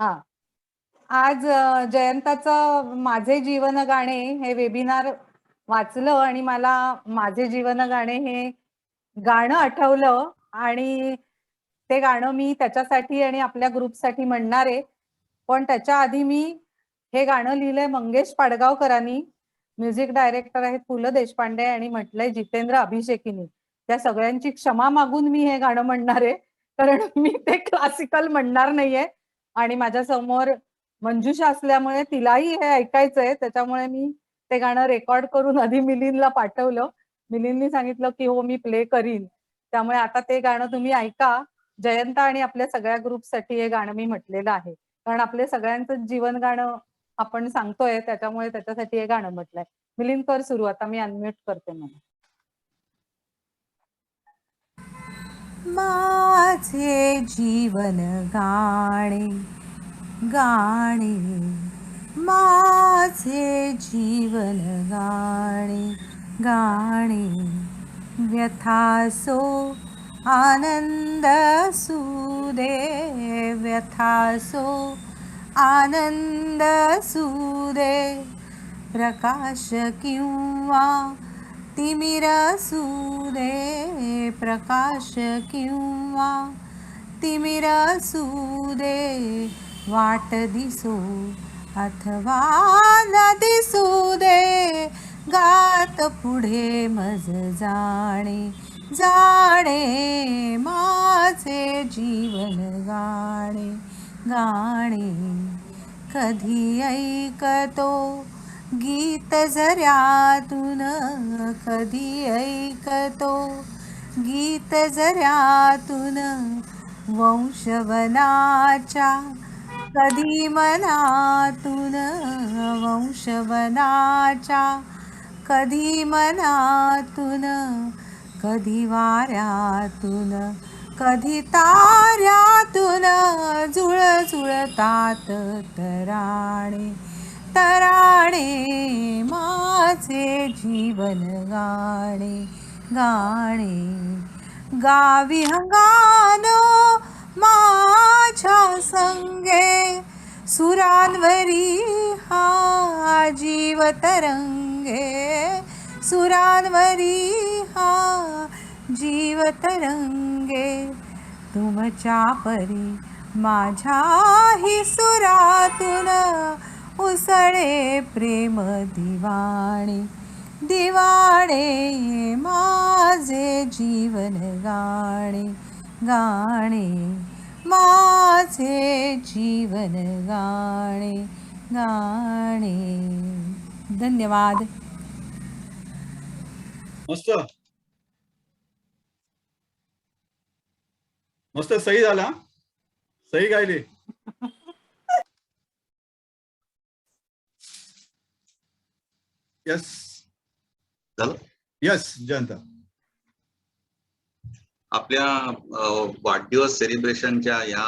हा, आज जयंताचं माझे जीवन गाणे हे वेबिनार वाचलं आणि मला माझे जीवन गाणे हे गाणं आठवलं आणि ते गाणं मी त्याच्यासाठी आणि आपल्या ग्रुपसाठी म्हणणार आहे. पण त्याच्या आधी मी हे गाणं लिहिलंय मंगेश पाडगावकरांनी, म्युझिक डायरेक्टर आहेत पु ल देशपांडे, आणि म्हटलंय जितेंद्र अभिषेकीनी. त्या सगळ्यांची क्षमा मागून मी हे गाणं म्हणणार आहे, कारण मी ते क्लासिकल म्हणणार नाहीये आणि माझ्या समोर मंजुषा असल्यामुळे तिलाही हे ऐकायचंय, त्याच्यामुळे मी ते गाणं रेकॉर्ड करून आधी मिलिंदला पाठवलं. मिलिंदनी सांगितलं की हो मी प्ले करीन, त्यामुळे आता ते गाणं तुम्ही ऐका. जयंता आणि आपल्या सगळ्या ग्रुपसाठी हे गाणं मी म्हटलेलं आहे, कारण आपले सगळ्यांचं जीवन गाणं आपण सांगतोय, त्याच्यामुळे त्याच्यासाठी हे गाणं म्हटलंय. मिलिंद कर सुरू, आता मी अनम्यूट करते मला. माझे जीवन गाणे गाणे, माझे जीवन गाणे गाणे, व्यथासो आनंद सुदे, व्यथासो आनंद सुदे, प्रकाश किंवा तिमिर सुदे, प्रकाश किंवा तिमिर सुदे, वाट दिसो अथवा न दिसू दे, गात पुढे मज जाणे जाणे, माझे जीवन गाणे गाणे, कधी ऐकतो गीत झऱ्यातून, कधी ऐकतो गीत झऱ्यातून, वंशवनाच्या कधी मनातून, वंशवनाच्या कधी मनातून, कधी वाऱ्यातून कधी ताऱ्यातून, झुळझुळतात तराणे तराणे, माझे जीवन गाणे गाणे, गावी हंगानो माझ्या संगे, सुरांवरी हा जीव तरंगे, सुरांवरी हा जीव तरंगे, तुमच्या परी माझ्याही सुरातून, उसळे प्रेम दिवाणे दिवाणे, माझे जीवन गाणे गाणे, माझे जीवन गाणे गाणे. धन्यवाद. मस्त मस्त, सही झाला, सही गायली. यस झालं. यस जयंता, आपल्या वाढदिवस सेलिब्रेशनच्या या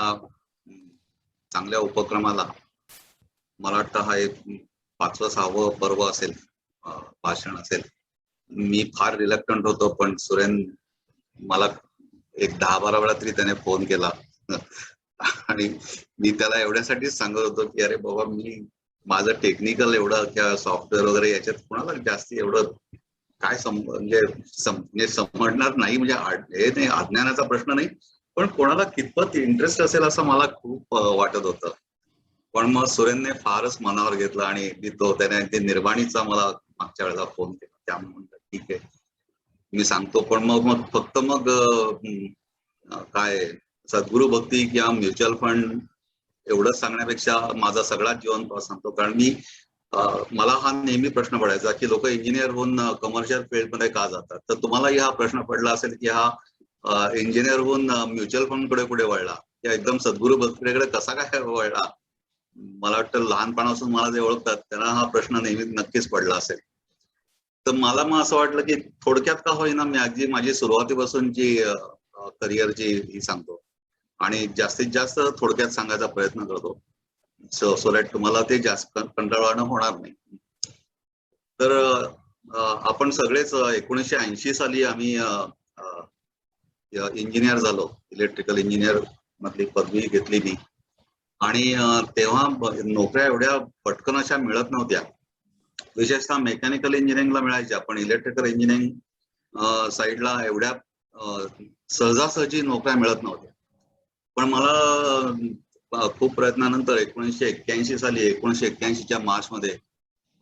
चांगल्या उपक्रमाला मला वाटतं हा एक 5वं-6वं पर्व असेल, भाषण असेल. मी फार रिलक्टंट होतो, पण सुरेन मला एक 10-12 वेळा तरी त्याने फोन केला आणि मी त्याला एवढ्यासाठीच सांगत होतो की अरे बाबा, मी माझं टेक्निकल एवढं किंवा सॉफ्टवेअर वगैरे याच्यात कोणाला जास्ती एवढं काय म्हणजे समजणार नाही, म्हणजे हे नाही, अज्ञानाचा प्रश्न नाही, पण कोणाला कितपत इंटरेस्ट असेल असं मला खूप वाटत होतं. पण मग सुरेनने फारच मनावर घेतलं आणि त्याने निर्वाणीचा मला मागच्या वेळेला फोन केला, त्यामुळे म्हणलं ठीक आहे मी सांगतो. पण मग फक्त मग काय सद्गुरु भक्ती किंवा म्युच्युअल फंड एवढंच सांगण्यापेक्षा माझा सगळा जीवन प्रवास सांगतो. कारण मला हा नेहमी प्रश्न पडायचा की लोक इंजिनियर होऊन कमर्शियल फील्डमध्ये का जातात. तर तुम्हालाही हा प्रश्न पडला असेल की हा इंजिनियर होऊन म्युच्युअल फंड कडे पुढे वळला किंवा एकदम सद्गुरु भक्तीकडे कसा काय वळला. मला वाटतं लहानपणापासून मला जे ओळखतात त्यांना हा प्रश्न नेहमी नक्कीच पडला असेल. तर मला मग असं वाटलं की थोडक्यात का होईना मी अगदी माझी सुरुवातीपासूनची करिअरची ही सांगतो आणि जास्तीत जास्त थोडक्यात सांगायचा प्रयत्न करतो, सो दॅट तुम्हाला ते जास्त कंटाळवाणं होणार नाही. तर आपण सगळेच 1980 साली आम्ही इंजिनियर झालो. इलेक्ट्रिकल इंजिनियर मधली पदवी घेतली मी आणि तेव्हा नोकऱ्या एवढ्या पटकन अशा मिळत नव्हत्या. विशेषतः मेकॅनिकल इंजिनिअरिंगला मिळायच्या, पण इलेक्ट्रिकल इंजिनिअरिंग साईडला एवढ्या सहजासहजी नोकऱ्या मिळत नव्हत्या. पण मला खूप प्रयत्नानंतर 1981 साली 1981च्या मार्चमध्ये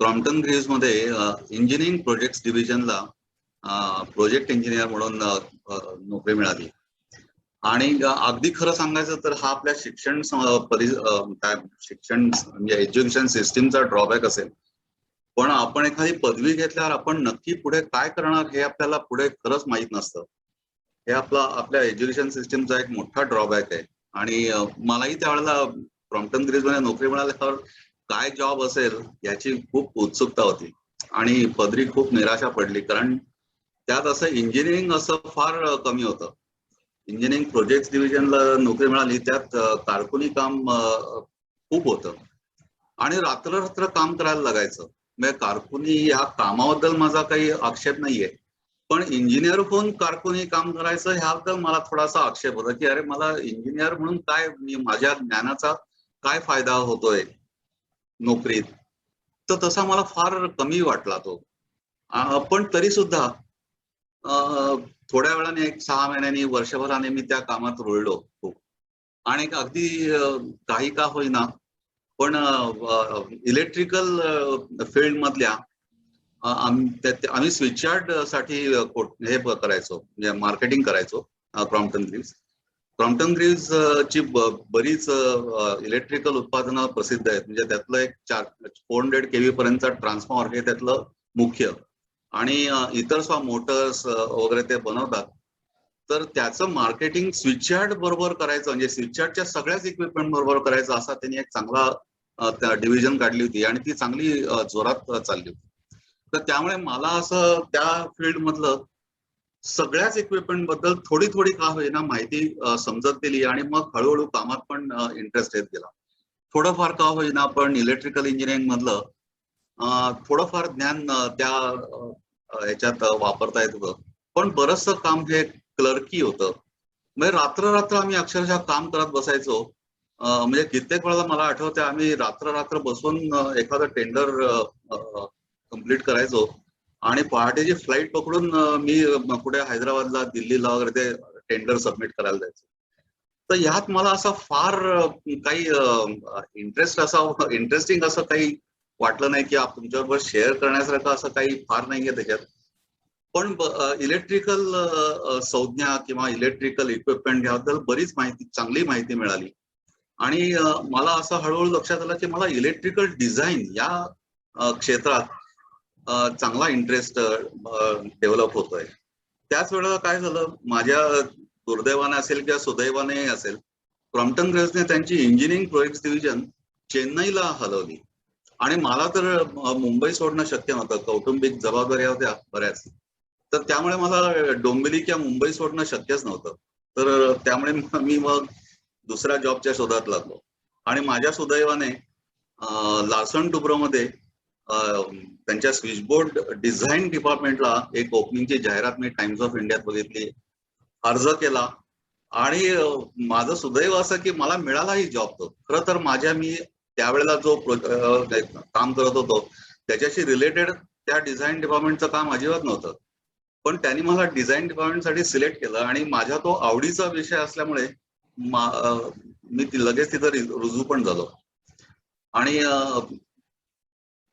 क्रॉम्प्टन ग्रीव्हज मध्ये इंजिनिअरिंग प्रोजेक्ट डिव्हिजनला प्रोजेक्ट इंजिनियर म्हणून नोकरी मिळाली. आणि अगदी खरं सांगायचं तर हा आपल्या शिक्षण म्हणजे एज्युकेशन सिस्टीमचा ड्रॉबॅक असेल. पण आपण एखादी पदवी घेतल्यावर आपण नक्की पुढे काय करणार हे आपल्याला पुढे खरंच माहीत नसतं. हे आपल्या एज्युकेशन सिस्टीमचा एक मोठा ड्रॉबॅक आहे. आणि मलाही त्यावेळेला क्रॉम्प्टन ग्रीव्हज मध्ये नोकरी मिळाल्यावर काय जॉब असेल याची खूप उत्सुकता होती आणि पदरी खूप निराशा पडली, कारण त्यात असं इंजिनिअरिंग असं फार कमी होतं. इंजिनिअरिंग प्रोजेक्ट डिव्हिजनला नोकरी मिळाली, त्यात कारकुनी काम खूप होतं आणि रात्र काम करायला लागायचं. म्हणजे कारकुनी या कामाबद्दल माझा काही आक्षेप नाहीये, पण इंजिनियर होऊन कारकुनी काम करायचं ह्याबद्दल मला थोडासा आक्षेप होता की अरे मला इंजिनियर म्हणून काय, माझ्या ज्ञानाचा काय फायदा होतोय नोकरीत. तर तसा मला फार कमी वाटला तो. पण तरी सुद्धा थोड्या वेळाने 6 महिन्यांनी वर्षभराने मी त्या कामात रुळलो खूप. आणि अगदी काही का होईना पण इलेक्ट्रिकल फील्ड मधल्या आम्ही स्विचयार्ड साठी हे करायचो, म्हणजे मार्केटिंग करायचो. क्रॉम्प्टन ग्रीव्हज ची बरीच इलेक्ट्रिकल उत्पादनं प्रसिद्ध आहेत. म्हणजे त्यातलं एक 400 kV पर्यंतचा ट्रान्सफॉर्मर हे त्यातलं मुख्य, आणि इतर मोटर्स वगैरे ते बनवतात. तर त्याचं मार्केटिंग स्विचयार्ड बरोबर करायचं, म्हणजे स्विचयार्डच्या सगळ्याच इक्विपमेंट बरोबर करायचं असा त्यांनी एक चांगला डिव्हिजन काढली होती आणि ती चांगली जोरात चालली होती. तर त्यामुळे मला असं त्या फील्ड मधलं सगळ्याच इक्विपमेंट बद्दल थोडी का होईना माहिती समजत गेली आणि मग हळूहळू कामात पण इंटरेस्ट येत गेला. थोडंफार का होईना पण इलेक्ट्रिकल इंजिनिअरिंग मधलं थोडंफार ज्ञान त्या ह्याच्यात वापरता येत होतं. पण बरचसं काम हे क्लर्की होतं. म्हणजे रात्र आम्ही अक्षरशः काम करत बसायचो. म्हणजे कित्येक वेळा मला आठवतं आम्ही रात्र बसून एखादं टेंडर कम्प्लीट करायचो आणि पहाटेची फ्लाईट पकडून मी पुढे हैदराबादला, दिल्लीला वगैरे ते टेंडर सबमिट करायला जायचो. तर ह्यात मला असं फार काही इंटरेस्टिंग असं काही वाटलं नाही की तुमच्याबरोबर शेअर करण्यासारखं असं काही फार नाहीये त्याच्यात. पण इलेक्ट्रिकल संज्ञा किंवा इलेक्ट्रिकल इक्विपमेंट याबद्दल बरीच चांगली माहिती मिळाली. आणि मला असं हळूहळू लक्षात आलं की मला इलेक्ट्रिकल डिझाईन या क्षेत्रात चांगला इंटरेस्ट डेव्हलप होतोय. त्याच वेळेला काय झालं, माझ्या दुर्दैवाने असेल किंवा सुदैवाने असेल, क्रॉम्प्टन ग्रीव्हजने त्यांची इंजिनिअरिंग प्रोजेक्ट डिव्हिजन चेन्नईला हलवली आणि मला तर मुंबई सोडणं शक्य नव्हतं. कौटुंबिक जबाबदाऱ्या होत्या बऱ्याच. तर त्यामुळे मला डोंबिवली किंवा मुंबई सोडणं शक्यच नव्हतं. तर त्यामुळे मी मग दुसऱ्या जॉबच्या शोधात लागलो आणि माझ्या सुदैवाने लार्सन टुब्रो मध्ये त्यांच्या स्विचबोर्ड डिझाईन डिपार्टमेंटला एक ओपनिंगची जाहिरात मी टाइम्स ऑफ इंडियात बघितली, अर्ज केला आणि माझं सुदैव असं की मला मिळालाही जॉब. तो खरं तर मी त्यावेळेला जो काम करत होतो त्याच्याशी रिलेटेड त्या डिझाईन डिपार्टमेंटचं काम अजिबात नव्हतं. पण त्यांनी मला डिझाईन डिपार्टमेंटसाठी सिलेक्ट केलं आणि माझ्या तो आवडीचा विषय असल्यामुळे मी लगेच तिथं रुजू पण झालो. आणि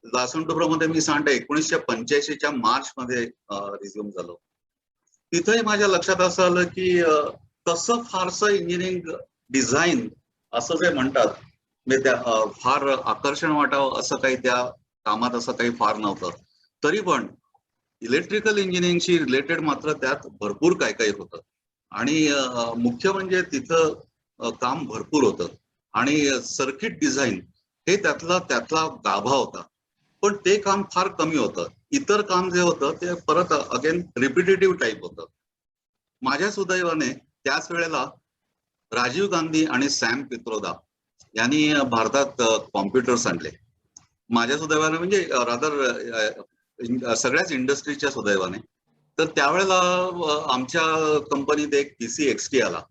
लार्सन टुब्रो मध्ये मी 1985च्या मार्च मध्ये रिझ्यूम झालो. तिथंही माझ्या लक्षात असं आलं की तसं फारसं इंजिनिअरिंग डिझाईन असं जे म्हणतात म्हणजे त्या फार आकर्षण वाटावं असं काही त्या कामात असं काही फार नव्हतं. तरी पण इलेक्ट्रिकल इंजिनिअरिंगशी रिलेटेड मात्र त्यात भरपूर काही होतं आणि मुख्य म्हणजे तिथं काम भरपूर होतं आणि सर्किट डिझाईन हे त्यातला गाभा होता. पण ते काम फार कमी होतं. इतर काम जे होतं ते परत अगेन रिपिटेटिव्ह टाईप होतं. माझ्या सुदैवाने त्याच वेळेला राजीव गांधी आणि सॅम पित्रोदा यांनी भारतात कॉम्प्युटर्स आणले. माझ्या सुदैवाने म्हणजे रादर सगळ्याच इंडस्ट्रीच्या सुदैवाने. तर त्यावेळेला आमच्या कंपनीत एक PC XT आला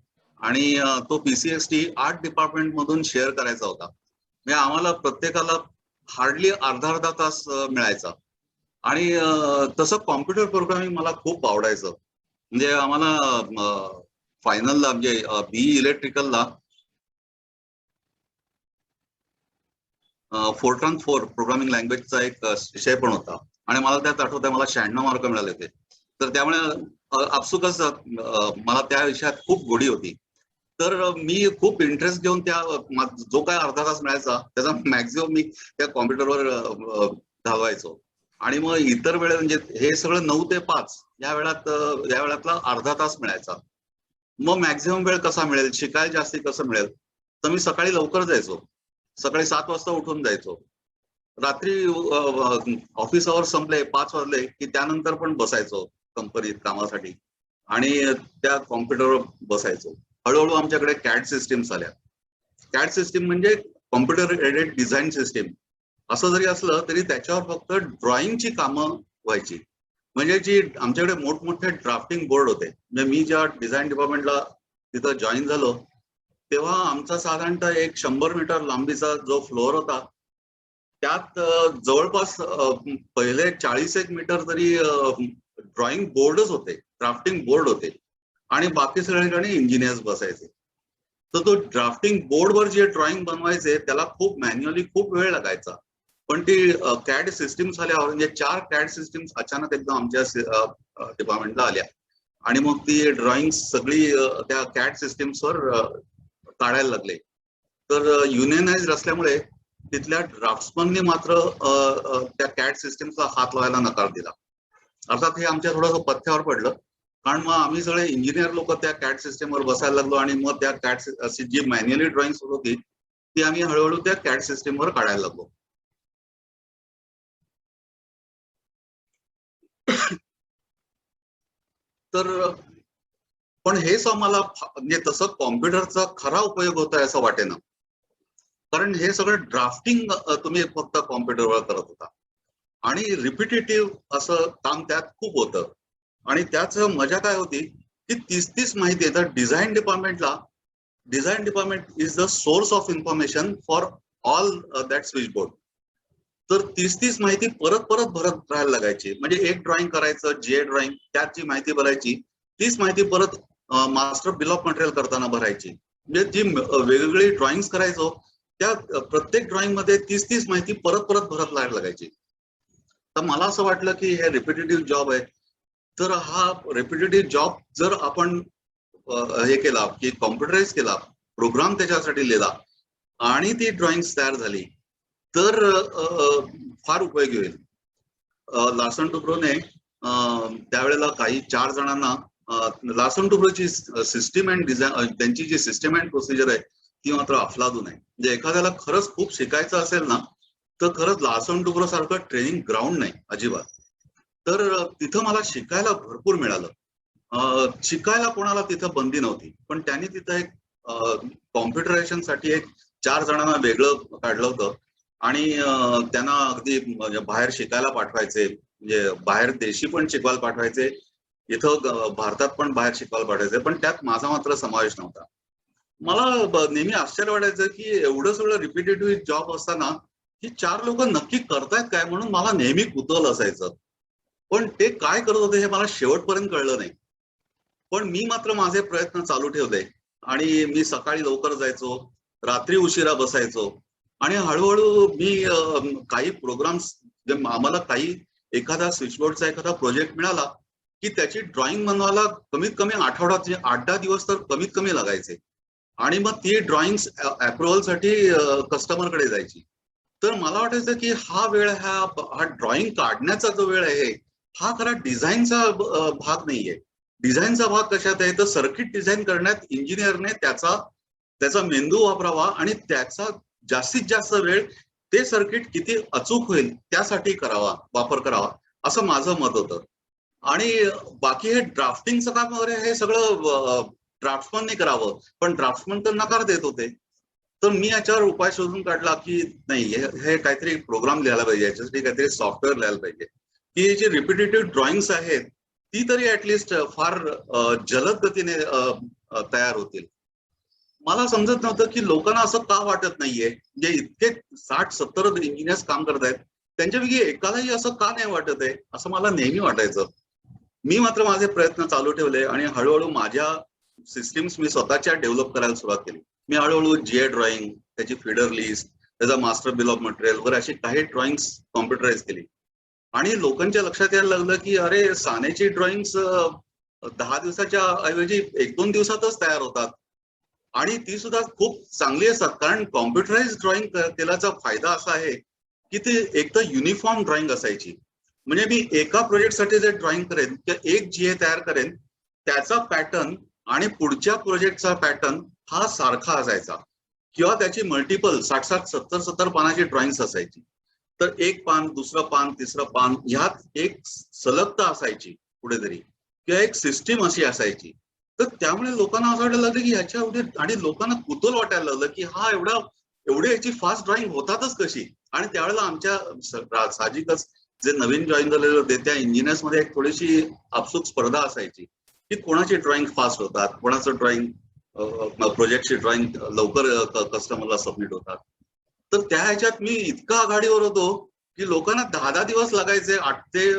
आणि तो PCST 8 डिपार्टमेंट मधून शेअर करायचा होता. म्हणजे आम्हाला प्रत्येकाला हार्डली अर्धा तास मिळायचा. आणि तसं कॉम्प्युटर प्रोग्रामिंग मला खूप आवडायचं. म्हणजे आम्हाला फायनलला म्हणजे BE इलेक्ट्रिकलला फोर्ट्रॉन 4 प्रोग्रामिंग लँग्वेजचा एक विषय पण होता आणि मला त्यात आठवतंय मला 96 मार्क मिळाले होते. तर त्यामुळे आपसुकच मला त्या विषयात खूप गोडी होती. तर मी खूप इंटरेस्ट घेऊन त्या जो काय अर्धा तास मिळायचा त्याचा मॅक्झिमम मी त्या कॉम्प्युटरवर घालवायचो. आणि मग इतर वेळेत म्हणजे हे सगळं 9 ते 5 या वेळातला अर्धा तास मिळायचा. मग मॅक्झिमम वेळ कसा मिळेल, शिकायला जास्ती कसं मिळेल, तर मी सकाळी लवकर जायचो. सकाळी 7 वाजता उठून जायचो. रात्री ऑफिस आवर संपले 5 वाजले की त्यानंतर पण बसायचो कंपनीत कामासाठी आणि त्या कॉम्प्युटरवर बसायचो. हळूहळू आमच्याकडे CAD सिस्टीम्स आल्या. CAD सिस्टीम म्हणजे कॉम्प्युटर एडेड डिझाईन सिस्टीम. असं जरी असलं तरी त्याच्यावर फक्त ड्रॉइंगची कामं व्हायची. म्हणजे जी आमच्याकडे मोठमोठे ड्राफ्टिंग बोर्ड होते. म्हणजे मी ज्या डिझाईन डिपार्टमेंटला तिथं जॉईन झालो तेव्हा आमचा साधारणतः एक 100 मीटर लांबीचा जो फ्लोअर होता त्यात जवळपास पहिले 40 मीटर तरी ड्रॉइंग बोर्डच होते, ड्राफ्टिंग बोर्ड होते आणि बाकी सगळीकडे इंजिनियर्स बसायचे. तर तो ड्राफ्टिंग बोर्डवर जे ड्रॉइंग बनवायचे त्याला खूप मॅन्युअली खूप वेळ लागायचा. पण ती CAD सिस्टीम्स आल्यावर म्हणजे 4 CAD सिस्टीम्स अचानक एकदम आमच्या डिपार्टमेंटला आल्या आणि मग ती ड्रॉइंग सगळी त्या CAD सिस्टीम्सवर काढायला लागले. तर युनियनाइज्ड असल्यामुळे तिथल्या ड्राफ्ट्समननी मात्र त्या CAD सिस्टीमचा हात लावायला नकार दिला. अर्थात हे आमच्या थोडंसं पथ्यावर पडलं कारण मग आम्ही सगळे इंजिनियर लोक त्या CAD सिस्टीमवर बसायला लागलो आणि मग त्या CAD जी मॅन्युअली ड्रॉइंग सुरू होती ती आम्ही हळूहळू त्या CAD सिस्टीमवर काढायला लागलो. तर पण हेच आम्हाला म्हणजे तसं कॉम्प्युटरचा खरा उपयोग होता असं वाटेना. कारण हे सगळं ड्राफ्टिंग तुम्ही फक्त कॉम्प्युटरवर करत होता आणि रिपिटेटिव्ह असं काम त्यात खूप होतं. आणि त्याच मजा काय होती की 30 माहिती आहे. तर design department is the source of information for all that switch board. तर 30 माहिती परत परत भरत राहायला लागायची. म्हणजे एक ड्रॉइंग करायचं GA ड्रॉइंग त्यात जी माहिती भरायची तीच माहिती परत मास्टर बिल ऑफ मटेरियल करताना भरायची. म्हणजे जी वेगवेगळी ड्रॉइंग्स करायचो त्या प्रत्येक ड्रॉइंग मध्ये 30 माहिती परत परत भरत राहायला लागायची. तर मला असं वाटलं की हे रिपिटेटिव्ह जॉब आहे. तर हा रिपिटेटिव्ह जॉब जर आपण हे केला की कॉम्प्युटराइज केला, प्रोग्राम त्याच्यासाठी लिहिला आणि ती ड्रॉइंग्स तयार झाली तर फार उपयोगी होईल. लार्सन टुब्रोने त्यावेळेला काही 4 जणांना लार्सन टुब्रोची सिस्टीम अँड डिझाईन त्यांची जी सिस्टीम अँड प्रोसिजर आहे ती मात्र अफलातून आहे. म्हणजे एखाद्याला खरंच खूप शिकायचं असेल ना तर खरंच लार्सन टुब्रो सारखं ट्रेनिंग ग्राउंड नाही अजिबात. तर तिथं मला शिकायला भरपूर मिळालं. शिकायला कोणाला तिथं बंदी नव्हती पण त्यांनी तिथं एक कॉम्प्युटरायझेशन साठी एक 4 जणांना वेगळं काढलं होतं आणि त्यांना अगदी बाहेर शिकायला पाठवायचे. म्हणजे बाहेर देशी पण शिकवायला पाठवायचे, इथं भारतात पण बाहेर शिकवायला पाठवायचे. पण त्यात माझा मात्र समावेश नव्हता. मला नेहमी आश्चर्य वाटायचं की एवढं सगळं रिपिटेटिव्ह जॉब असताना ही 4 लोक नक्की करतायत काय म्हणून मला नेहमी कुतूहल असायचं. पण ते काय करत होते हे मला शेवटपर्यंत कळलं नाही. पण मी मात्र माझे प्रयत्न चालू ठेवले आणि मी सकाळी लवकर जायचो, रात्री उशिरा बसायचो आणि हळूहळू मी काही प्रोग्राम्स आम्हाला काही एखादा स्विचबोर्डचा एखादा प्रोजेक्ट मिळाला की त्याची ड्रॉइंग बनवायला कमीत कमी आठवड्यात 8-10 दिवस तर कमीत कमी लागायचे आणि मग ती ड्रॉइंग्स अप्रुव्हलसाठी कस्टमरकडे जायची. तर मला वाटायचं की हा वेळ हा ड्रॉइंग काढण्याचा जो वेळ आहे हा खरा डिझाईनचा भाग नाहीये. डिझाईनचा भाग कशात आहे तर सर्किट डिझाईन करण्यात इंजिनियरने त्याचा मेंदू वापरावा आणि त्याचा जास्तीत जास्त वेळ ते सर्किट किती अचूक होईल त्यासाठी वापर करावा असं माझं मत होतं. आणि बाकी हे ड्राफ्टिंगचं काम वगैरे हे सगळं ड्राफ्टमनने करावं पण ड्राफ्टमन तर नकार देत होते. तर मी याच्यावर उपाय शोधून काढला की नाही हे काहीतरी प्रोग्राम लिहायला पाहिजे, याच्यासाठी काहीतरी सॉफ्टवेअर लिहायला पाहिजे की जी रिपिटेटिव्ह ड्रॉइंग्स आहेत ती तरी ऍटलिस्ट फार जलद गतीने तयार होतील. मला समजत नव्हतं की लोकांना असं का वाटत नाहीये, म्हणजे इतके 60-70 इंजिनियर्स काम करतायत, त्यांच्यापैकी एकालाही असं का नाही वाटत आहे, असं मला नेहमी वाटायचं. मी मात्र माझे प्रयत्न चालू ठेवले आणि हळूहळू माझ्या सिस्टीम्स मी स्वतःच्या डेव्हलप करायला सुरुवात केली. मी हळूहळू जीआय ड्रॉइंग, त्याची फीडर लिस्ट, त्याचा मास्टर बिल ऑफ मटेरियल वगैरे अशी काही ड्रॉइंग्स कॉम्प्युटराइज केली. आणि लोकांच्या लक्षात यायला लागलं की अरे सानेची ड्रॉइंग्स 10 दिवसाच्या ऐवजी 1-2 दिवसातच तयार होतात आणि ती सुद्धा खूप चांगली असतात. कारण कॉम्प्युटराइज ड्रॉइंग केल्याचा फायदा असा आहे की ते एक तर युनिफॉर्म ड्रॉइंग असायची. म्हणजे मी एका प्रोजेक्टसाठी जे ड्रॉइंग करेन किंवा एक जीए तयार करेन त्याचा पॅटर्न आणि पुढच्या प्रोजेक्टचा पॅटर्न हा सारखा असायचा किंवा त्याची मल्टिपल 60-70 पानाची ड्रॉइंग्स असायची. तर एक पान, दुसरं पान, तिसरं पान ह्यात एक सलगता असायची कुठेतरी किंवा एक सिस्टीम अशी असायची. तर त्यामुळे लोकांना असं वाटायला लागलं की ह्याच्या एवढे, आणि लोकांना कुतूहल वाटायला लागलं की हा एवढी याची फास्ट ड्रॉइंग होतातच कशी. आणि त्यावेळेला आमच्या साहजिकच जे नवीन जॉईन झालेले होते त्या इंजिनियर्स मध्ये एक थोडीशी आपसूक स्पर्धा असायची की कोणाची ड्रॉइंग फास्ट होतात, कोणाचं ड्रॉइंग प्रोजेक्टची ड्रॉइंग लवकर कस्टमरला सबमिट होतात. तर त्या ह्याच्यात मी इतका आघाडीवर होतो की लोकांना 10-10 दिवस लागायचे. 8 ते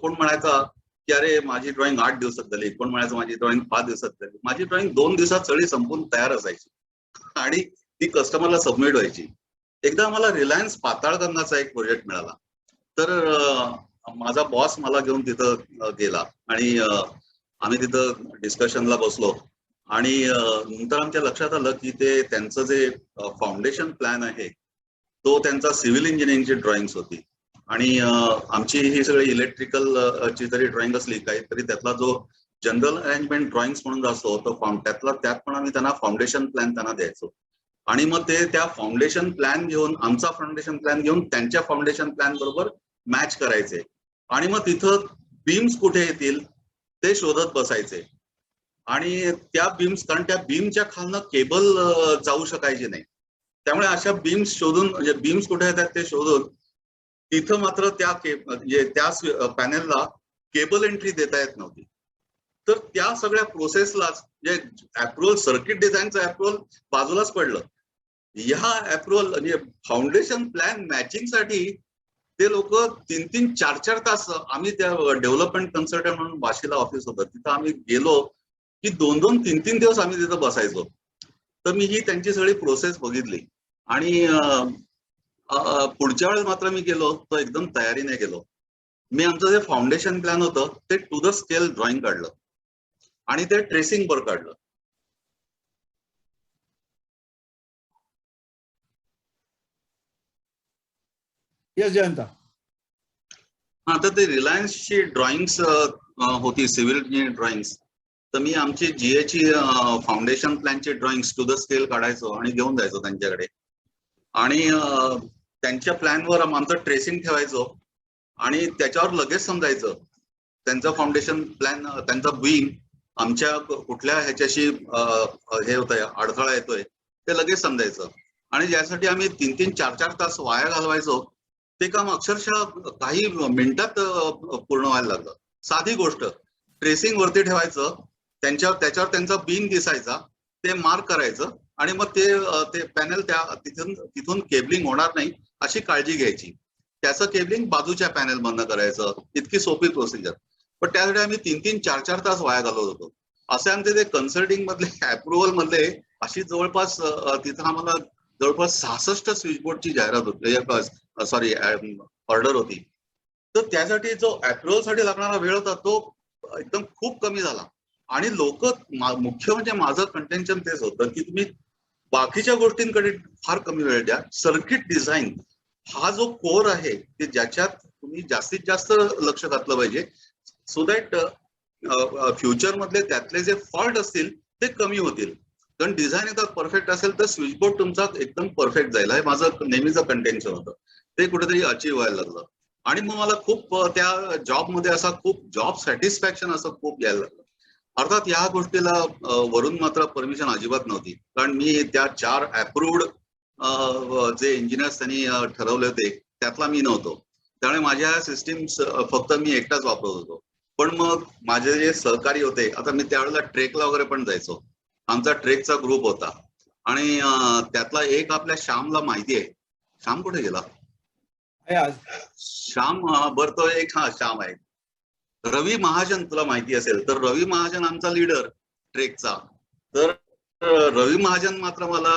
कोण म्हणायचा की अरे माझी ड्रॉइंग 8 दिवसात झाली, कोण म्हणायचं माझी ड्रॉइंग 5 दिवसात झाली. माझी ड्रॉइंग 2 दिवसात सगळी संपून तयार असायची आणि ती कस्टमरला सबमिट व्हायची. एकदा मला रिलायन्स पाताळगंगाचा एक प्रोजेक्ट मिळाला. तर माझा बॉस मला घेऊन तिथं गेला आणि आम्ही तिथं डिस्कशनला बसलो आणि नंतर आमच्या लक्षात आलं की ते त्यांचं जे फाउंडेशन प्लॅन आहे तो त्यांचा सिव्हिल इंजिनिअरिंगची ड्रॉइंग्स होती. आणि आमची ही सगळी इलेक्ट्रिकल ची जरी ड्रॉइंग असली काहीतरी त्यातला जो जनरल अरेंजमेंट ड्रॉइंग्स म्हणून असतो तो त्यात पण आम्ही त्यांना फाउंडेशन प्लॅन त्यांना द्यायचो. आणि मग ते त्या फाउंडेशन प्लॅन घेऊन, आमचा फाउंडेशन प्लॅन घेऊन त्यांच्या फाउंडेशन प्लॅन बरोबर मॅच करायचे आणि मग तिथं बीम्स कुठे येतील ते शोधत बसायचे. आणि त्या बीम्स, कारण त्या बीमच्या खालनं केबल जाऊ शकायची नाही, त्यामुळे अशा बीम्स शोधून, म्हणजे बीम्स कुठे येतात ते शोधून तिथं मात्र त्या पॅनेलला केबल एंट्री देता येत नव्हती. तर त्या सगळ्या प्रोसेसलाच जे अप्रुव्हल, सर्किट डिझाईनचं अप्रुव्हल बाजूलाच पडलं. ह्या अप्रुव्हल म्हणजे फाउंडेशन प्लॅन मॅचिंगसाठी ते लोक 3-3, 4-4 तास, आम्ही त्या डेव्हलपमेंट कन्सल्टंट म्हणून वाशीला ऑफिस होतं तिथं आम्ही गेलो की 2-2, 3-3 दिवस आम्ही तिथं बसायचो. तर मी ही त्यांची सगळी प्रोसेस बघितली आणि पुढच्या वेळेस मात्र मी गेलो तर एकदम तयारीने गेलो. मी आमचं जे फाउंडेशन प्लॅन होतं ते टू द स्केल ड्रॉइंग काढलं आणि ते ट्रेसिंग वर काढलं. येस जयंता. हा, तर ते रिलायन्सची ड्रॉइंग्स होती, सिव्हिल ड्रॉइंग्स. तर मी आमची जीएची फाउंडेशन प्लॅनची ड्रॉइंग्स टू द स्केल काढायचो आणि घेऊन जायचो त्यांच्याकडे. आणि त्यांच्या प्लॅनवर आमचं ट्रेसिंग ठेवायचो आणि त्याच्यावर लगेच समजायचं त्यांचा फाउंडेशन प्लॅन, त्यांचा बीम आमच्या कुठल्या ह्याच्याशी हे होतंय, अडथळा येतोय ते लगेच समजायचं. आणि ज्यासाठी आम्ही 3-3, 4-4 तास वाया घालवायचो ते काम अक्षरशः काही मिनिटात पूर्ण व्हायला लागलं. साधी गोष्ट, ट्रेसिंग वरती ठेवायचं, त्याच्यावर त्यांचा बीम दिसायचा, ते मार्क करायचं आणि मग ते पॅनल तिथून केबलिंग होणार नाही अशी काळजी घ्यायची. त्याचं केबलिंग बाजूच्या पॅनल मधनं करायचं. इतकी सोपी प्रोसिजर. पण त्यासाठी आम्ही 3-3, 4-4 तास वाया घालवत होतो. असे आमचे ते कन्सल्टिंग मधले, अप्रुव्हल मधले अशी जवळपास तिथं आम्हाला जवळपास 66 स्विचबोर्डची जाहिरात होती, सॉरी ऑर्डर होती. तर त्यासाठी जो अप्रुव्हल साठी लागणारा वेळ होता तो एकदम खूप कमी झाला. आणि लोक, मुख्य म्हणजे माझं कंटेन्शन तेच होतं की तुम्ही बाकीच्या गोष्टींकडे फार कमी वेळ द्या. सर्किट डिझाईन हा जो कोर आहे की ज्याच्यात तुम्ही जास्तीत जास्त लक्ष घातलं पाहिजे, सो दॅट फ्युचर मधले त्यातले जे फॉल्ट असतील ते कमी होतील. कारण डिझाईन एकदा परफेक्ट असेल तर स्विचबोर्ड तुमचा एकदम परफेक्ट जाईल, हे माझं नेहमीचं कंटेन्शन होतं. ते कुठेतरी अचीव्ह व्हायला लागलं. आणि मग मला खूप त्या जॉबमध्ये असा खूप जॉब सॅटिस्फॅक्शन असं खूप यायला लागलं. अर्थात या गोष्टीला वरून मात्र परमिशन अजिबात नव्हती, कारण मी त्या 4 अप्रूव्ड जे इंजिनियर्स त्यांनी ठरवले होते त्यातला मी नव्हतो. त्यामुळे माझ्या सिस्टीम्स फक्त मी एकटाच वापरत होतो. पण मग माझे जे सहकारी होते, आता मी त्यावेळेला ट्रेकला वगैरे पण जायचो, आमचा ट्रेकचा ग्रुप होता आणि त्यातला एक आपल्या श्यामला माहिती आहे. श्याम कुठे गेला? आहे आज. श्याम बरं तो एक श्याम आहे. रवी महाजन तुला माहिती असेल तर रवी महाजन आमचा लीडर ट्रेकचा. तर रवी महाजन मात्र मला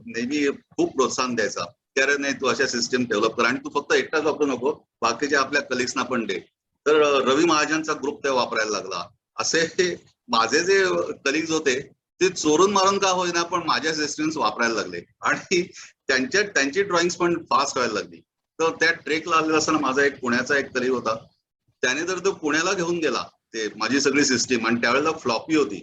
नेहमी खूप प्रोत्साहन द्यायचा की अरे नाही तू अशा सिस्टीम डेव्हलप कर आणि तू फक्त एकटाच वापरू नको, बाकीच्या आपल्या कलिग्सना पण दे. तर रवी महाजनचा ग्रुप ते वापरायला लागला. असे माझे जे कलिग्स होते ते चोरून मारून का होईना पण माझ्या सिस्टीम्स वापरायला लागले आणि त्यांची ड्रॉइंग्स पण फास्ट व्हायला लागली. तर त्या ट्रेकला आलेला असताना माझा एक पुण्याचा एक कलिग होता, त्याने तर तो पुण्याला घेऊन गेला ते माझी सगळी सिस्टीम आणि त्यावेळेला फ्लॉपी होती.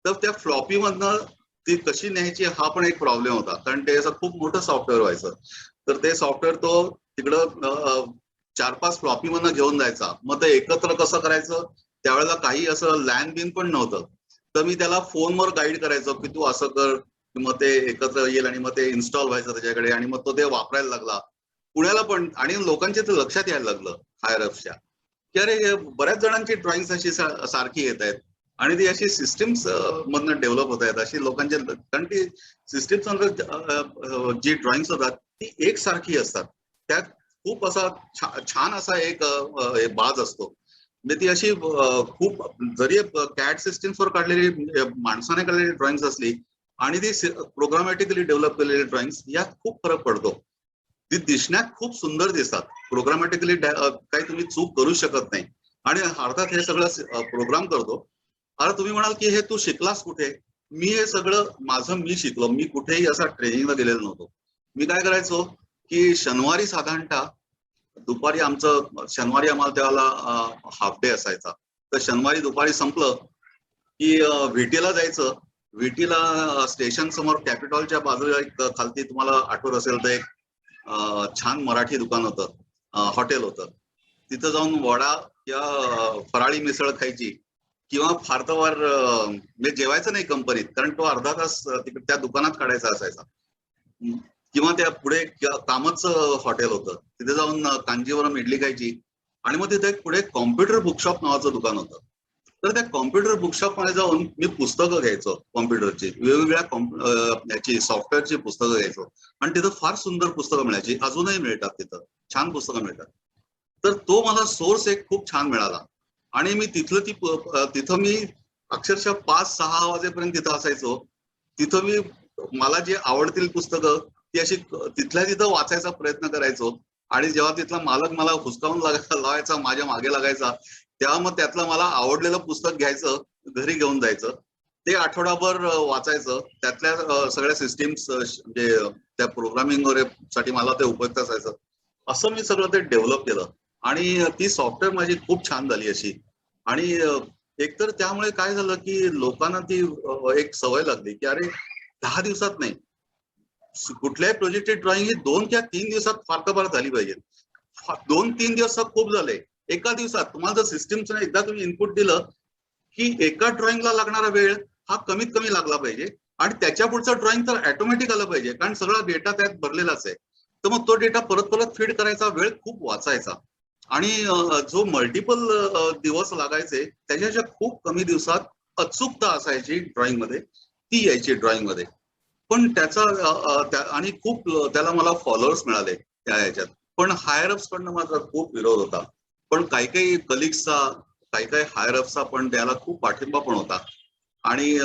तर त्या फ्लॉपी मधनं ती कशी न्यायची हा पण एक प्रॉब्लेम होता, कारण ते असं खूप मोठं सॉफ्टवेअर व्हायचं. तर ते सॉफ्टवेअर तो तिकडं 4-5 फ्लॉपी मधनं घेऊन जायचा. मग ते एकत्र कसं करायचं, त्यावेळेला काही असं लॅन बिन पण नव्हतं. तर मी त्याला फोनवर गाईड करायचो की तू असं कर, मग ते एकत्र येईल आणि मग ते इन्स्टॉल व्हायचं त्याच्याकडे आणि मग तो ते वापरायला लागला पुण्याला पण. आणि लोकांच्या ते लक्षात यायला लागलं हायरअप्सच्या की अरे बऱ्याच जणांची ड्रॉइंग्स अशी सारखी येत आहेत आणि ती अशी सिस्टीम्स मधनं डेव्हलप होत आहेत अशी लोकांच्या, कारण ती सिस्टीम्स जी ड्रॉइंग्स होतात ती एकसारखी असतात. त्यात खूप असा छान असा एक बाज असतो. म्हणजे ती अशी खूप जरी कॅड सिस्टीम्सवर काढलेली माणसाने काढलेली ड्रॉइंग्स असली आणि ती प्रोग्रामॅटिकली डेव्हलप केलेली ड्रॉइंग्स यात खूप फरक पडतो. ती दिसण्यात खूप सुंदर दिसतात. प्रोग्रामॅटिकली काही तुम्ही चूक करू शकत नाही. आणि अर्थात हे सगळं प्रोग्राम करतो. आता तुम्ही म्हणाल की हे तू शिकलास कुठे? मी हे सगळं मी शिकलो. मी कुठेही असा ट्रेनिंगला गेलेलो नव्हतो. मी काय करायचो की शनिवारी साधारणतः दुपारी शनिवारी आम्हाला त्याला हाफ डे असायचा. तर शनिवारी दुपारी संपलं की व्हीटीला जायचं. व्हीटीला स्टेशन समोर कॅपिटॉलच्या बाजूला एक खालती तुम्हाला आठवत असेल तर एक छान मराठी दुकान होतं, हॉटेल होतं. तिथं जाऊन वडा किंवा फराळी मिसळ खायची किंवा फार तर वार म्हणजे जेवायचं नाही कंपनीत, कारण तो अर्धा तास तिकडे त्या दुकानात काढायचा असायचा. किंवा त्या पुढे कामचं हॉटेल होतं, तिथे जाऊन कांजीवरम इडली खायची. आणि मग तिथे पुढे कॉम्प्युटर बुकशॉप नावाचं दुकान होतं. तर त्या कॉम्प्युटर बुकशॉप मध्ये जाऊन मी पुस्तकं घ्यायचो, कॉम्प्युटरची वेगवेगळ्या याची सॉफ्टवेअरची पुस्तकं घ्यायचो. आणि तिथं फार सुंदर पुस्तकं मिळायची, अजूनही मिळतात तिथं छान पुस्तकं मिळतात. तर तो मला सोर्स एक खूप छान मिळाला आणि मी तिथं मी अक्षरशः 5-6 वाजेपर्यंत तिथं असायचो. तिथं मी मला जे आवडतील पुस्तकं ती अशी तिथल्या तिथं वाचायचा प्रयत्न करायचो. आणि जेव्हा तिथला मालक मला हुसकावून लावायचा, माझ्या मागे लागायचा, तेव्हा मग त्यातलं मला आवडलेलं पुस्तक घ्यायचं, घरी घेऊन जायचं, ते आठवडाभर वाचायचं. त्यातल्या सगळ्या सिस्टीम्स म्हणजे त्या प्रोग्रामिंग वगैरे साठी मला ते उपयुक्त असायचं. असं मी सगळं ते डेव्हलप केलं आणि ती सॉफ्टवेअर माझी खूप छान झाली अशी. आणि एकतर त्यामुळे काय झालं की लोकांना ती एक सवय लागली की अरे 10 दिवसात नाही, कुठल्याही प्रोजेक्टची ड्रॉइंग ही 2 किंवा 3 दिवसात फार तर फार झाली पाहिजे. 2-3 दिवस खूप झाले. एका दिवसात तुम्हाला जर सिस्टीमचं एकदा तुम्ही इनपुट दिलं की एका ड्रॉइंगला लागणारा वेळ हा कमीत कमी लागला पाहिजे आणि त्याच्या पुढचं ड्रॉइंग तर ऑटोमॅटिक आलं पाहिजे, कारण सगळा डेटा त्यात भरलेलाच आहे. तर मग तो डेटा परत परत फीड करायचा वेळ खूप वाचायचा. आणि जो मल्टिपल दिवस लागायचे त्याच्याच्या खूप कमी दिवसात अचूकता असायची ड्रॉइंग मध्ये, ती यायची ड्रॉइंग मध्ये. पण त्याचा आणि खूप त्याला मला फॉलोअर्स मिळाले त्या ह्याच्यात. पण हायर अप्स कडनं मात्र खूप विरोध होता. पण काही काही कलिग्सचा, काही हायर अप्सचा पण त्याला खूप पाठिंबा पण होता. आणि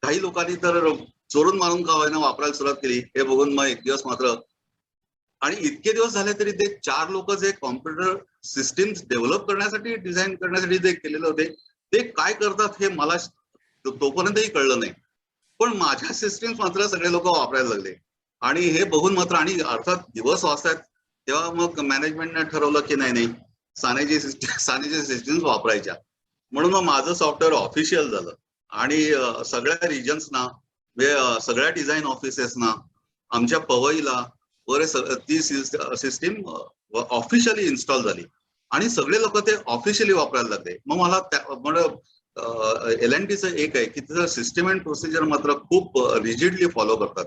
काही लोकांनी तर चोरून मारून का होईना वापरायला सुरुवात केली. हे बघून मग एक दिवस मात्र, आणि इतके दिवस झाले तरी ते 4 लोक जे कॉम्प्युटर सिस्टीम्स डेव्हलप करण्यासाठी, डिझाईन करण्यासाठी जे केलेले होते ते काय करतात हे मला तोपर्यंतही कळलं नाही. पण माझ्या सिस्टीम्स मात्र सगळे लोक वापरायला लागले आणि हे बघून मात्र, आणि अर्थात दिवस वाचतात तेव्हा मग मॅनेजमेंटने ठरवलं की नाही सानेची सिस्टीम्स वापरायच्या. म्हणून मग माझं सॉफ्टवेअर ऑफिशियल झालं आणि सगळ्या रिजन्सना, सगळ्या डिझाईन ऑफिसेसना, आमच्या पवईला वगैरे ती सिस्टीम ऑफिशियली इन्स्टॉल झाली आणि सगळे लोक ते ऑफिशियली वापरायला लागले. मग मला LNTचं एक आहे की तिथं सिस्टीम अँड प्रोसिजर मात्र खूप रिजिडली फॉलो करतात.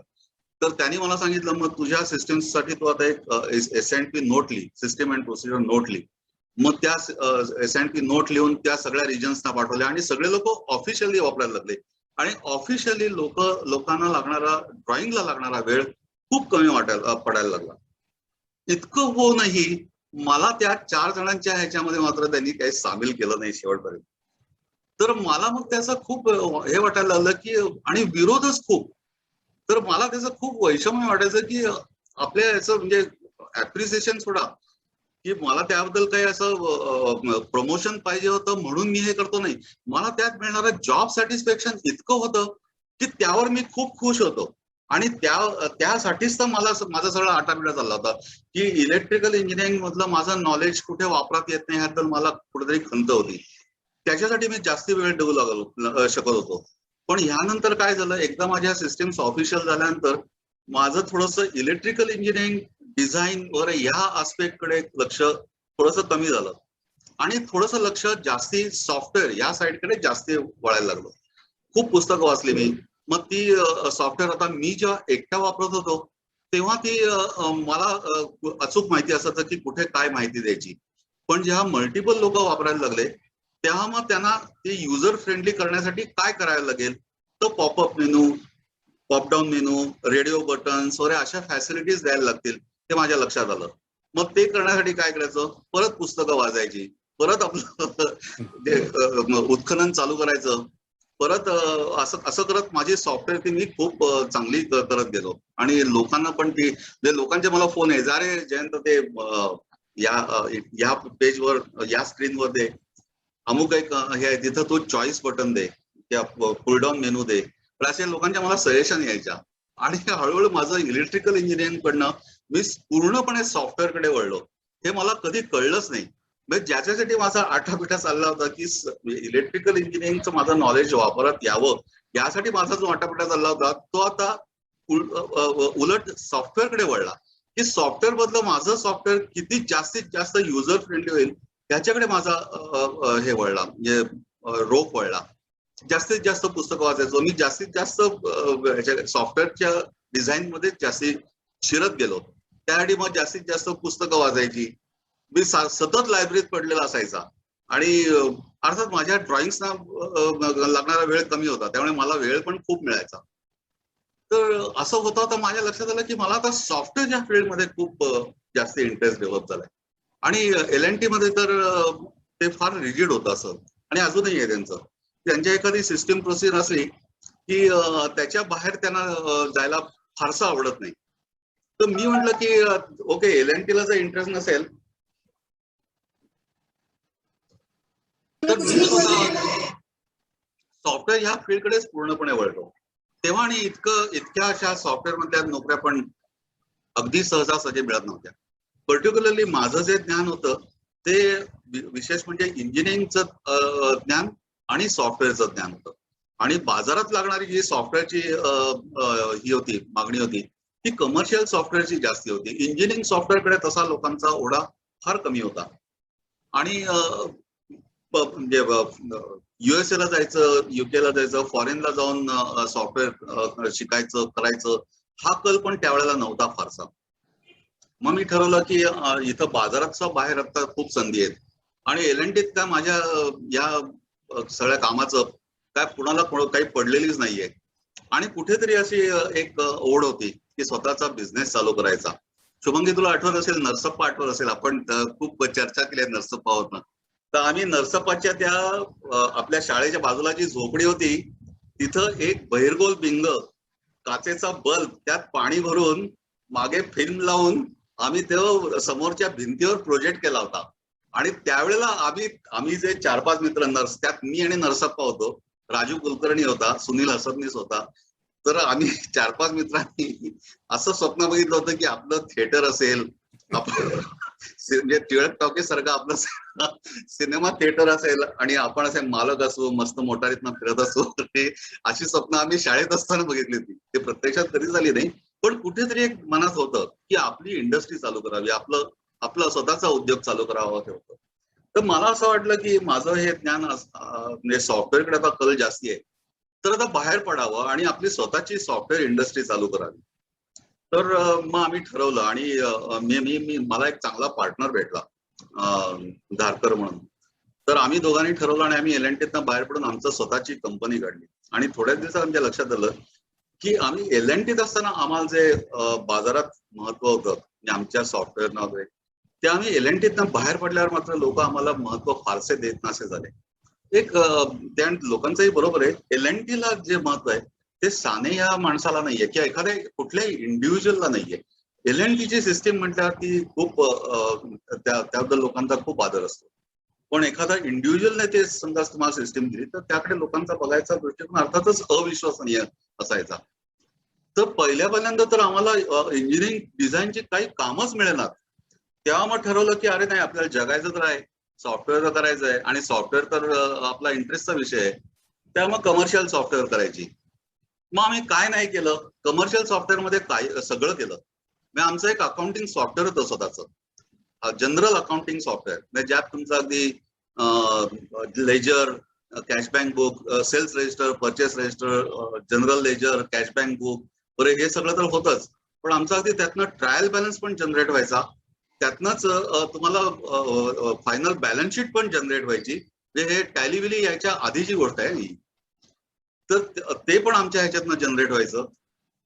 तर त्यांनी मला सांगितलं मग तुझ्या सिस्टीमसाठी तू आता एक S&P नोट लिही, सिस्टीम अँड प्रोसिजर नोट लिही. मग त्या S&P नोट लिहून त्या सगळ्या रिजन्सना पाठवल्या आणि सगळे लोक ऑफिशियली वापरायला लागले. आणि ऑफिशियली लोकांना लागणारा ड्रॉइंगला लागणारा वेळ खूप कमी पडायला लागला. इतकं होऊनही मला त्या 4 जणांच्या ह्याच्यामध्ये मात्र त्यांनी काही सामील केलं नाही शेवटपर्यंत. तर मला मग त्याचं खूप हे वाटायला लागलं की आणि विरोधच खूप. तर मला त्याचं खूप वैषम्य वाटायचं की आपल्या याचं म्हणजे ऍप्रिसिएशन सोडा की मला त्याबद्दल काही असं प्रमोशन पाहिजे होतं म्हणून मी हे करतो नाही. मला त्यात मिळणारं जॉब सॅटिस्फॅक्शन इतकं होतं की त्यावर मी खूप खुश होतो. आणि त्यासाठीच तर माझा सगळा आटापिटा चालला होता की इलेक्ट्रिकल इंजिनिअरिंग मधलं माझं नॉलेज कुठे वापरात येत नाही ह्याबद्दल मला कुठेतरी खंत होती. त्याच्यासाठी मी जास्ती वेळ देऊ शकत होतो. पण ह्यानंतर काय झालं, एकदा माझ्या सिस्टीम्स ऑफिशियल झाल्यानंतर माझं थोडंसं इलेक्ट्रिकल इंजिनिअरिंग डिझाईन वगैरे या आस्पेक्ट कडे लक्ष थोडंसं कमी झालं आणि थोडंसं लक्ष जास्ती सॉफ्टवेअर या साईडकडे जास्ती वळायला लागलं. खूप पुस्तकं वाचली मी. मग ती सॉफ्टवेअर आता मी जेव्हा एकटा वापरत होतो तेव्हा ती मला अचूक माहिती असायचं की कुठे काय माहिती द्यायची. पण जेव्हा मल्टिपल लोक वापरायला लागले तेव्हा मग त्यांना ते युजर फ्रेंडली करण्यासाठी काय करायला लागेल, तर popup menu, popdown menu, radio buttons वगैरे अशा फॅसिलिटीज द्यायला लागतील ते माझ्या लक्षात आलं. मग ते करण्यासाठी काय करायचं, परत पुस्तकं वाचायची, परत आपलं उत्खनन चालू करायचं, परत असं करत माझी सॉफ्टवेअर ती मी खूप चांगली करत गेलो. आणि लोकांना पण ती लोकांचे मला फोन आहे, अरे जयंत ते या पेजवर या स्क्रीनवर दे अमुक एक हे आहे तिथं तू चॉईस बटन दे, त्या पुल डाऊन मेनू दे. तर अशा लोकांच्या मला सजेशन यायच्या आणि हळूहळू माझं इलेक्ट्रिकल इंजिनिअरिंग कडनं मी पूर्णपणे सॉफ्टवेअर कडे वळलो. हे मला कधी कळलंच नाही. म्हणजे ज्याच्यासाठी माझा आठापिठा चालला होता की इलेक्ट्रिकल इंजिनिअरिंगचं माझं नॉलेज वापरात यावं यासाठी माझा जो आठापिठा चालला होता तो आता उलट सॉफ्टवेअर कडे वळला की सॉफ्टवेअर मधलं माझं सॉफ्टवेअर किती जास्तीत जास्त युजर फ्रेंडली होईल त्याच्याकडे माझा हे वळला, म्हणजे रोख वळला. जास्तीत जास्त पुस्तकं वाचायचो मी, जास्तीत जास्त सॉफ्टवेअरच्या डिझाईन मध्ये जास्तीत शिरत गेलो. त्यासाठी मग जास्तीत जास्त पुस्तकं वाचायची मी, सतत लायब्ररीत पडलेला असायचा. आणि अर्थात माझ्या ड्रॉइंग्सना लागणारा वेळ कमी होता त्यामुळे मला वेळ पण खूप मिळायचा. तर असं होतं तर माझ्या लक्षात आलं की मला आता सॉफ्टवेअरच्या फील्डमध्ये खूप जास्त इंटरेस्ट डेव्हलप झालाय. आणि LNT मध्ये तर ते फार रिजिड होतं असं, आणि अजूनही आहे त्यांचं. त्यांच्या एखादी सिस्टीम प्रोसिजर असली की त्याच्या बाहेर त्यांना जायला फारसं आवडत नाही. तर मी म्हटलं की ओके, LNT ला जर इंटरेस्ट नसेल तर मी सॉफ्टवेअर ह्या फील्डकडेच पूर्णपणे वळलो. तेव्हा आणि इतक्या अशा सॉफ्टवेअर मधल्या नोकऱ्या पण अगदी सहजासहजी मिळत नव्हत्या. पर्टिक्युलरली माझं जे ज्ञान होतं ते विशेष म्हणजे इंजिनिअरिंगचं ज्ञान आणि सॉफ्टवेअरचं ज्ञान होतं. आणि बाजारात लागणारी जी सॉफ्टवेअरची ही होती, मागणी होती, ती कमर्शियल सॉफ्टवेअरची जास्ती होती. इंजिनिअरिंग सॉफ्टवेअरकडे तसा लोकांचा ओढा फार कमी होता. आणि म्हणजे USA ला जायचं, UK ला जायचं, फॉरेनला जाऊन सॉफ्टवेअर शिकायचं, करायचं, हा कल पण त्यावेळेला नव्हता फारसा. मग मी ठरवलं की इथं बाजारात बाहेर आता खूप संधी आहेत आणि LNTत काय माझ्या या सगळ्या कामाचं काय कुणाला काही पडलेलीच नाहीये. आणि कुठेतरी अशी एक ओढ होती की स्वतःचा बिझनेस चालू करायचा. शुभंगी, तुला आठवत असेल, नरसप्पा आठवत असेल, आपण खूप चर्चा केली आहे नरसप्पावर. तर आम्ही नरसप्पाच्या त्या आपल्या शाळेच्या बाजूला जी झोपडी होती तिथं एक बहिरगोल बिंग, काचेचा बल्ब, त्यात पाणी भरून मागे फिल्म लावून आम्ही तेव्हा समोरच्या भिंतीवर प्रोजेक्ट केला होता. आणि त्यावेळेला आम्ही जे 4-5 मित्र, त्यात मी आणि नरसप्पा होतो, राजू कुलकर्णी होता, सुनील हसबनीस होता. तर आम्ही 4-5 मित्रांनी असं स्वप्न बघितलं होतं की आपलं थिएटर असेल, म्हणजे टिळक टॉकीज सारखं आपलं सिनेमा थिएटर असेल आणि आपण असे मालक असू, मस्त मोटारीतनं फिरत असू. अशी स्वप्न आम्ही शाळेत असताना बघितली होती. ते प्रत्यक्षात कधी झाली नाही, पण कुठेतरी एक मनात होतं की आपली इंडस्ट्री चालू करावी, आपला स्वतःचा उद्योग चालू करावा ते होतं. तर मला असं वाटलं की माझं हे ज्ञान म्हणजे सॉफ्टवेअरकडे आता कल जास्ती आहे, तर आता बाहेर पडावं आणि आपली स्वतःची सॉफ्टवेअर इंडस्ट्री चालू करावी. तर मग आम्ही ठरवलं आणि मला एक चांगला पार्टनर भेटला, धारकर म्हणून. तर आम्ही दोघांनी ठरवलं आणि आम्ही L&Tतनं बाहेर पडून आमचं स्वतःची कंपनी काढली. आणि थोड्याच दिवसात आमच्या लक्षात आलं की आम्ही L&Tत असताना आम्हाला जे बाजारात महत्व होतं म्हणजे आमच्या सॉफ्टवेअरना वगैरे, ते आम्ही L&Tतनं बाहेर पडल्यावर मात्र लोक आम्हाला महत्व फारसे देत नसे झाले. एक त्या लोकांचंही बरोबर आहे, L&Tला जे महत्व आहे ते साने या माणसाला नाहीये किंवा एखाद्या कुठल्याही इंडिव्हिज्युअलला नाहीये. L&Tची सिस्टीम म्हटल्यावर ती खूप त्याबद्दल लोकांचा खूप आदर असतो. पण एखादा इंडिव्हिज्युअलने ते समजा तुम्हाला सिस्टीम दिली तर त्याकडे लोकांचा बघायचा दृष्टिकोन अर्थातच अविश्वसनीय असायचा. तर पहिल्यांदा तर आम्हाला इंजिनिअरिंग डिझाईनची काही कामच मिळेनात. तेव्हा मग ठरवलं की अरे नाही, आपल्याला जगायचं तर आहे, सॉफ्टवेअर करायचं आहे आणि सॉफ्टवेअर तर आपला इंटरेस्टचा विषय आहे. त्यामुळे कमर्शियल सॉफ्टवेअर करायची. मग आम्ही काय नाही केलं, कमर्शियल सॉफ्टवेअर मध्ये काय सगळं केलं. मग आमचं एक अकाउंटिंग सॉफ्टवेअर होतं स्वतःचं, जनरल अकाउंटिंग सॉफ्टवेअर, म्हणजे ज्यात तुमचं अगदी ledger, cash bank book, sales register, purchase register, general ledger, cash bank book बरं हे सगळं तर होतच, पण आमचं अगदी त्यातनं ट्रायल बॅलन्स पण जनरेट व्हायचा. त्यातनंच तुम्हाला फायनल बॅलन्स शीट पण जनरेट व्हायची. म्हणजे हे टॅली विली यायच्या आधीची गोष्ट आहे ही. तर ते पण आमच्या ह्याच्यातनं जनरेट व्हायचं.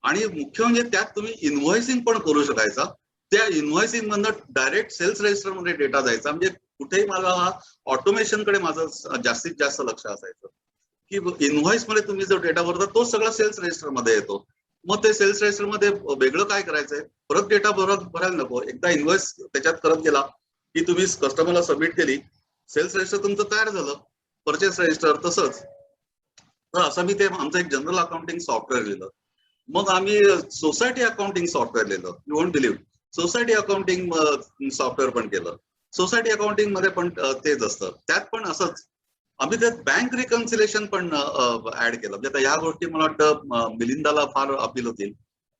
आणि मुख्य म्हणजे त्यात तुम्ही इन्व्हॉइसिंग पण करू शकायचा. त्या इन्व्हॉइसिंग मधनं डायरेक्ट सेल्स रजिस्टर मध्ये डेटा जायचा. म्हणजे कुठेही मला हा ऑटोमेशन कडे माझं जास्तीत जास्त लक्ष असायचं की इन्व्हॉइस मध्ये तुम्ही जो डेटा भरता तो सगळा सेल्स रजिस्टर मध्ये येतो. मग ते सेल्स रजिस्टर मध्ये वेगळं काय करायचंय, परत डेटा भरायला नको. एकदा इन्व्हॉइस त्याच्यात करत गेला की तुम्ही कस्टमरला सबमिट केली, सेल्स रजिस्टर तुमचं तयार झालं. परचेस रजिस्टर तसंच. तर असं मी ते आमचं एक जनरल अकाउंटिंग सॉफ्टवेअर लिहिलं. मग आम्ही सोसायटी अकाउंटिंग सॉफ्टवेअर लिहिलं. You won't believe, society accounting software पण केलं. सोसायटी अकाउंटिंग मध्ये पण तेच असतं. त्यात पण असंच आम्ही त्यात बँक रिकन्सिलेशन पण ऍड केलं. म्हणजे आता या गोष्टी मला वाटतं मिलिंदाला फार अपील होतील,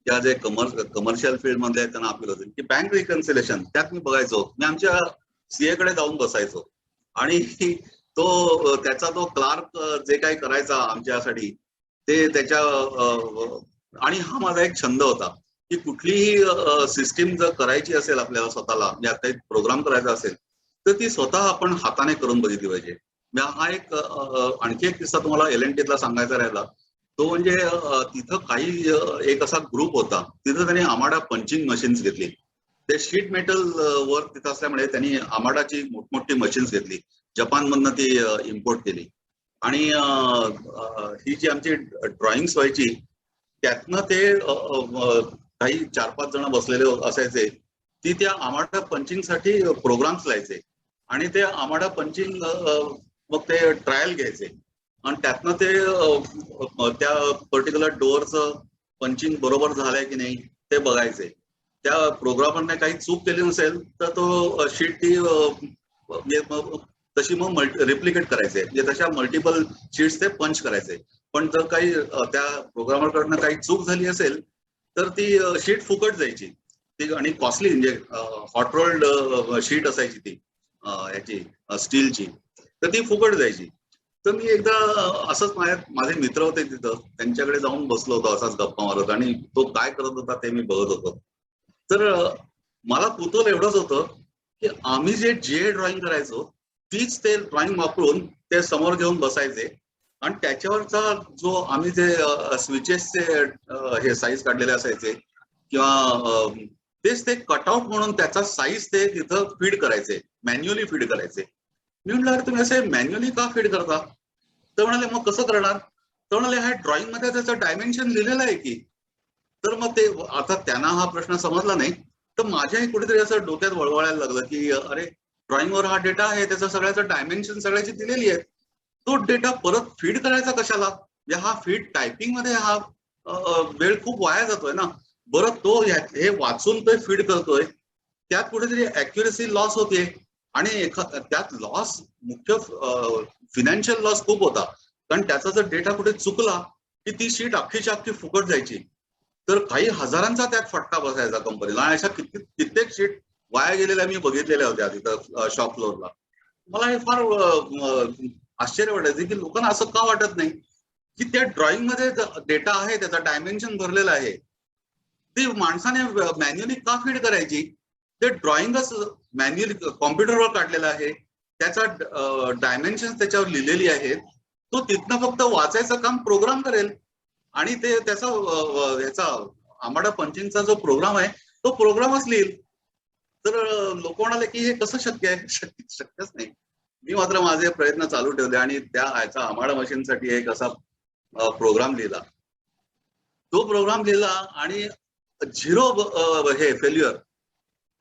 त्या जे कमर्शियल फील्ड मध्ये त्यांना अपील होतील की बँक रिकन्सिलेशन. त्यात मी बघायचो, मी आमच्या सीए कडे जाऊन बसायचो आणि त्याचा तो क्लार्क जे काही करायचा आमच्यासाठी ते त्याच्या आणि हा माझा एक छंद होता की कुठलीही सिस्टीम जर करायची असेल आपल्याला स्वतःला, म्हणजे आता एक प्रोग्राम करायचा असेल तर ती स्वतः आपण हाताने करून बघितली पाहिजे. हा एक आणखी एक किस्सा तुम्हाला L&Tतला सांगायचा राहिला. तो म्हणजे तिथं काही एक असा ग्रुप होता, तिथं त्यांनी आमाडा पंचिंग मशीन्स घेतली. ते शीट मेटल वर तिथं असल्यामुळे त्यांनी आमाडाची मोठमोठी मशीन्स घेतली. जपानमधनं ती इम्पोर्ट केली. आणि ही जी आमची ड्रॉइंग्स व्हायची त्यातनं ते काही 4-5 जण बसलेले असायचे, ती त्या आमाडा पंचिंगसाठी प्रोग्राम्स लिहायचे आणि ते आमाडा पंचिंग मग ते ट्रायल घ्यायचे आणि त्यातनं ते त्या पर्टिक्युलर डोअरचं पंचिंग बरोबर झालंय की नाही ते बघायचे. त्या प्रोग्रामरने काही चूक केली नसेल तर तो शीट ती तशी मग रिप्लिकेट करायचे, म्हणजे तशा मल्टिपल शीट्स ते पंच करायचे. पण जर काही त्या प्रोग्रामरकडनं काही चूक झाली असेल तर ती शीट फुकट जायची ती आणि कॉस्टली, म्हणजे हॉट रोल्ड शीट असायची ती याची स्टीलची, तर ती फुकट जायची. तर मी एकदा असंच माझे मित्र होते तिथं, त्यांच्याकडे जाऊन बसलो होतो असाच गप्पा मारत आणि तो काय करत होता ते मी बघत होतो. तर मला कुतूहल एवढंच होतं की आम्ही जे ड्रॉइंग करायचो तीच ते ड्रॉइंग वापरून ते समोर घेऊन बसायचे आणि त्याच्यावरचा जो आम्ही जे स्विचेसचे हे साईज काढलेले असायचे किंवा तेच ते कटआउट म्हणून त्याचा साईज ते तिथं फीड करायचे, मॅन्युअली फीड करायचे. मी म्हटलं अरे तुम्ही असे मॅन्युअली का फीड करता? तर म्हणाले मग कसं करणार? तर म्हणाले ह्या ड्रॉइंग मध्ये त्याचं डायमेन्शन लिहिलेलं आहे की. तर मग ते आता त्यांना हा प्रश्न समजला नाही, तर माझ्याही कुठेतरी असं डोक्यात वळवळायला लागलं की अरे ड्रॉइंगवर हा डेटा आहे, त्याचं सगळ्याचं डायमेन्शन सगळ्याची दिलेली आहेत, तो डेटा परत फीड करायचा कशाला? म्हणजे हा फीड टायपिंग मध्ये हा वेळ खूप वाया जातोय ना. बरं तो हे वाचून तो फीड करतोय, त्यात कुठेतरी अॅक्युरेसी लॉस होते आणि त्यात लॉस मुख्य फिनान्शियल लॉस खूप होता. कारण त्याचा जर डेटा कुठे चुकला की ती शीट अख्खीच्या अख्खी फुकट जायची. तर काही हजारांचा त्यात फटका बसायचा कंपनीला आणि अशा कित्येक शीट वाया गेलेल्या मी बघितलेल्या होत्या तिथं शॉप फ्लोअरला. मला हे फार आश्चर्य वाटायचं की लोकांना असं का वाटत नाही की त्या ड्रॉइंग मध्ये डेटा आहे, त्याचा डायमेन्शन भरलेला आहे, ती माणसाने मॅन्युअली का फीड करायची? ते ड्रॉइंगच मॅन्युअली कॉम्प्युटरवर काढलेलं आहे, त्याचा डायमेन्शन त्याच्यावर लिहिलेली आहेत, तो तिथनं फक्त वाचायचं काम प्रोग्राम करेल आणि ते त्याचा ह्याचा आंबाडा पंचिंगचा जो प्रोग्राम आहे तो प्रोग्रामच लिहिल. तर लोक म्हणाले की हे कसं शक्य आहे? शक्यच नाही. मी मात्र माझे प्रयत्न चालू ठेवले आणि त्या ह्याचा आंबाडा मशीनसाठी एक असा प्रोग्राम लिहिला. तो प्रोग्राम लिहिला आणि 0 हे फेल्युअर.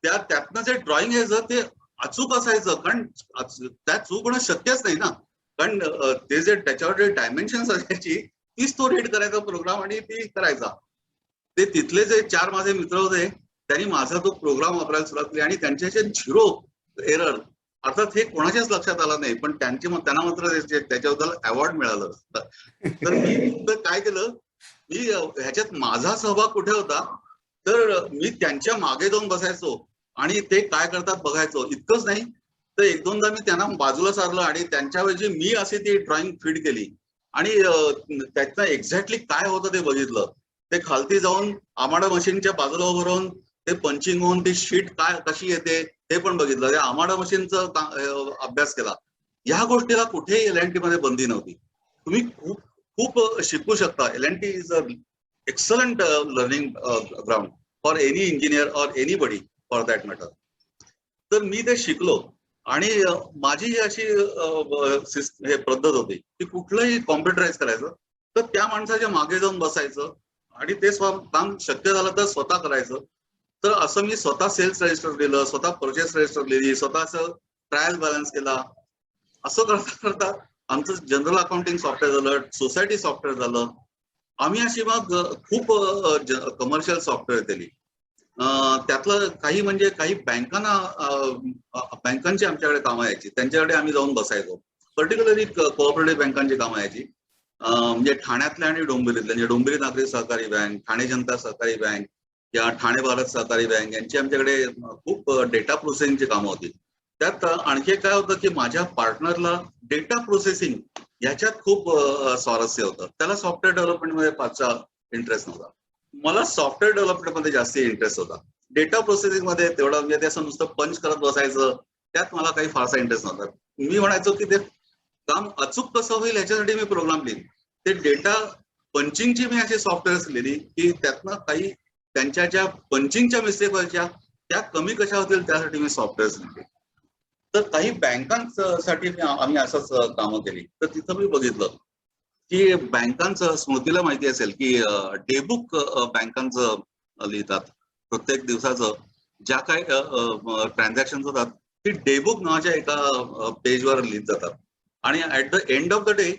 त्यातनं जे ड्रॉइंग आहे जर ते अचूक असायचं, कारण त्यात चूक होणं शक्यच नाही ना, कारण ते जे त्याच्यावर जे डायमेन्शन असायची तीच तो रीड करायचा प्रोग्राम आणि ती करायचा. ते तिथले जे 4 माझे मित्र होते त्यांनी माझा तो प्रोग्राम वापरायला सुरुवात केली आणि त्यांचे 0 एरर, अर्थात हे कोणाच्याच लक्षात आलं नाही, पण त्यांना मात्र त्याच्याबद्दल अवॉर्ड मिळालं. तर मी काय केलं, मी ह्याच्यात माझा सहभाग कुठे होता, तर मी त्यांच्या मागे जाऊन बसायचो आणि ते काय करतात बघायचो. इतकंच नाही तर 1-2दा मी त्यांना बाजूला सारलं आणि त्यांच्याऐवजी मी अशी ती ड्रॉइंग फीड केली आणि त्यातनं एक्झॅक्टली काय होतं ते बघितलं. ते खालती जाऊन आंबाडा मशीनच्या बाजूला उभं राहून ते पंचिंग होऊन ती शीट काय कशी येते ते पण बघितलं. त्या आंबाडा मशीनचा अभ्यास केला. ह्या गोष्टीला कुठेही LNT मध्ये बंदी नव्हती. तुम्ही खूप खूप शिकू शकता. LNT is a excellent learning ground for any engineer और एनीबडी फॉर दॅट मॅटर. तर मी ते शिकलो आणि माझी अशी हे पद्धत होती की कुठलंही कॉम्प्युटराइज करायचं तर त्या माणसाच्या मागे जाऊन बसायचं आणि ते काम शक्य झालं तर स्वतः करायचं. तर असं मी स्वतः सेल्स रजिस्टर लिहिलं, स्वतः परचेस रजिस्टर लिहिली, स्वतः असं ट्रायल बॅलन्स केला. असं करता करता आमचं जनरल अकाउंटिंग सॉफ्टवेअर झालं, सोसायटी सॉफ्टवेअर झालं. आम्ही अशी मग खूप कमर्शियल सॉफ्टवेअर केली. त्यातलं काही म्हणजे काही बँकांची आमच्याकडे कामं यायची, त्यांच्याकडे आम्ही जाऊन बसायचो. पर्टिक्युलरली कोऑपरेटिव्ह बँकांची कामं यायची. म्हणजे ठाण्यातल्या आणि डोंबिवलीतल्या, म्हणजे डोंबिवली नागरी सहकारी बँक, ठाणे जनता सहकारी बँक या ठाणे भारत सहकारी बँक यांची आमच्याकडे खूप डेटा प्रोसेसिंगची कामं होती. त्यात आणखी काय होतं की माझ्या पार्टनरला डेटा प्रोसेसिंग ह्याच्यात खूप स्वारस्य होतं. त्याला सॉफ्टवेअर डेव्हलपमेंटमध्ये फारसा इंटरेस्ट नव्हता. मला सॉफ्टवेअर डेव्हलपमेंटमध्ये जास्त इंटरेस्ट होता. डेटा प्रोसेसिंग मध्ये तेवढं म्हणजे असं नुसतं पंच करत बसायचं त्यात मला काही फारसा इंटरेस्ट नव्हता. मी म्हणायचो की ते काम अचूक कसं होईल याच्यासाठी मी प्रोग्राम लिहिली. ते डेटा पंचिंगची मी अशी सॉफ्टवेअर्स लिहिली की त्यातनं काही त्यांच्या ज्या पंचिंगच्या मिस्टेक व्हायच्या त्या कमी कशा होतील त्यासाठी मी सॉफ्टवेअर्स लिहिली. तर काही बँकांसाठी आम्ही असंच कामं केली. तर तिथं मी बघितलं की बँकांचं, स्मृतीला माहिती असेल की डेबुक बँकांचं लिहितात. प्रत्येक दिवसाचं ज्या काही ट्रान्झॅक्शन होतात ती डेबुक नावाच्या एका पेजवर लिहित जातात आणि at the end of the day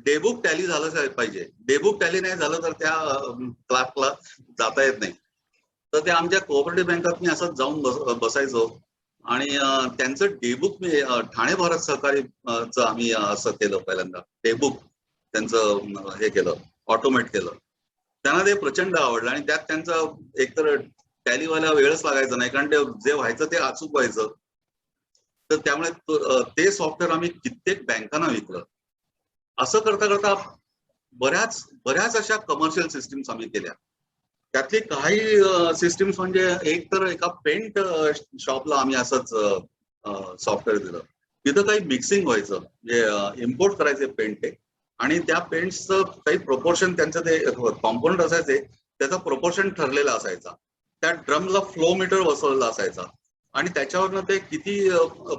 day book tally झालं पाहिजे. डेबुक टॅली नाही झालं तर त्या क्लार्कला जाता येत नाही. तर त्या आमच्या कोऑपरेटिव्ह बँकात मी असंच जाऊन बसायचो आणि त्यांचं डेबुक मी ठाणे भारत सहकारी आम्ही असं केलं पहिल्यांदा. डेबुक त्यांचं हे केलं, ऑटोमेट केलं. त्यांना ते प्रचंड आवडलं आणि त्यात त्यांचं एकतर टॅलीवाला वेळच लागायचा नाही, कारण ते जे व्हायचं ते अचूक व्हायचं. तर त्यामुळे ते सॉफ्टवेअर आम्ही कित्येक बँकांना विकलं. असं करता करता बऱ्याच अशा कमर्शियल सिस्टीम्स आम्ही केल्या. त्यातली काही सिस्टीम्स म्हणजे एक तर एका पेंट शॉपला आम्ही असंच सॉफ्टवेअर दिलं. तिथं काही मिक्सिंग व्हायचं, म्हणजे इम्पोर्ट करायचे पेंट ते आणि त्या पेंट्सचं काही प्रोपोर्शन त्यांचं ते कॉम्पोनंट असायचे त्याचा प्रोपोर्शन ठरलेला असायचा. त्या ड्रमला फ्लो मीटर बसवलेला असायचा आणि त्याच्यावरनं ते किती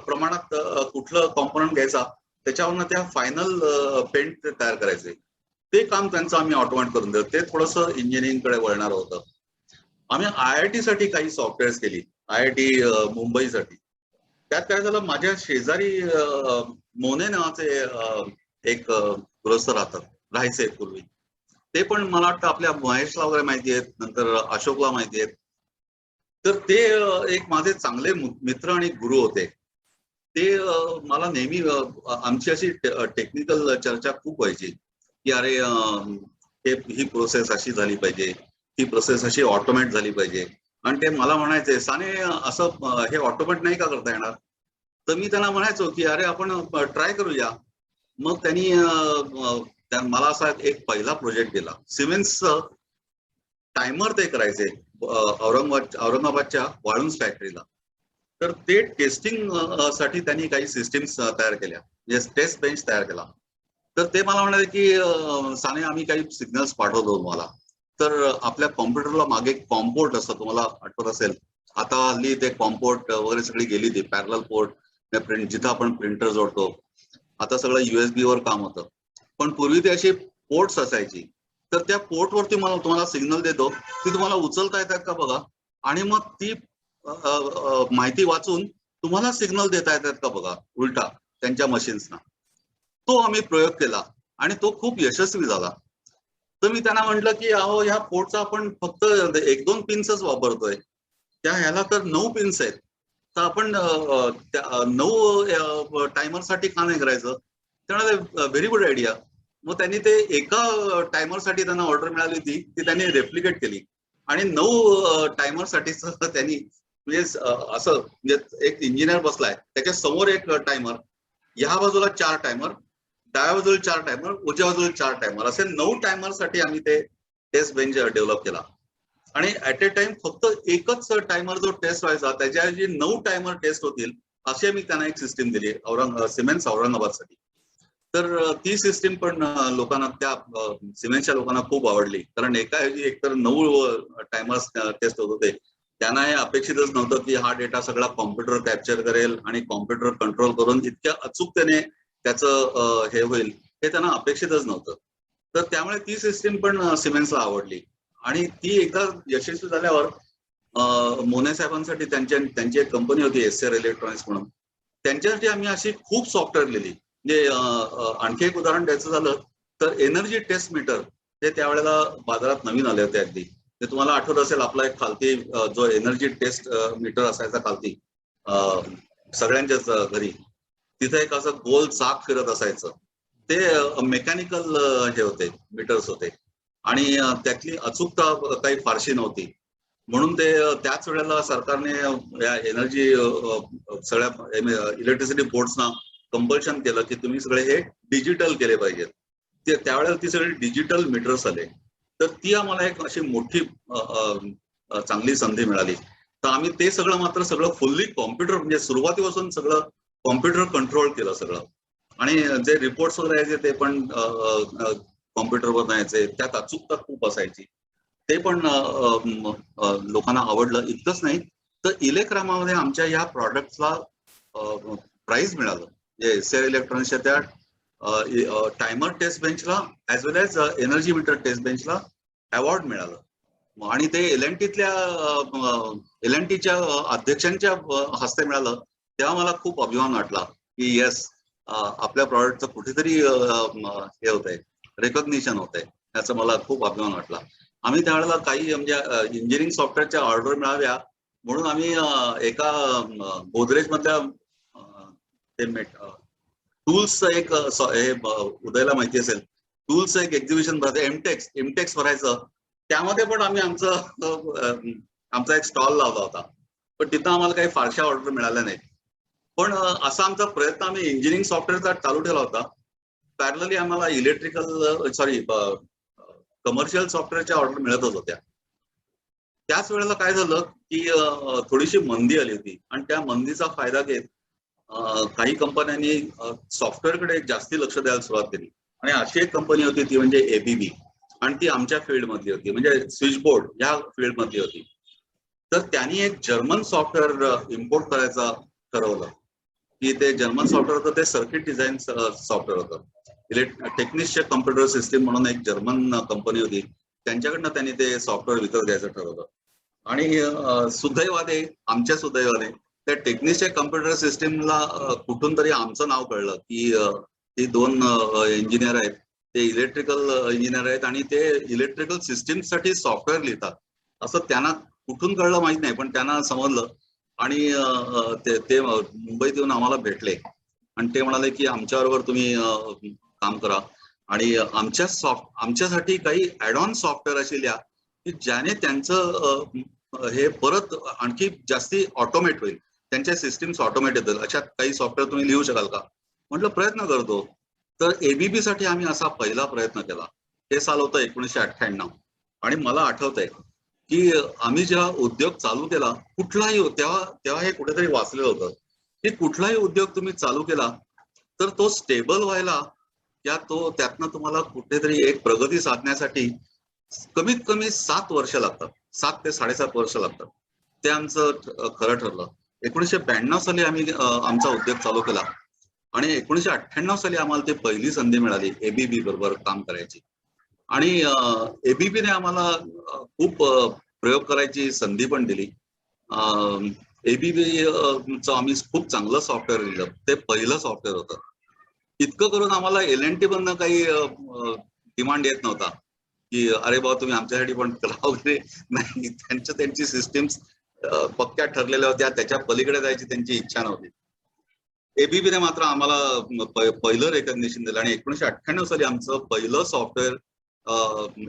प्रमाणात कुठलं कॉम्पोनंट घ्यायचा त्याच्यावरनं त्या फायनल पेंट तयार करायचे. ते काम त्यांचं आम्ही ऑटोमेट करून दिलं. ते थोडंसं इंजिनिअरिंगकडे वळणार होतं. आम्ही IIT साठी काही सॉफ्टवेअर्स केली, IIT मुंबईसाठी. त्यात काय झालं, माझ्या शेजारी मोने नावाचे एक गृहस्थ राहायचे पूर्वी. ते पण मला वाटतं आपल्या महेशला वगैरे माहिती आहेत, नंतर अशोकला माहिती आहेत. तर ते एक माझे चांगले मित्र आणि गुरु होते. ते मला नेहमी आमची अशी टेक्निकल चर्चा खूप व्हायची की अरे ही प्रोसेस अशी झाली पाहिजे, ही प्रोसेस अशी ऑटोमेट झाली पाहिजे. आणि ते मला म्हणायचे, साने असं हे ऑटोमेट नाही का करता येणार? तर मी त्यांना म्हणायचो की अरे आपण ट्राय करूया. मग त्यांनी मला असा एक पहिला प्रोजेक्ट दिला. सिमेंट्सचं टायमर ते करायचे औरंगाबादच्या वाळूंज फॅक्टरीला. तर ते टेस्टिंग साठी त्यांनी काही सिस्टीम्स तयार केल्या, म्हणजे टेस्ट बेंच तयार केला. तर ते मला म्हणाले की साने आम्ही काही सिग्नल्स पाठवतो तुम्हाला. तर आपल्या कॉम्प्युटरला मागे एक कॉम्पोर्ट असतं, तुम्हाला आठवत असेल. आता हल्ली ते कॉम्पोर्ट वगैरे सगळी गेली, ती पॅरलल पोर्ट, प्रिंट जिथं आपण प्रिंटर जोडतो, आता सगळं USB वर काम होतं. पण पूर्वी ते अशी पोर्ट्स असायची. तर त्या पोर्टवरती मला तुम्हाला सिग्नल देतो, ती तुम्हाला उचलता येतात का बघा, आणि मग ती माहिती वाचून तुम्हाला सिग्नल देता येतात का बघा उलटा त्यांच्या मशीन्सना. तो आम्ही प्रयोग केला आणि तो खूप यशस्वी झाला. तर मी त्यांना म्हटलं की अहो ह्या पोर्टचा आपण फक्त 1-2 पिन्सच वापरतोय, त्या ह्याला तर 9 पिन्स आहेत. तर आपण 9 टायमर साठी का नाही करायचं. त्यामुळे व्हेरी गुड आयडिया. मग त्यांनी ते एका टायमरसाठी त्यांना ऑर्डर मिळाली होती, ती त्यांनी रेप्लिकेट केली आणि 9 टायमर साठीच त्यांनी, म्हणजे असं म्हणजे एक इंजिनियर बसलाय, त्याच्या समोर एक टायमर, ह्या बाजूला 4 टायमर, डाव्या बाजूला 4 टायमर, उजव्या बाजूला 4 टायमर, असे 9 टायमर साठी आम्ही ते टेस्ट बेंच डेव्हलप केला. आणि ऍट ए टाइम फक्त एकच टायमर जो टेस्ट व्हायचा, त्याच्या ऐवजी 9 टायमर टेस्ट होतील अशी आम्ही त्यांना एक सिस्टीम दिली सिमेंट्स औरंगाबादसाठी. तर ती सिस्टीम पण लोकांना, त्या सिमेंटच्या लोकांना खूप आवडली, कारण एका ऐवजी एकतर 9 टायमर्स टेस्ट होत होते. त्यांना हे अपेक्षितच नव्हतं की हा डेटा सगळा कॉम्प्युटर कॅप्चर करेल आणि कॉम्प्युटर कंट्रोल करून इतक्या अचूकतेने त्याचं हे होईल, हे त्यांना अपेक्षितच नव्हतं. तर त्यामुळे ती सिस्टीम पण सिमेंट्सला आवडली. आणि ती एकदा यशस्वी झाल्यावर मोने साहेबांसाठी त्यांची एक कंपनी होती SR इलेक्ट्रॉनिक्स म्हणून, त्यांच्यासाठी आम्ही अशी खूप सॉफ्टवेअर लिहिली. म्हणजे आणखी एक उदाहरण द्यायचं झालं तर एनर्जी टेस्ट मीटर, हे त्यावेळेला बाजारात नवीन आले होते अगदी. ते तुम्हाला आठवत असेल, आपला एक खालती जो एनर्जी टेस्ट मीटर असायचा खालती सगळ्यांच्याच घरी, तिथे एक असं गोल चाक फिरत असायचं. ते मेकॅनिकल हे होते, मीटर्स होते आणि त्यातली अचूकता काही फारशी नव्हती. म्हणून ते त्याच वेळेला सरकारने या एनर्जी सगळ्या इलेक्ट्रिसिटी बोर्ड्सना कंपल्शन केलं की तुम्ही सगळे हे डिजिटल केले पाहिजेत. ते त्यावेळेला ती सगळी डिजिटल मीटर्स आले. तर ती आम्हाला एक अशी मोठी चांगली संधी मिळाली. तर आम्ही ते सगळं मात्र सगळं फुल्ली कॉम्प्युटर, म्हणजे सुरुवातीपासून सगळं कॉम्प्युटर कंट्रोल केलं सगळं. आणि जे रिपोर्ट्स वगैरे यायचे ते पण कॉम्प्युटरवर यायचे, त्यात अचूकता खूप असायची. ते पण लोकांना आवडलं. इतकंच नाही तर इलेक्रामामध्ये आमच्या या प्रॉडक्टला प्राइज मिळालं. SR इलेक्ट्रॉनिक्सच्या त्या टायमर टेस्ट बेंचला as well as energy meter test बेंचला अवॉर्ड मिळालं. आणि ते LNTच्या अध्यक्षांच्या हस्ते मिळालं. तेव्हा मला खूप अभिमान वाटला की येस, आपल्या प्रॉडक्टचं कुठेतरी हे होतंय, रेकॉग्निशन होतंय, याचा मला खूप अभिमान वाटला. आम्ही त्यावेळेला काही म्हणजे इंजिनिअरिंग सॉफ्टवेअरच्या ऑर्डर मिळाव्या म्हणून आम्ही एका गोदरेज मधल्या टूल्सचं एक हे उदयला माहिती असेल, टूल्सचं एक एक्झिबिशन भरायचं, एमटेक्स भरायचं. त्यामध्ये पण आम्ही आमचा एक स्टॉल लावला होता. पण तिथं आम्हाला काही फारशा ऑर्डर मिळाल्या नाहीत. पण असा आमचा प्रयत्न आम्ही इंजिनिअरिंग सॉफ्टवेअरचा चालू ठेवला होता. पॅरलली आम्हाला कमर्शियल सॉफ्टवेअरच्या ऑर्डर मिळतच होत्या. त्याच वेळेला काय झालं की थोडीशी मंदी आली होती आणि त्या मंदीचा फायदा घेत काही कंपन्यांनी सॉफ्टवेअरकडे जास्ती लक्ष द्यायला सुरुवात केली. आणि अशी एक कंपनी होती ती म्हणजे ABB, आणि ती आमच्या फील्ड मधली होती, म्हणजे स्विचबोर्ड या फील्ड मधली होती. तर त्यांनी एक जर्मन सॉफ्टवेअर इम्पोर्ट करायचं ठरवलं की ते जर्मन सॉफ्टवेअर होतं, ते सर्किट डिझाईन सॉफ्टवेअर होतं. टेक्निक्सचे कम्प्युटर सिस्टीम म्हणून एक जर्मन कंपनी होती, त्यांच्याकडनं त्यांनी ते सॉफ्टवेअर विकत घ्यायचं ठरवलं. आणि सुदैवाने, आमच्या सुदैवाने, त्या टेक्निक्सच्या कम्प्युटर सिस्टीमला कुठून तरी आमचं नाव कळलं की ते 2 इंजिनियर आहेत, ते इलेक्ट्रिकल इंजिनियर आहेत आणि ते इलेक्ट्रिकल सिस्टीम साठी सॉफ्टवेअर लिहितात. असं त्यांना कुठून कळलं माहित नाही, पण त्यांना समजलं. आणि ते मुंबईत येऊन आम्हाला भेटले आणि ते म्हणाले की आमच्याबरोबर तुम्ही काम करा आणि आमच्यासाठी काही ऍड ऑन सॉफ्टवेअर अशी लिहा की ज्याने त्यांचं हे परत आणखी जास्ती ऑटोमेट होईल, त्यांच्या सिस्टीम्स ऑटोमेट येतील, अशा काही सॉफ्टवेअर तुम्ही लिहू शकाल का. म्हटलं प्रयत्न करतो. तर ABB साठी आम्ही असा पहिला प्रयत्न केला. हे साल होतं 1998. आणि मला आठवतंय की आम्ही जेव्हा उद्योग चालू केला कुठलाही तेव्हा हे कुठेतरी वाचलेलं होतं की कुठलाही उद्योग तुम्ही चालू केला तर तो स्टेबल व्हायला त्यातनं तुम्हाला कुठेतरी एक प्रगती साधण्यासाठी कमीत कमी 7 वर्ष लागतात, 7 ते 7.5 वर्ष लागतात. ते आमचं खरं ठरलं. 1992 साली आम्ही आमचा उद्योग चालू केला आणि 1998 साली आम्हाला ते पहिली संधी मिळाली एबीबी बरोबर काम करायची. आणि एबीबीने आम्हाला खूप प्रयोग करायची संधी पण दिली. एबीबी चं आम्ही खूप चांगलं सॉफ्टवेअर दिलं. ते पहिलं सॉफ्टवेअर होतं. इतकं करून आम्हाला LNT मधनं काही डिमांड येत नव्हता की अरे बाबा तुम्ही आमच्यासाठी पण करा वगैरे. नाही, त्यांची सिस्टीम्स पक्क्या ठरलेल्या होत्या, त्याच्या पलीकडे जायची त्यांची इच्छा नव्हती. एबीबीने मात्र आम्हाला पहिलं रेकग्निशन दिलं आणि 1998 साली आमचं पहिलं सॉफ्टवेअर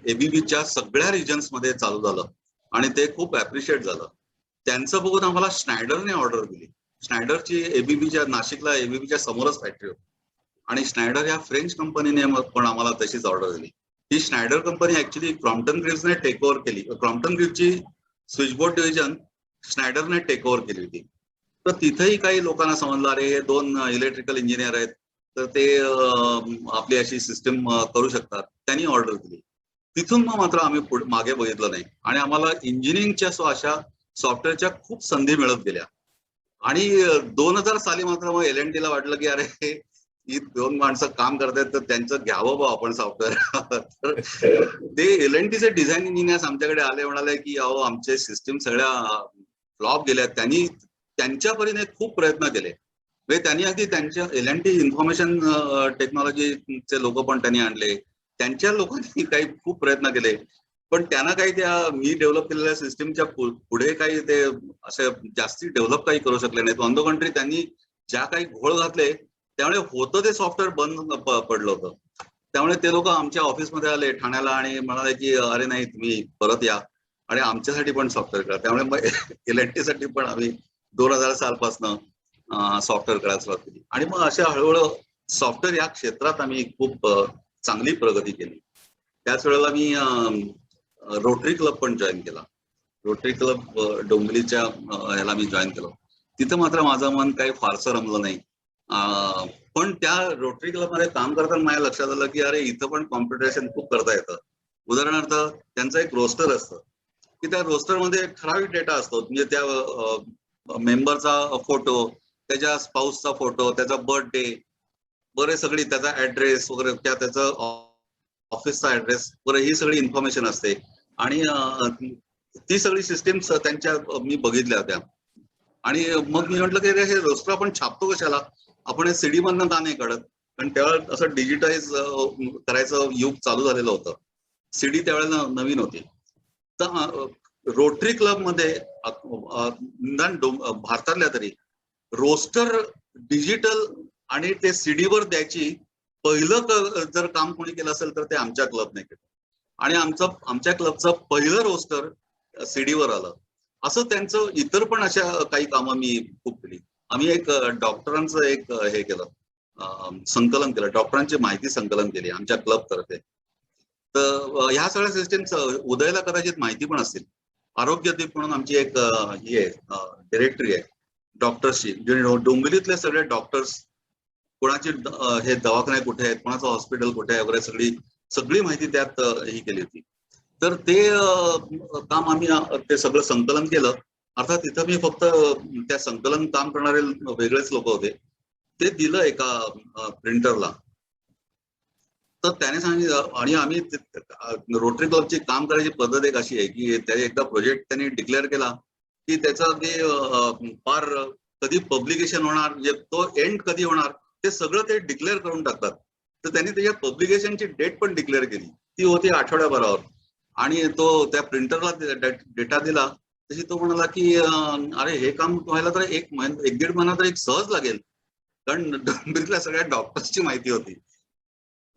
एबीबीच्या सगळ्या रिजन्स मध्ये चालू झालं आणि ते खूप अप्रिशिएट झालं. त्यांचं बघून आम्हाला स्नायडरने ऑर्डर दिली. स्नायडरची एबीबीच्या नाशिकला एबीबीच्या समोरच फॅक्टरी होती आणि स्नायडर या फ्रेंच कंपनीने पण आम्हाला तशीच ऑर्डर दिली. ही स्नायडर कंपनी ऍक्च्युली क्रॉम्प्टन ग्रीव्हजने टेक ओव्हर केली. क्रॉम्प्टन ग्रीव्हची स्विचबोर्ड डिव्हिजन स्नायडरने टेक ओव्हर केली होती. तर तिथेही काही लोकांना समजलं अरे हे 2 इलेक्ट्रिकल इंजिनियर आहेत तर ते आपली अशी सिस्टीम करू शकतात. त्यांनी ऑर्डर दिली. तिथून मग मात्र आम्ही मागे बघितलं नाही आणि आम्हाला इंजिनिअरिंगच्या अशा सॉफ्टवेअरच्या खूप संधी मिळत गेल्या. आणि 2000 साली मात्र मग LNT ला वाटलं की अरे ही 2 माणसं काम करतायत तर त्यांचं घ्यावं बा आपण सॉफ्टवेअर. तर ते LNTचे डिझाईन इंजिनियर्स आमच्याकडे आले, म्हणाले की अहो आमचे सिस्टीम सगळ्या फ्लॉप गेल्या. त्यांच्या परीने खूप प्रयत्न केले. म्हणजे त्यांनी अगदी त्यांच्या LNT इन्फॉर्मेशन टेक्नॉलॉजीचे लोक पण त्यांनी आणले. त्यांच्या लोकांनी काही खूप प्रयत्न केले पण त्यांना काही त्या मी डेव्हलप केलेल्या सिस्टीमच्या पुढे काही ते असे जास्ती डेव्हलप काही करू शकले नाहीत. ऑन द कंट्री त्यांनी ज्या काही घोळ घातले त्यामुळे होतं ते सॉफ्टवेअर बंद पडलं होतं. त्यामुळे ते लोक आमच्या ऑफिसमध्ये आले ठाण्याला आणि म्हणाले की अरे नाही तुम्ही परत या आणि आमच्यासाठी पण सॉफ्टवेअर करा. त्यामुळे मग LNT साठी पण आम्ही 2000 सालपासून सॉफ्टवेअर करायला सुरुवात केली आणि मग अशा हळूहळू सॉफ्टवेअर या क्षेत्रात आम्ही खूप चांगली प्रगती केली. त्याच वेळेला मी रोटरी क्लब पण जॉईन केला. रोटरी क्लब डोंबिवलीच्या ह्याला मी जॉईन केलं. तिथं मात्र माझं मन काही फारसं रमलं नाही. पण त्या रोटरी क्लब मध्ये काम करताना माझ्या लक्षात आलं की अरे इथं पण कॉम्पिटिशन खूप करता येतं. उदाहरणार्थ त्यांचं एक रोस्टर असतं की त्या रोस्टरमध्ये ठराविक डेटा असतो. म्हणजे त्या मेंबरचा फोटो, त्याच्या स्पाऊसचा फोटो, त्याचा बर्थडे वगैरे सगळी, त्याचा ऍड्रेस वगैरे, त्याचा ऑफिसचा ऍड्रेस वगैरे ही सगळी इन्फॉर्मेशन असते. आणि ती सगळी सिस्टीम त्यांच्या मी बघितल्या होत्या आणि मग मी म्हटलं की हे रोस्टर आपण छापतो कशाला, आपण हे CD मधनं का नाही काढत. कारण त्यावेळेला असं डिजिटाईज करायचं युग चालू झालेलं होतं. CD त्यावेळेला नवीन होती. तर रोटरी क्लब मध्ये भारतातल्या तरी रोस्टर डिजिटल आणि ते CD वर द्यायची पहिलं जर काम कोणी केलं असेल तर ते आमच्या क्लबने केलं आणि आमच्या क्लबचं पहिलं रोस्टर CD वर आलं. असं त्यांचं इतर पण अशा काही कामं मी खूप केली. आम्ही एक डॉक्टरांचं एक हे केलं, संकलन केलं, डॉक्टरांची माहिती संकलन केली आमच्या क्लब तर्फे. तर ह्या सगळ्या सिस्टीम्स उदयला कदाचित माहिती पण असतील. आरोग्यदीप म्हणून आमची एक ही आहे डिरेक्टरी आहे डॉक्टर्सची, डोंबिवलीतले सगळे डॉक्टर्स, कोणाची हे दवाखाने कुठे आहेत, कोणाचं हॉस्पिटल कुठे आहे वगैरे सगळी माहिती त्यात ही केली होती. तर ते काम आम्ही ते सगळं संकलन केलं. अर्थात तिथं मी फक्त त्या संकलन काम करणारे वेगळेच लोक होते. ते दिलं एका प्रिंटरला. तर त्याने सांगितलं आणि आम्ही रोटरी क्लबची काम करायची पद्धत एक अशी आहे की त्याने एकदा प्रोजेक्ट त्यांनी डिक्लेअर केला की त्याचा ते फार कधी पब्लिकेशन होणार, म्हणजे तो एंड कधी होणार ते सगळं ते डिक्लेअर करून टाकतात. तर त्यांनी त्याच्या पब्लिकेशनची डेट पण डिक्लेअर केली. ती होती आठवड्याभरावर आणि तो त्या प्रिंटरला डेटा दिला. तशी तो म्हणाला की अरे हे काम व्हायला तर 1-1.5 महिना तर एक सहज लागेल, कारण डोंबिवलीतल्या सगळ्या डॉक्टर्सची माहिती होती.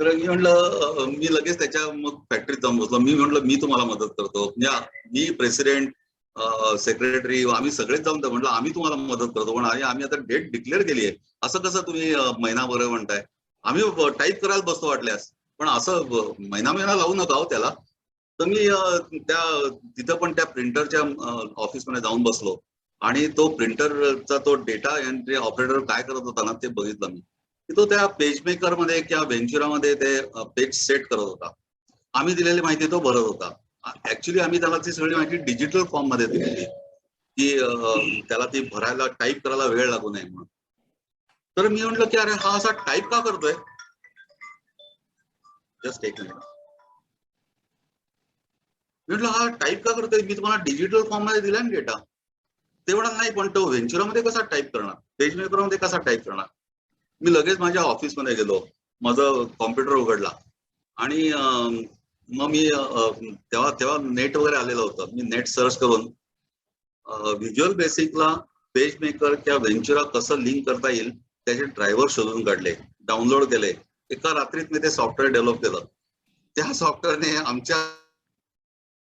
तर मी म्हटलं मी लगेच त्याच्या मग फॅक्टरीत जाऊन बसलो. मी म्हटलं मी तुम्हाला मदत करतो, म्हणजे मी प्रेसिडेंट, सेक्रेटरी, आम्ही सगळेच जाऊन म्हटलं आम्ही तुम्हाला मदत करतो. पण आम्ही आता डेट डिक्लेअर केली आहे, असं कसं तुम्ही महिनाभर म्हणताय. आम्ही टाईप करायला बसतो वाटल्यास, पण असं महिना लावू नका हो त्याला. तर मी तिथं पण त्या प्रिंटरच्या ऑफिसमध्ये जाऊन बसलो आणि तो प्रिंटरचा तो डेटा एंट्री ऑपरेटर काय करत होता ना ते बघितलं मी, की तो त्या पेज मेकर मध्ये किंवा व्हेंचुरामध्ये ते पेज सेट करत होता. आम्ही दिलेली माहिती तो भरत होता. ऍक्च्युली आम्ही त्याला ती सगळी माहिती डिजिटल फॉर्म मध्ये दिलेली, की त्याला ती भरायला टाईप करायला वेळ लागू नये म्हणून. तर मी म्हटलं की अरे हा असा टाईप का करतोय. जस्ट एक मिनिट. म्हटलं हा टाईप का करतोय, मी तुम्हाला डिजिटल फॉर्म मध्ये दिला ना डेटा. ते म्हणत नाही पण तो व्हेंचुरामध्ये कसा टाईप करणार, पेज मेकरमध्ये कसा टाईप करणार. मी लगेच माझ्या ऑफिसमध्ये गेलो, माझं कॉम्प्युटर उघडला आणि मग मी तेव्हा नेट वगैरे आलेलं होतं. मी नेट सर्च करून व्हिज्युअल बेसिकला पेज मेकर किंवा व्हेंचुरा कसं लिंक करता येईल त्याचे ड्रायव्हर शोधून काढले, डाउनलोड केले. एका रात्रीत मी ते सॉफ्टवेअर डेव्हलप केलं. त्या सॉफ्टवेअरने आमच्या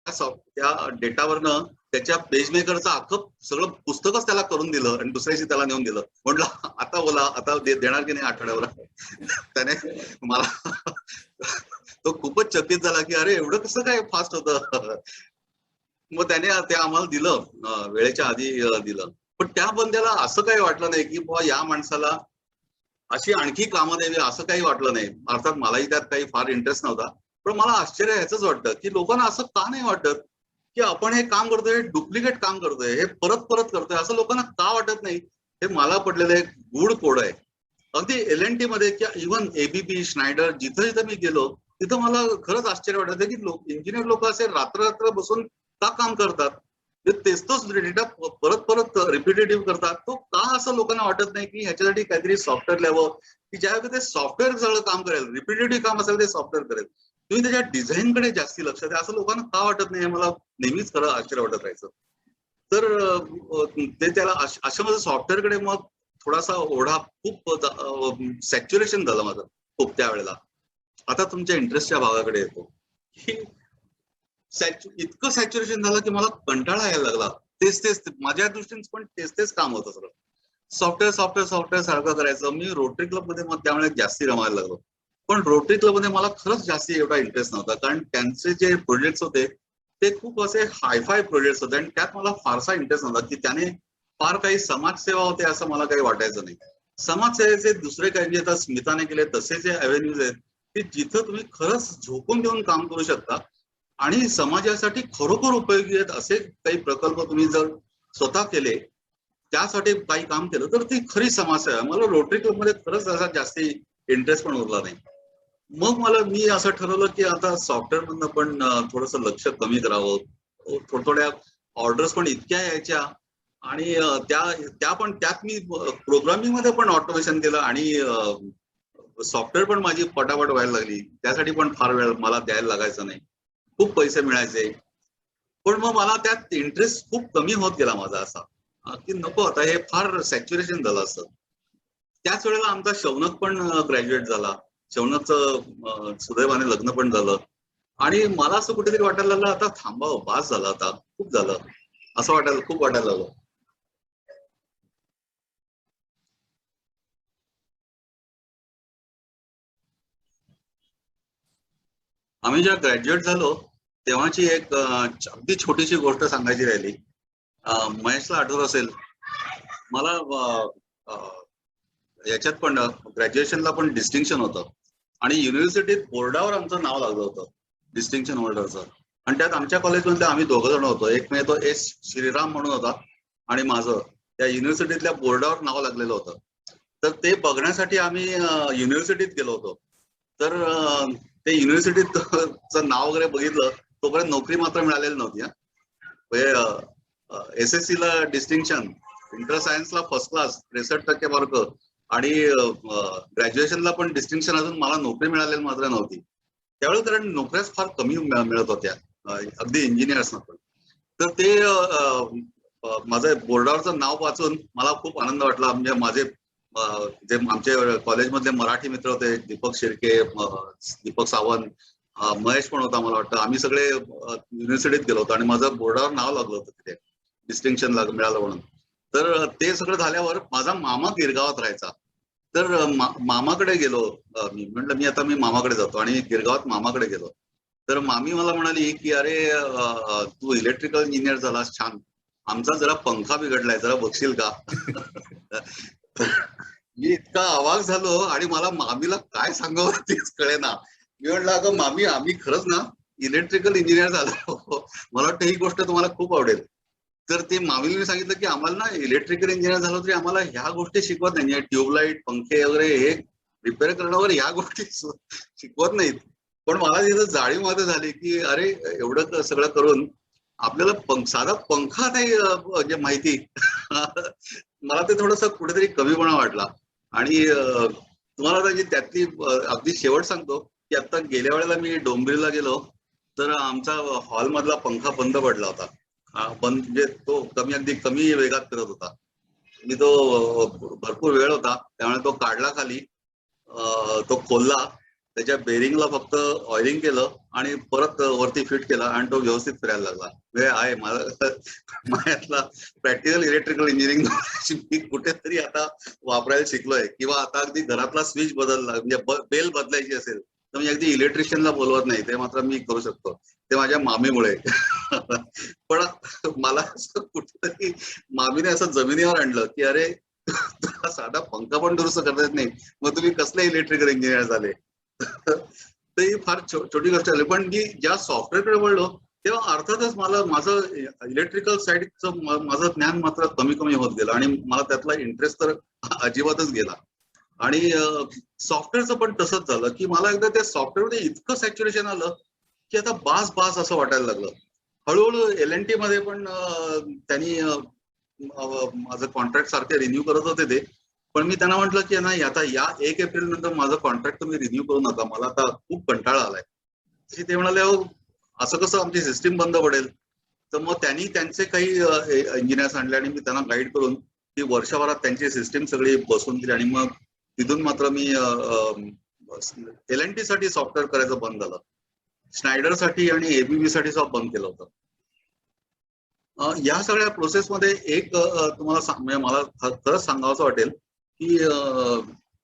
त्या डेटावरनं त्याच्या पेज मेकरचं अख्खं सगळं पुस्तकच त्याला करून दिलं आणि दुसऱ्याशी त्याला नेऊन दिलं. म्हटलं आता बोला, आता देणार की नाही आठवड्यावर. त्याने मला तो खूपच चकित झाला की अरे एवढं कसं काय फास्ट होतं. मग त्याने ते आम्हाला दिलं, वेळेच्या आधी दिलं. पण त्या बंद्याला असं काही वाटलं नाही की बुवा या माणसाला अशी आणखी कामं द्यावी, असं काही वाटलं नाही. अर्थात मलाही त्यात काही फार इंटरेस्ट नव्हता. पण मला आश्चर्य ह्याच वाटतं की लोकांना असं का नाही वाटत की आपण हे काम करतोय, डुप्लिकेट काम करतोय, हे परत परत करतोय, असं लोकांना का वाटत नाही. हे मला पडलेलं एक गूढ कोड आहे. अगदी LNT मध्ये किंवा इव्हन ABB, स्नायडर, जिथं जिथं मी गेलो तिथं मला खरंच आश्चर्य वाटतं की इंजिनियर लोक असे रात्र रात्र बसून का काम करतात. तेच तोच डेटा परत परत रिपिटेटिव्ह करतात. तो का असं लोकांना वाटत नाही की ह्याच्यासाठी काहीतरी सॉफ्टवेअर लिहावं की ज्यावेळी ते सॉफ्टवेअर सगळं काम करेल, रिपिटेटिव्ह काम असेल ते सॉफ्टवेअर करेल, तुम्ही त्याच्या डिझाईनकडे जास्ती लक्ष द्या. असं लोकांना का वाटत नाही हे मला नेहमीच खरं आश्चर्य वाटत राहायचं. तर ते त्याला अशा माझं सॉफ्टवेअरकडे मग थोडासा ओढा, खूप सॅच्युरेशन झालं माझं खूप त्यावेळेला. आता तुमच्या इंटरेस्टच्या भागाकडे येतो की इतकं सॅच्युरेशन झालं की मला कंटाळा यायला लागला. तेच माझ्या दृष्टीने पण तेच काम होतं सगळं. सॉफ्टवेअर सारखं करायचं. मी रोटरी क्लब मध्ये मग त्यामुळे जास्ती रमायला लागलो. पण रोटरी क्लब मध्ये मला खरंच जास्ती एवढा इंटरेस्ट नव्हता, कारण त्यांचे जे प्रोजेक्ट्स होते ते खूप असे हायफाय प्रोजेक्ट्स होते आणि त्यात मला फारसा इंटरेस्ट नव्हता की त्याने फार काही समाजसेवा होते असं मला काही वाटायचं नाही. समाजसेवेचे दुसरे काही जे आता स्मिताने केले तसे जे अव्हेन्यूज आहेत की जिथं तुम्ही खरंच झोकून देऊन काम करू शकता आणि समाजासाठी खरोखर उपयोगी आहेत असे काही प्रकल्प तुम्ही जर स्वतः केले, त्यासाठी काही काम केलं तर ती खरी समस्या आहे. मला रोटरी क्लब मध्ये खरंच असा जास्ती इंटरेस्ट पण उरला नाही. मग मी असं ठरवलं की आता सॉफ्टवेअर मधनं पण थोडंसं लक्ष कमी करावं. थोड्या ऑर्डर्स पण इतक्या यायच्या आणि त्यात मी प्रोग्रामिंग मध्ये पण ऑटोमेशन केलं आणि सॉफ्टवेअर पण माझी पटापट व्हायला लागली. त्यासाठी पण फार वेळ मला द्यायला लागायचा नाही, खूप पैसे मिळायचे. पण मग मला त्यात इंटरेस्ट खूप कमी होत गेला माझा असा की नको आता हे फार सॅच्युरेशन झालं असतं. त्याच वेळेला आमचा शौनक पण ग्रॅज्युएट झाला. शौनकचं सुदैवाने लग्न पण झालं आणि मला असं कुठेतरी वाटायला लागलं आता थांबावं, बास झालं, आता खूप झालं असं खूप वाटायला लागलं. आम्ही जेव्हा ग्रॅज्युएट झालो तेव्हाची एक अगदी छोटीशी गोष्ट सांगायची राहिली. महेशला आठवत असेल, मला याच्यात पण ग्रॅज्युएशनला पण डिस्टिंक्शन होतं आणि युनिव्हर्सिटीत बोर्डावर आमचं नाव लागलं होतं डिस्टिंक्शन होल्डरचं. आणि त्यात आमच्या कॉलेजमधले आम्ही 2 जण होतो. एक म्हणजे तो S. श्रीराम म्हणून होता आणि माझं त्या युनिव्हर्सिटीतल्या बोर्डावर नाव लागलेलं होतं. तर ते बघण्यासाठी आम्ही युनिव्हर्सिटीत गेलो होतो. तर ते युनिव्हर्सिटीत नाव वगैरे बघितलं, तोपर्यंत नोकरी मात्र मिळालेली नव्हती. म्हणजे SSC ला डिस्टिंक्शन, इंटर सायन्सला फर्स्ट क्लास 63% मार्क आणि ग्रॅज्युएशनला पण डिस्टिंक्शन, अजून मला नोकरी मिळालेली मात्र नव्हती त्यावेळेस, कारण नोकऱ्याच फार कमी मिळत होत्या अगदी इंजिनियर्सना पण. तर ते माझं बोर्डावरचं नाव वाचून मला खूप आनंद वाटला. म्हणजे माझे जे आमचे कॉलेजमधले मराठी मित्र होते, दीपक शिर्के, दीपक सावंत, महेश पण होता मला वाटतं, आम्ही सगळे युनिव्हर्सिटीत गेलो होतो आणि माझं बोर्डावर नाव लागलं होतं तिथे डिस्टिंक्शन मिळालं म्हणून. तर ते सगळं झाल्यावर माझा मामा गिरगावात राहायचा. तर मामाकडे गेलो मी. म्हटलं मी मामाकडे जातो आणि गिरगावात मामाकडे गेलो. तर मामी मला म्हणाली की अरे तू इलेक्ट्रिकल इंजिनियर झालास, छान, आमचा जरा पंखा बिघडलाय, जरा बघशील का? मी इतका अवाक झालो आणि मला मामीला काय सांगावं तेच कळेना. मी म्हटलं अगं मामी, आम्ही खरंच ना इलेक्ट्रिकल इंजिनियर झालो, मला वाटतं ही गोष्ट तुम्हाला खूप आवडेल. तर ते मामीने सांगितलं की आम्हाला ना इलेक्ट्रिकल इंजिनियर झालो तरी आम्हाला ह्या गोष्टी शिकवत नाही, ट्यूबलाईट, पंखे वगैरे हे रिपेअर करणं ह्या गोष्टी शिकवत नाहीत. पण मला तिथं जाणीव झाली की अरे एवढं सगळं करून आपल्याला साधा पंखा नाही म्हणजे माहिती. मला ते थोडस कुठेतरी कमीपणा वाटला. आणि तुम्हाला आता त्यातली अगदी शेवट सांगतो की आता गेल्या वेळेला मी डोंबिवलीला गेलो तर आमचा हॉल मधला पंखा बंद पडला होता. बंद म्हणजे तो अगदी कमी वेगात फिरत होता. मी तो भरपूर वेळ होता त्यामुळे तो काढला खाली, तो खोलला, त्याच्या बेरिंगला फक्त ऑइलिंग केलं आणि परत वरती फिट केला आणि तो व्यवस्थित फिरायला लागला. वेळ आहे माझ्यातला प्रॅक्टिकल इलेक्ट्रिकल इंजिनिअरिंग मी कुठेतरी आता वापरायला शिकलोय. किंवा आता अगदी घरातला स्विच बदलला म्हणजे बेल बदलायची असेल तर मी अगदी इलेक्ट्रिशियनला बोलवत नाही, ते मात्र मी करू शकतो, ते माझ्या मामीमुळे. पण मला असं कुठेतरी मामीने असं जमिनीवर आणलं की अरे तुला साधा पंखा पण दुरुस्त करता येत नाही, मग तुम्ही कसले इलेक्ट्रिकल इंजिनियर झाले? तर ही फार छोटी गोष्ट झाली. पण मी ज्या सॉफ्टवेअरकडे वळलो तेव्हा अर्थातच मला माझं इलेक्ट्रिकल साईडचं माझं ज्ञान मात्र कमी कमी होत गेलं आणि मला त्यातला इंटरेस्ट तर अजिबातच गेला. आणि सॉफ्टवेअरचं पण तसंच झालं की मला एकदा त्या सॉफ्टवेअरमध्ये इतकं सॅच्युरेशन आलं की आता बास बास असं वाटायला लागलं. हळूहळू LNT मध्ये पण त्यांनी माझं कॉन्ट्रॅक्ट सारखे रिन्यू करत होते ते. पण मी त्यांना म्हटलं की नाही, आता या 1 एप्रिल नंतर माझं कॉन्ट्रॅक्ट तुम्ही रिन्यू करू नका, मला आता खूप कंटाळा आलाय. ते म्हणाले अहो असं कसं, आमची सिस्टीम बंद पडेल. तर मग त्यांनी त्यांचे काही इंजिनियर्स आणले आणि मी त्यांना गाईड करून ती वर्षभरात त्यांची सिस्टीम सगळी बसवून दिली. आणि मग तिथून मात्र मी LNT साठी सॉफ्टवेअर करायचं बंद झालं, स्नायडरसाठी आणि ABB साठी बंद केलं होतं. या सगळ्या प्रोसेसमध्ये एक तुम्हाला म्हणजे मला खरंच सांगावंसं वाटेल की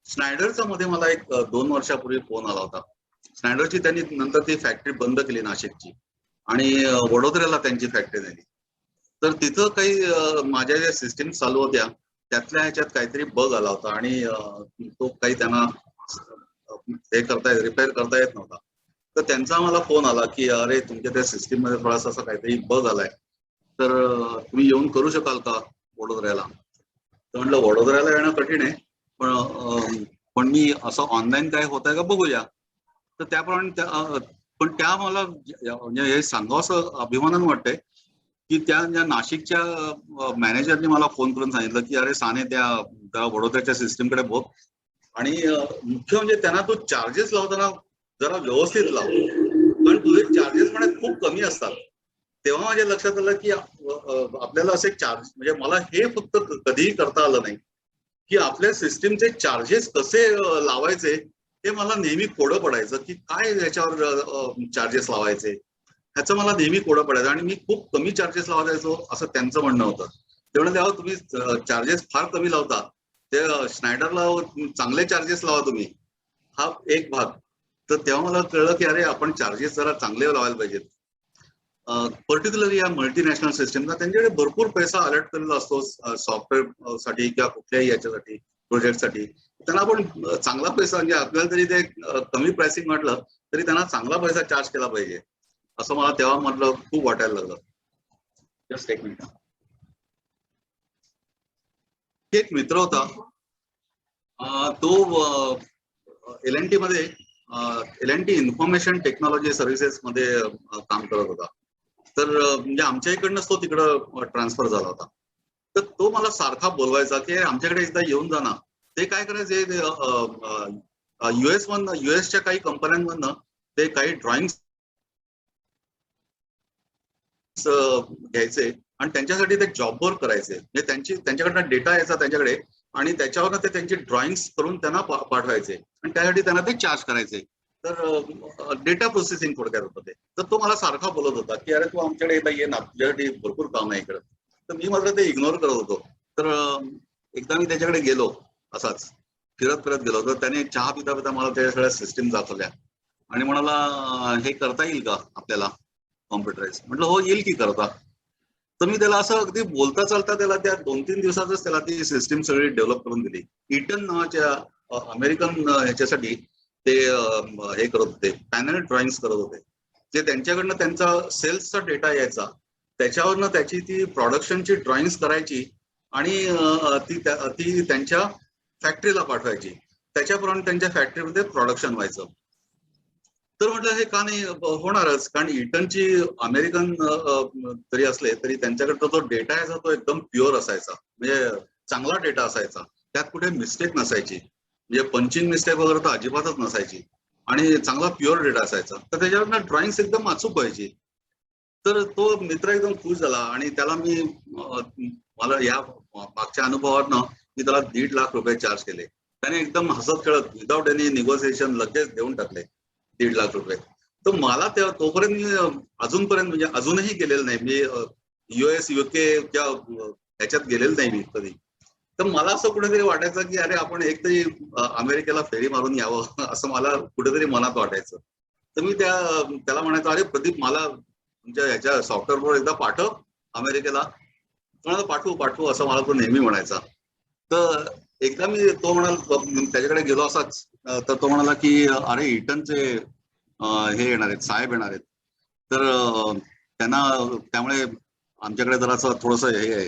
स्नायडरचा मध्ये मला एक 2 वर्षापूर्वी फोन आला होता. स्नायडरची त्यांनी नंतर ती फॅक्टरी बंद केली नाशिकची आणि वडोदऱ्याला त्यांची फॅक्टरी झाली. तर तिथं काही माझ्या ज्या सिस्टीम चालू होत्या त्यातल्या ह्याच्यात काहीतरी बग आला होता आणि तो काही त्यांना हे रिपेअर करता येत नव्हता. तर त्यांचा मला फोन आला की अरे तुमच्या त्या सिस्टीम मध्ये थोडासा असं काहीतरी बग आलाय, तर तुम्ही येऊन करू शकाल का वडोदऱ्याला? तर म्हटलं वडोदऱ्याला येणं कठीण आहे, पण मी असं ऑनलाईन काय होत आहे का बघूया. तर त्याप्रमाणे पण त्या मला म्हणजे हे सांगावं असं अभिमानानं वाटतंय की त्या नाशिकच्या मॅनेजरने मला फोन करून सांगितलं की अरे साने त्या वडोदऱ्याच्या सिस्टीमकडे बघ आणि मुख्य म्हणजे त्यांना तो चार्जेस लावताना जरा व्यवस्थित लाव, कारण तुझे चार्जेस म्हणे खूप कमी असतात. तेव्हा माझ्या लक्षात आलं की आपल्याला असे चार्ज म्हणजे मला हे फक्त कधीही करता आलं नाही की आपल्या सिस्टीमचे चार्जेस कसे लावायचे हे मला नेहमी कोडं पडायचं की काय याच्यावर चार्जेस लावायचे ह्याचं मला नेहमी कोडं पडायचं. आणि मी खूप कमी चार्जेस लावायचो असं त्यांचं म्हणणं होतं. ते म्हणाले तुम्ही चार्जेस फार कमी लावता, ते स्नायडरला चांगले चार्जेस लावा तुम्ही, हा एक भाग. तर तेव्हा मला कळलं की अरे आपण चार्जेस जरा चांगले लावायला पाहिजेत. पर्टिक्युलरली या मल्टीनॅशनल सिस्टीमला त्यांच्याकडे भरपूर पैसा अलर्ट केलेला असतो सॉफ्टवेअर साठी किंवा कुठल्याही याच्यासाठी प्रोजेक्टसाठी. त्यांना आपण चांगला पैसा म्हणजे आपल्याला तरी ते कमी प्राइसिंग म्हटलं तरी त्यांना चांगला पैसा चार्ज केला पाहिजे असं मला तेव्हा म्हटलं खूप वाटायला लागलं. जस्ट एक मिनिट. एक मित्र होता, तो LNT मध्ये LNT इन्फॉर्मेशन टेक्नॉलॉजी सर्व्हिसेस मध्ये काम करत होता. तर म्हणजे आमच्या इकडनंच तो तिकडं ट्रान्सफर झाला होता. तर तो मला सारखा बोलवायचा की आमच्याकडे एकदा येऊन जा ना. ते काय करायचे, युएसच्या काही कंपन्यांमधनं ते काही ड्रॉइंग्स घ्यायचे आणि त्यांच्यासाठी ते जॉब वर्क करायचे. म्हणजे त्यांच्याकडनं डेटा यायचा त्यांच्याकडे आणि त्याच्यावर ते त्यांची ड्रॉइंग्स करून त्यांना पाठवायचे आणि त्यासाठी त्यांना ते चार्ज करायचे. तर डेटा प्रोसेसिंग थोडक्यात होतं ते. तर तो मला सारखा बोलत होता की अरे तू आमच्याकडे एकदा ये ना, तुझ्यासाठी भरपूर काम आहे इकडं. तर मी मात्र ते इग्नोर करत होतो. तर एकदा मी त्याच्याकडे गेलो, असाच फिरत गेलो. तर त्याने चहा पिता पिता मला त्या सगळ्या सिस्टीम दाखवल्या आणि म्हणाला हे करता येईल का आपल्याला कॉम्प्युटराइज. म्हटलं हो येईल की करता. तर मी त्याला असं अगदी बोलता चालता त्याला त्या 2-3 दिवसातच त्याला ती सिस्टीम सगळी डेव्हलप करून दिली. इटन नावाच्या अमेरिकन ह्याच्यासाठी ते हे करत होते, पॅनल ड्रॉइंग्स करत होते. जे त्यांच्याकडनं त्यांचा सेल्सचा डेटा यायचा, त्याच्यावरनं त्याची ती प्रोडक्शनची ड्रॉइंग्स करायची आणि ती त्यांच्या फॅक्टरीला पाठवायची. त्याच्याप्रमाणे त्यांच्या फॅक्टरीमध्ये प्रोडक्शन व्हायचं. तर म्हटलं हे का नाही होणारच, कारण इटनची अमेरिकन तरी असले तरी त्यांच्याकडचा जो डेटा यायचा तो एकदम प्युअर असायचा, म्हणजे चांगला डेटा असायचा, त्यात कुठे मिस्टेक नसायची, म्हणजे पंचिंग मिस्टेक वगैरे तर अजिबातच नसायची आणि चांगला प्युअर डेटा असायचा. तर त्याच्यावरनं ड्रॉइंग्स एकदम अचूक व्हायची. तर तो मित्र एकदम खुश झाला आणि त्याला मी मला या मागच्या अनुभवातनं मी त्याला 1.5 लाख रुपये चार्ज केले. त्याने एकदम हसत खेळत विदाउट एनी निगोसिएशन लगेच देऊन टाकले 1.5 लाख रुपये. तर मला तोपर्यंत मी अजूनपर्यंत म्हणजे अजूनही गेलेलं नाही, मी US UK ह्याच्यात गेलेलं नाही मी कधी. तर मला असं कुठेतरी वाटायचं की अरे आपण एकतरी अमेरिकेला फेरी मारून यावं असं मला कुठेतरी मनात वाटायचं. तर मी त्याला म्हणायचो अरे प्रदीप मला तुमच्या ह्याच्या सॉफ्टवेअरवर एकदा पाठव अमेरिकेला. म्हणाला पाठवू पाठवू असं मला तो नेहमी म्हणायचा. तर एकदा मी तो म्हणाल त्याच्याकडे गेलो असाच, तर तो म्हणाला की अरे इटनचे हे येणार आहेत, साहेब येणार आहेत, तर त्यांना त्यामुळे आमच्याकडे जरा थोडस हे आहे,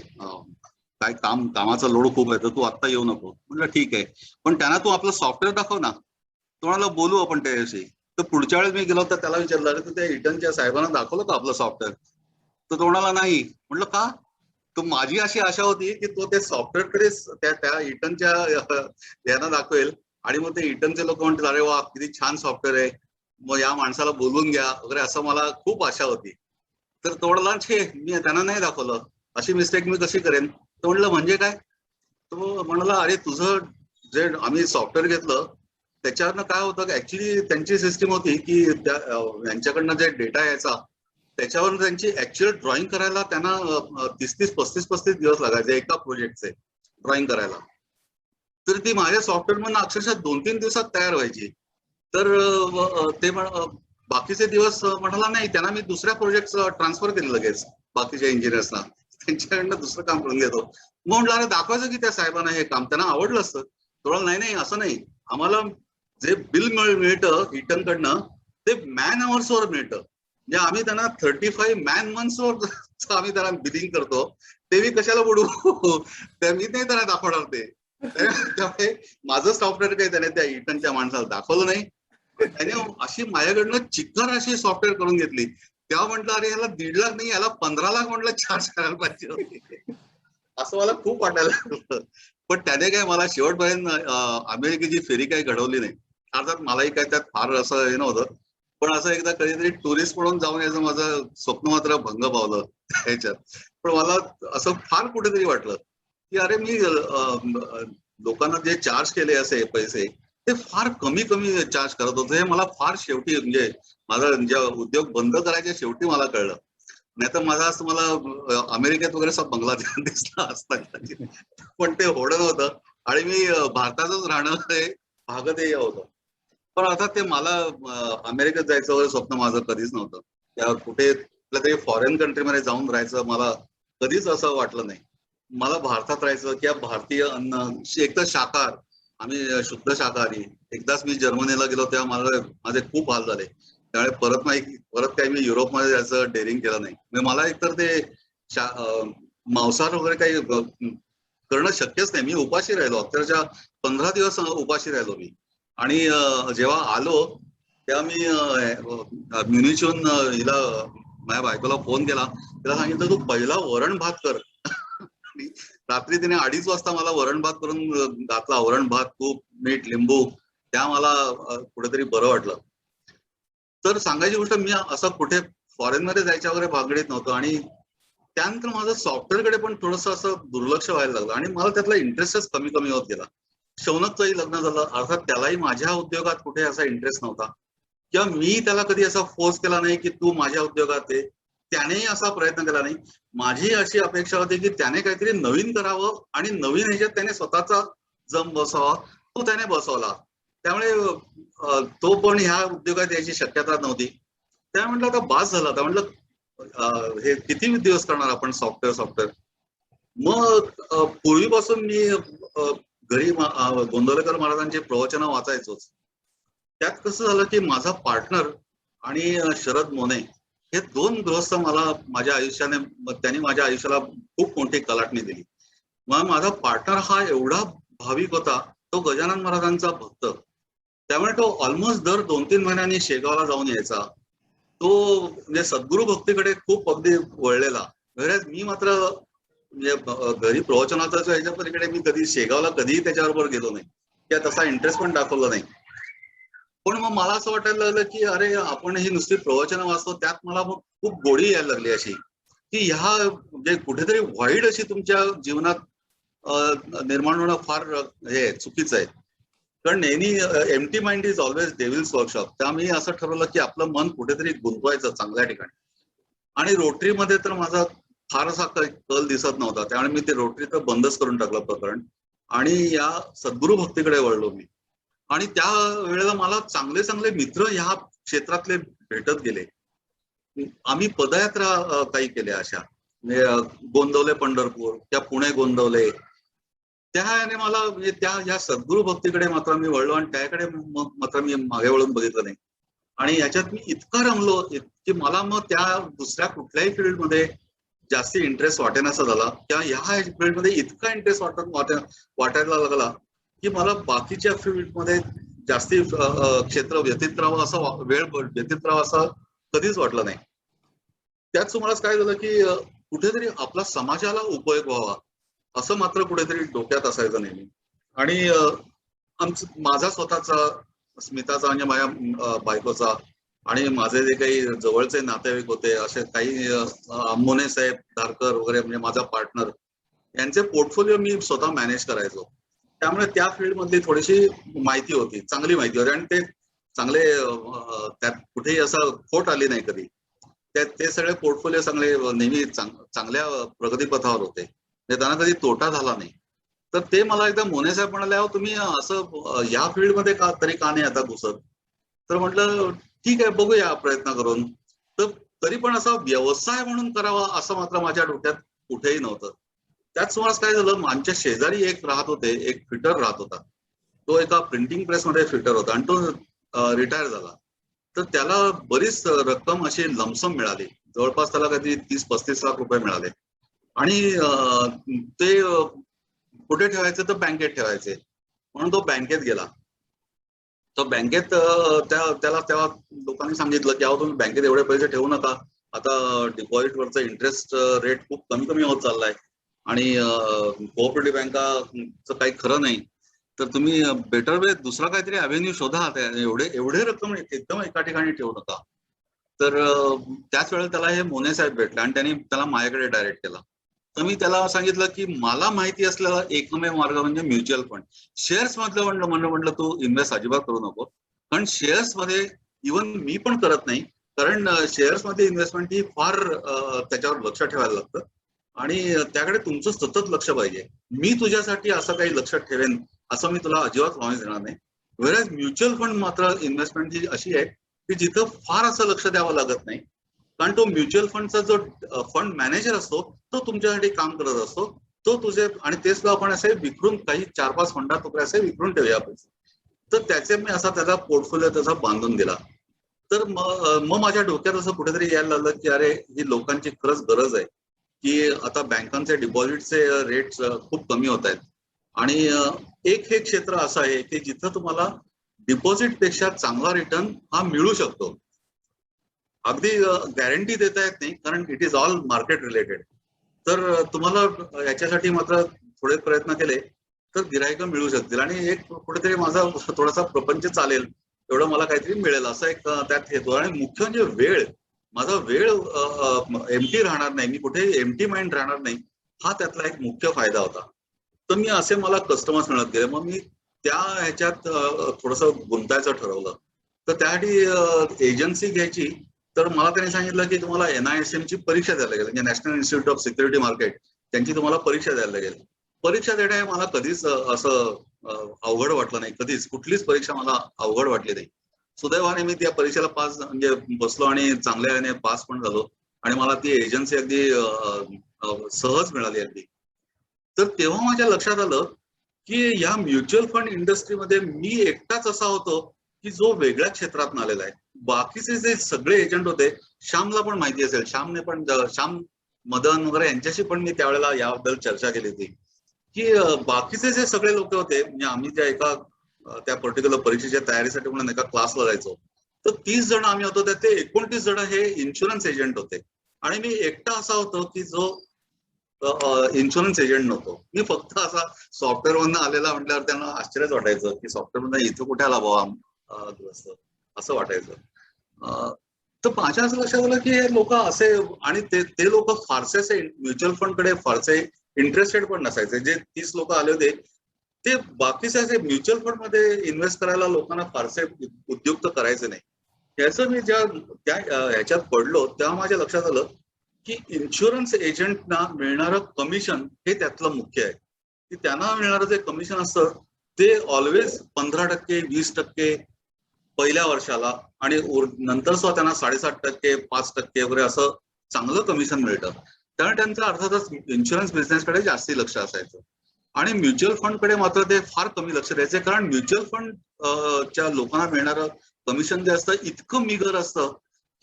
काय कामाचा लोड खूप आहे, तर तू आत्ता येऊ नको. म्हटलं ठीक आहे, पण त्यांना तू आपलं सॉफ्टवेअर दाखव ना. तो म्हणाला बोलू आपण त्याच्याशी. तर पुढच्या वेळेस मी गेलो तर त्याला विचारलं अरे तू त्या इटनच्या साहेबांना दाखवलं का आपलं सॉफ्टवेअर. तर तो म्हणाला नाही. म्हटलं का. तर माझी अशी आशा होती की तो त्या सॉफ्टवेअरकडे त्या इटनच्या यांना दाखवेल आणि मग ते इटनचे लोक म्हणतील अरे वा किती छान सॉफ्टवेअर आहे, मग या माणसाला बोलवून घ्या वगैरे, असं मला खूप आशा होती. तर तो म्हणाला छे मी त्यांना नाही दाखवलं, अशी मिस्टेक मी कशी करेन. तो म्हणलं म्हणजे काय. तो म्हणाला अरे तुझं जे आम्ही सॉफ्टवेअर घेतलं त्याच्यावरनं काय होतं, ऍक्च्युली त्यांची सिस्टीम होती की यांच्याकडनं जे डेटा यायचा त्याच्यावर त्यांची ऍक्च्युअल ड्रॉइंग करायला त्यांना 30-35 दिवस लागायचे एका प्रोजेक्टचे ड्रॉइंग करायला. तर ती माझ्या सॉफ्टवेअर मधून अक्षरशः 2-3 दिवसात तयार व्हायची. तर ते बाकीचे दिवस म्हणाला नाही, त्यांना मी दुसऱ्या प्रोजेक्ट ट्रान्सफर केले लगेच बाकीच्या इंजिनियर्सना, त्यांच्याकडनं दुसरं काम करून घेतो. मग म्हटलं अरे दाखवायचं की त्या साहेबांना हे काम, त्यांना आवडलं असतं. थोडं नाही नाही असं नाही, आम्हाला जे बिल मिळतं इटनकडनं ते मॅन अवर्सवर मिळतं, म्हणजे आम्ही त्यांना 35 मॅन मंथ्सवर आम्ही त्यांना बिलिंग करतो, ते मी कशाला बुडू. मी नाही त्यांना दाखवणार ते. त्यामुळे माझं सॉफ्टवेअर काही त्याने त्या इटनच्या माणसाला दाखवलं नाही. त्याने अशी माझ्याकडनं चिक्कार अशी सॉफ्टवेअर करून घेतली. तेव्हा म्हटलं अरे ह्याला 1.5 लाख नाही, याला 15 लाख म्हटलं चार्ज करायला पाहिजे होते, असं मला खूप वाटायला लागलं. पण त्याने काय मला शेवटपर्यंत अमेरिकेची फेरी काही घडवली नाही. अर्थात मलाही काय त्यात फार असं हे नव्हतं, पण असं एकदा कधीतरी टुरिस्ट म्हणून जाऊन यायचं माझं स्वप्न मात्र भंग पावलं ह्याच्यात. पण मला असं फार कुठेतरी वाटलं की अरे मी लोकांना जे चार्ज केले असे पैसे ते फार कमी चार्ज करत होते. हे मला फार शेवटी म्हणजे माझा जे उद्योग बंद करायचे शेवटी मला कळलं. नाही तर माझा असं मला अमेरिकेत वगैरे असा बंगला दिसला असता, पण ते होणं नव्हतं आणि मी भारतातच राहणं हे भागध्येय होतं. पण आता ते मला अमेरिकेत जायचं वगैरे स्वप्न माझं कधीच नव्हतं. त्या कुठे कुठल्या तरी फॉरेन कंट्रीमध्ये जाऊन राहायचं मला कधीच असं वाटलं नाही. मला भारतात राहायचं किंवा भारतीय अन्न, एक तर शाकाहार, आम्ही शुद्ध शाकाहारी. एकदाच मी जर्मनीला गेलो तेव्हा माझे खूप हाल झाले. त्यामुळे परत काही मी युरोपमध्ये जायचं डेअरिंग केलं नाही. मला एकतर ते मांसाहार वगैरे काही करणं शक्यच नाही. मी उपाशी राहिलो, अक्षरशः 15 दिवस उपाशी राहिलो मी. आणि जेव्हा आलो तेव्हा मी म्युनिचहून हिला माझ्या बायकोला फोन केला, तिला सांगितलं तू पहिला वरण भात कर. आणि रात्री तिने 2:30 वाजता मला वरण भात करून घातला. वरण भात, तूप, मीठ, लिंबू, त्या मला कुठेतरी बरं वाटलं. तर सांगायची गोष्ट मी असं कुठे फॉरेनमध्ये जायच्या वगैरे भागडीत नव्हतं. आणि त्यानंतर माझं सॉफ्टवेअरकडे पण थोडंसं असं दुर्लक्ष व्हायला लागलं आणि मला त्यातला इंटरेस्टच कमी होत गेला. शौनकचंही लग्न झालं, अर्थात त्यालाही माझ्या उद्योगात कुठे असा इंटरेस्ट नव्हता किंवा मी त्याला कधी असा फोर्स केला नाही की तू माझ्या उद्योगात आहे. त्यानेही असा प्रयत्न केला नाही. माझी अशी अपेक्षा होती की त्याने काहीतरी नवीन करावं आणि नवीन ह्याच्यात त्याने स्वतःचा जम बसवावा, तो त्याने बसवला. त्यामुळे तो पण ह्या उद्योगात यायची शक्यता नव्हती. त्या म्हटलं आता बास झालं. आता म्हटलं हे किती दिवस करणार आपण सॉफ्टवेअर. मग पूर्वीपासून मी घरी गोंदवलेकर महाराजांचे प्रवचन वाचायचोच. त्यात कसं झालं की माझा पार्टनर आणि शरद मोने हे दोन गृहस्थ मला माझ्या आयुष्याने, त्यांनी माझ्या आयुष्याला खूप मोठी कलाटणी दिली. मग माझा पार्टनर हा एवढा भाविक होता, तो गजानन महाराजांचा भक्त. त्यामुळे तो ऑलमोस्ट दर 2-3 महिन्यांनी शेगावला जाऊन यायचा. तो म्हणजे सद्गुरू भक्तीकडे खूप अगदी वळलेला. मी मात्र म्हणजे घरी प्रवचनाचा ह्याच्या पलीकडे मी कधी शेगावला कधीही त्याच्याबरोबर गेलो नाही, किंवा तसा इंटरेस्ट पण दाखवला नाही. पण मग मला असं वाटायला लागलं की अरे आपण ही नुसती प्रवचन वाचतो, त्यात मला मग खूप गोडी यायला लागली अशी की ह्या म्हणजे कुठेतरी व्हाईड अशी तुमच्या जीवनात निर्माण होणं फार हे चुकीचं आहे. कारण नेहमी empty mind is always devil's workshop. त्यामुळे असं ठरवलं की आपलं मन कुठेतरी गुंतवायचं चांगल्या ठिकाणी. आणि रोटरीमध्ये तर माझा फारसा कल दिसत नव्हता, त्यामुळे मी ते रोटरी तर बंदच करून टाकलं प्रकरण आणि या सद्गुरू भक्तीकडे वळलो मी. आणि त्या वेळेला मला चांगले चांगले मित्र ह्या क्षेत्रातले भेटत गेले. आम्ही पदयात्रा काही केल्या अशा, गोंदवले पंढरपूर, त्या पुणे गोंदवले. त्याने मला म्हणजे या सद्गुरू भक्तीकडे मात्र मी वळलो आणि त्याकडे मात्र मी मागे वळून बघितलं नाही. आणि याच्यात मी इतका रमलो की मला मग त्या दुसऱ्या कुठल्याही फील्डमध्ये जास्ती इंटरेस्ट वाटेनासा झाला. त्या ह्या फील्डमध्ये इतका इंटरेस्ट वाटायला लागला की मला बाकीच्या फील्डमध्ये जास्ती क्षेत्र व्यतीत राहावं असं, वेळ व्यतीत राहावं असं कधीच वाटलं नाही. त्याच तुम्हाला काय झालं की कुठेतरी आपला समाजाला उपयोग व्हावा असं मात्र कुठेतरी डोक्यात असायचं नेहमी. आणि माझा स्वतःचा, स्मिताचा म्हणजे माझ्या बायकोचा आणि माझे जे काही जवळचे नातेवाईक होते असे काही मोने साहेब धारकर वगैरे म्हणजे माझा पार्टनर, यांचे पोर्टफोलिओ मी स्वतः मॅनेज करायचो. त्यामुळे त्या फील्ड मधली थोडीशी माहिती होती, चांगली माहिती होती आणि ते चांगले त्यात कुठेही असं खोट आली नाही कधी. ते सगळे पोर्टफोलिओ चांगले नेहमी चांगल्या प्रगतीपथावर होते, त्यांना कधी तोटा झाला नाही. तर ते मला एकदा मोने साहेब म्हणाले, अहो तुम्ही असं या फील्डमध्ये तरी का नाही आता घुसत. तर म्हटलं ठीक आहे बघूया प्रयत्न करून. तर तरी पण असा व्यवसाय म्हणून करावा असं मात्र माझ्या डोक्यात कुठेही नव्हतं. त्याच वेळेस काय झालं, आमच्या शेजारी एक राहत होते, एक फिटर राहत होता. तो एका प्रिंटिंग प्रेसमध्ये फिटर होता आणि तो रिटायर झाला. तर त्याला बरीच रक्कम अशी लमसम मिळाली, जवळपास त्याला कधी 30-35 लाख रुपये मिळाले. आणि ते कुठे ठेवायचे तर बँकेत ठेवायचे, म्हणून तो बँकेत गेला. तर बँकेत त्याला तेव्हा लोकांनी सांगितलं की अहो तुम्ही बँकेत एवढे पैसे ठेवू नका, आता डिपॉझिटवरचा इंटरेस्ट रेट खूप कमी कमी होत चाललाय आणि कोऑपरेटिव्ह बँकाचं काही खरं नाही, तर तुम्ही बेटर वे दुसरा काहीतरी अव्हेन्यू शोधा, एवढे रक्कम एकदम एका ठिकाणी ठेवू नका. तर त्याच वेळेला त्याला हे मोने साहेब भेटले आणि त्यांनी त्याला माझ्याकडे डायरेक्ट केला. तर मी त्याला सांगितलं की मला माहिती असलेला एकमेव मार्ग म्हणजे म्युच्युअल फंड. शेअर्स मधलं म्हटलं तू इन्व्हेस्ट अजिबात करू नको, कारण शेअर्स मध्ये इव्हन मी पण करत नाही, कारण शेअर्स मध्ये इन्व्हेस्टमेंट ही फार त्याच्यावर लक्ष ठेवायला लागतं आणि त्याकडे तुमचं सतत लक्ष पाहिजे. मी तुझ्यासाठी असं काही लक्षात ठेवेन असं मी तुला अजिबात प्रॉमिस देणार नाही. वेळेस म्युच्युअल फंड मात्र इन्व्हेस्टमेंट ही अशी आहे की जिथं फार असं लक्ष द्यावं लागत नाही, कारण तो म्युच्युअल फंडचा जो फंड मॅनेजर असतो तो तुमच्यासाठी काम करत असतो. तो तुझे आणि तेच आपण असे विखरून काही 4-5 फंडात तुकडे असे विखरून ठेवूया पैसे. तर त्याचे मी असा त्याचा पोर्टफोलिओ त्याचा बांधून दिला. तर मग माझ्या डोक्यात असं कुठेतरी यायला लागलं की अरे ही लोकांची खरंच गरज आहे की आता बँकांचे डिपॉझिटचे रेट्स खूप कमी होत आहेत आणि एक हे क्षेत्र असं आहे की जिथं तुम्हाला डिपॉझिट पेक्षा चांगला रिटर्न हा मिळू शकतो. अगदी गॅरंटी देता येत नाही, कारण it is all market related. तर तुम्हाला याच्यासाठी मात्र थोडे प्रयत्न केले तर गिरायकं मिळू शकतील आणि एक कुठेतरी माझा थोडासा प्रपंच चालेल एवढं मला काहीतरी मिळेल असं एक त्यात हेतू. आणि मुख्य म्हणजे वेळ, माझा वेळ एम्प्टी राहणार नाही, मी कुठेही एम्प्टी माइंड राहणार नाही, हा त्यातला एक मुख्य फायदा होता. तर मी असे मला कस्टमर्स मिळत गेले. मग मी त्या ह्याच्यात थोडंसं गुंतायचं ठरवलं. तर त्यासाठी एजन्सी घ्यायची. तर मला त्यांनी सांगितलं की तुम्हाला NISM ची परीक्षा द्यायला लागेल, म्हणजे national institute of security market, त्यांची तुम्हाला परीक्षा द्यायला लागेल. परीक्षा देणं हे मला कधीच असं अवघड वाटलं नाही. कधीच कुठलीच परीक्षा मला अवघड वाटली नाही. सुदैवाने मी त्या परीक्षेला पास म्हणजे बसलो आणि चांगल्याने पास पण झालो आणि मला ती एजन्सी अगदी सहज मिळाली अगदी. तर तेव्हा माझ्या लक्षात आलं की या म्युच्युअल फंड इंडस्ट्रीमध्ये मी एकटाच असा होतो की जो वेगळ्या क्षेत्रातून आलेला आहे. बाकीचे जे सगळे एजंट होते, श्यामला पण माहिती असेल, श्याम मदन वगैरे यांच्याशी पण मी त्यावेळेला याबद्दल चर्चा केली होती की बाकीचे जे सगळे लोक होते, म्हणजे आम्ही त्या एका त्या पर्टिक्युलर परीक्षेच्या तयारीसाठी म्हणून एका क्लासला जायचो, तर 30 जण आम्ही होतो, त्यात ते 29 जण हे इन्शुरन्स एजंट होते आणि मी एकटा असा होतो की जो इन्शुरन्स एजंट नव्हतो. मी फक्त असा सॉफ्टवेअर मधनं आलेला म्हटल्यावर त्यांना आश्चर्यच वाटायचं की सॉफ्टवेअर मधनं इथं कुठे आला बाबा असं वाटायचं. तर माझ्या असं लक्षात आलं की हे लोक असे, आणि ते लोक फारसे असे म्युच्युअल फंड कडे फारसे इंटरेस्टेड पण नसायचे. जे 30 लोक आले होते ते बाकीचे असे म्युच्युअल फंड मध्ये इन्व्हेस्ट करायला लोकांना फारसे उद्युक्त करायचे नाही. याचं मी त्या ह्याच्यात पडलो तेव्हा माझ्या लक्षात आलं की इन्शुरन्स एजंटना मिळणारं कमिशन हे त्यातलं मुख्य आहे. की त्यांना मिळणारं जे कमिशन असतं ते ऑलवेज 15%, 20% पहिल्या वर्षाला, आणि नंतर सुद्धा त्यांना 7.5%, 5% वगैरे असं चांगलं कमिशन मिळतं. त्यामुळे त्यांचं अर्थातच इन्शुरन्स बिझनेसकडे जास्ती लक्ष असायचं आणि म्युच्युअल फंड कडे मात्र ते फार कमी लक्ष द्यायचे, कारण म्युच्युअल फंड च्या लोकांना मिळणारं कमिशन जे असतं इतकं मिगर असतं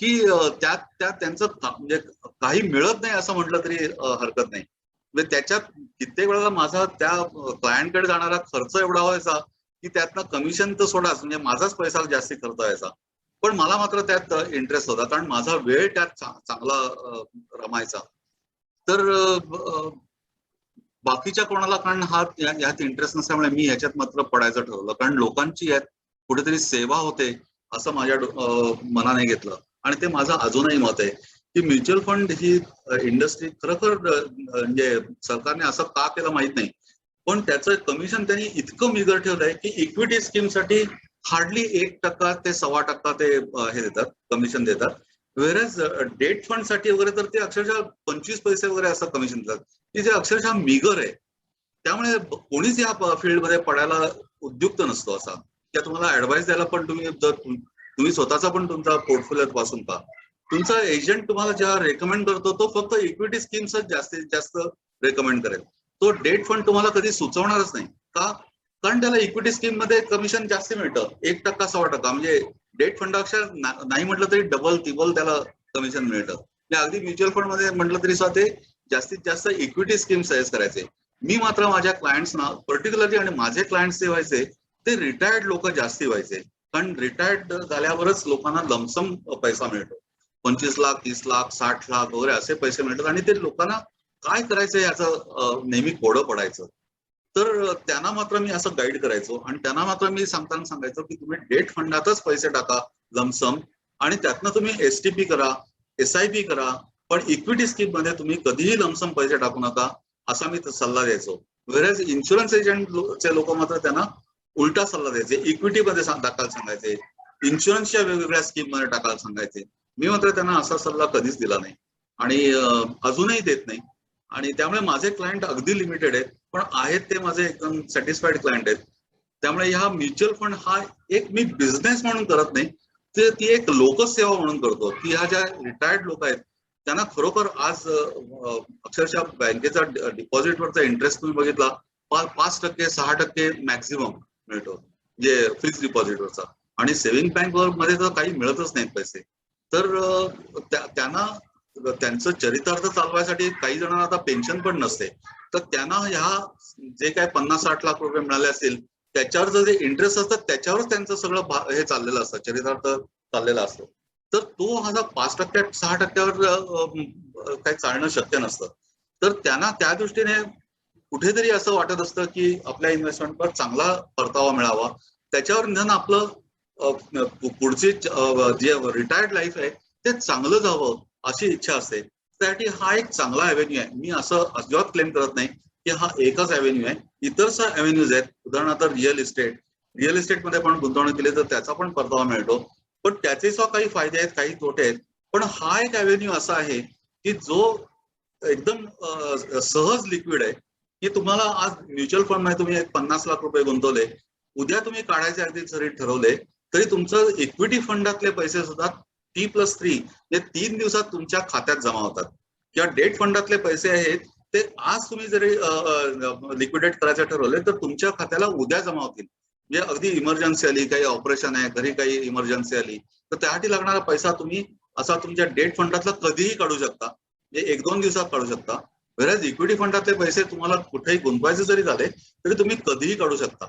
की त्यात त्यांचं म्हणजे काही मिळत नाही असं म्हटलं तरी हरकत नाही. म्हणजे त्याच्यात कित्येक वेळेला माझा त्या क्लायंटकडे जाणारा खर्च एवढा व्हायचा की त्यातनं कमिशन तर सोडाच, म्हणजे माझाच पैसा जास्ती खर्च व्हायचा, पण मला मात्र त्यात इंटरेस्ट होता कारण माझा वेळ त्यात चांगला रमायचा. तर बाकीच्या कोणाला, कारण यात इंटरेस्ट नसल्यामुळे मी ह्याच्यात मात्र पडायचं ठरवलं, कारण लोकांची यात कुठेतरी सेवा होते असं माझ्या मनाने घेतलं. आणि ते माझं अजूनही मत आहे की म्युच्युअल फंड ही इंडस्ट्री खरोखर म्हणजे सरकारने असं का केलं माहित नाही, पण त्याचं कमिशन त्यांनी इतकं मिगर ठेवलंय की इक्विटी स्कीमसाठी हार्डली 1% ते 1.25% ते हे देतात, कमिशन देतात. वेरएज डेट फंड साठी वगैरे तर ते अक्षरशः 25 पैसे वगैरे असं कमिशन देतात, की जे अक्षरशः मिगर आहे. त्यामुळे कोणीच या फील्डमध्ये पडायला उद्युक्त नसतो असा. त्या तुम्हाला ऍडवाइस द्यायला पण तुम्ही स्वतःचा पण तुमचा पोर्टफोलिओ वाचून पहा. तुमचा एजंट तुम्हाला जेव्हा रेकमेंड करतो तो फक्त इक्विटी स्कीम्सच जास्तीत जास्त रेकमेंड करेल. तो डेट फंड तुम्हाला कधी सुचवणारच नाही. का? कारण त्याला इक्विटी स्कीम मध्ये कमिशन जास्त मिळतं, 1%, 1.25%. म्हणजे डेट फंडापेक्षा नाही म्हटलं तरी डबल तिबल त्याला कमिशन मिळतं. अगदी म्युच्युअल फंड मध्ये म्हटलं तरी सुद्धा ते जास्तीत जास्त इक्विटी स्कीम सजेस्ट करायचे. मी मात्र माझ्या क्लायंट्सना पर्टिक्युलरली, आणि माझे क्लायंट्स जे व्हायचे ते रिटायर्ड लोक जास्ती व्हायचे, कारण रिटायर्ड झाल्यावरच लोकांना लमसम पैसा मिळतो. 25 लाख, 30 लाख, 60 लाख वगैरे असे पैसे मिळतात आणि ते लोकांना काय करायचं याचं नेहमी कोडं पडायचं. तर त्यांना मात्र मी असं गाईड करायचो आणि त्यांना मात्र मी सांगायचो की तुम्ही डेट फंडातच पैसे टाका लमसम, आणि त्यातनं तुम्ही STP करा, SIP करा, पण इक्विटी स्कीम मध्ये तुम्ही कधीही लमसम पैसे टाकू नका, असा मी सल्ला द्यायचो. वेळेस इन्शुरन्स एजंटचे लोक मात्र त्यांना उलटा सल्ला द्यायचे, इक्विटीमध्ये टाकायला सांगायचे, इन्शुरन्सच्या वेगवेगळ्या स्कीम मध्ये टाकायला सांगायचे. मी मात्र त्यांना असा सल्ला कधीच दिला नाही आणि अजूनही देत नाही. आणि त्यामुळे माझे क्लायंट अगदी लिमिटेड आहेत, पण आहेत ते माझे एकदम सॅटिस्फाईड क्लायंट आहेत. त्यामुळे ह्या म्युच्युअल फंड हा एक मी बिझनेस म्हणून करत नाही, तर ती एक लोकसेवा म्हणून करतो. की ह्या ज्या रिटायर्ड लोक आहेत त्यांना खरोखर आज अक्षरशः बँकेचा डिपॉझिटवरचा इंटरेस्ट तुम्ही बघितला 5%, 6% मॅक्झिमम मिळतो, जे फिक्स डिपॉझिटवरचा, आणि सेव्हिंग बँक मध्ये तर काही मिळतच नाहीत पैसे. तर त्यांना त्यांचं चरितार्थ चालवायसाठी काही जणांना आता पेन्शन पण नसते, तर त्यांना ह्या जे काय 50-60 लाख रुपये मिळाले असतील त्याच्यावर जे इंटरेस्ट असतात त्याच्यावरच त्यांचं सगळं हे चाललेलं असतं, चरितार्थ चाललेला असतो. तर तो हा 5%, 6%वर काही चालणं शक्य नसतं. तर त्यांना त्या दृष्टीने कुठेतरी असं वाटत असतं की आपल्या इन्व्हेस्टमेंटवर चांगला परतावा मिळावा, त्याच्यावर निदान आपलं पुढची जे रिटायर्ड लाईफ आहे ते चांगलं जावं अशी इच्छा असते. त्यासाठी हा एक चांगला अव्हेन्यू आहे. मी असं अजिबात क्लेम करत नाही की हा एकच अव्हेन्यू आहे. इतरसा अव्हेन्यूज आहेत, उदाहरणार्थ रिअल इस्टेटमध्ये पण गुंतवणूक केली तर त्याचा पण परतावा मिळतो, पण त्याचे सुद्धा काही फायदे आहेत, काही तोटे आहेत. पण हा एक अव्हेन्यू असा आहे की जो एकदम सहज लिक्विड आहे, की तुम्हाला आज म्युच्युअल फंड मध्ये तुम्ही 50 लाख रुपये गुंतवले, उद्या तुम्ही काढायचे अगदी जरी ठरवले तरी तुमचं इक्विटी फंडातले पैसे सुद्धा T+3 म्हणजे 3 दिवसात तुमच्या खात्यात जमा होतात. किंवा डेट फंडातले पैसे आहेत ते आज तुम्ही जरी लिक्विडेट करायचं ठरवले तर तुमच्या खात्याला उद्या जमा होतील. म्हणजे अगदी इमर्जन्सी आली, काही ऑपरेशन आहे, घरी काही इमर्जन्सी आली तर त्यासाठी लागणारा पैसा तुम्ही असा तुमच्या डेट फंडातला कधीही काढू शकता, म्हणजे 1-2 दिवसात काढू शकता. बऱ्याच इक्विटी फंडातले पैसे तुम्हाला कुठेही गुंतवायचे जरी झाले तरी तुम्ही कधीही काढू शकता.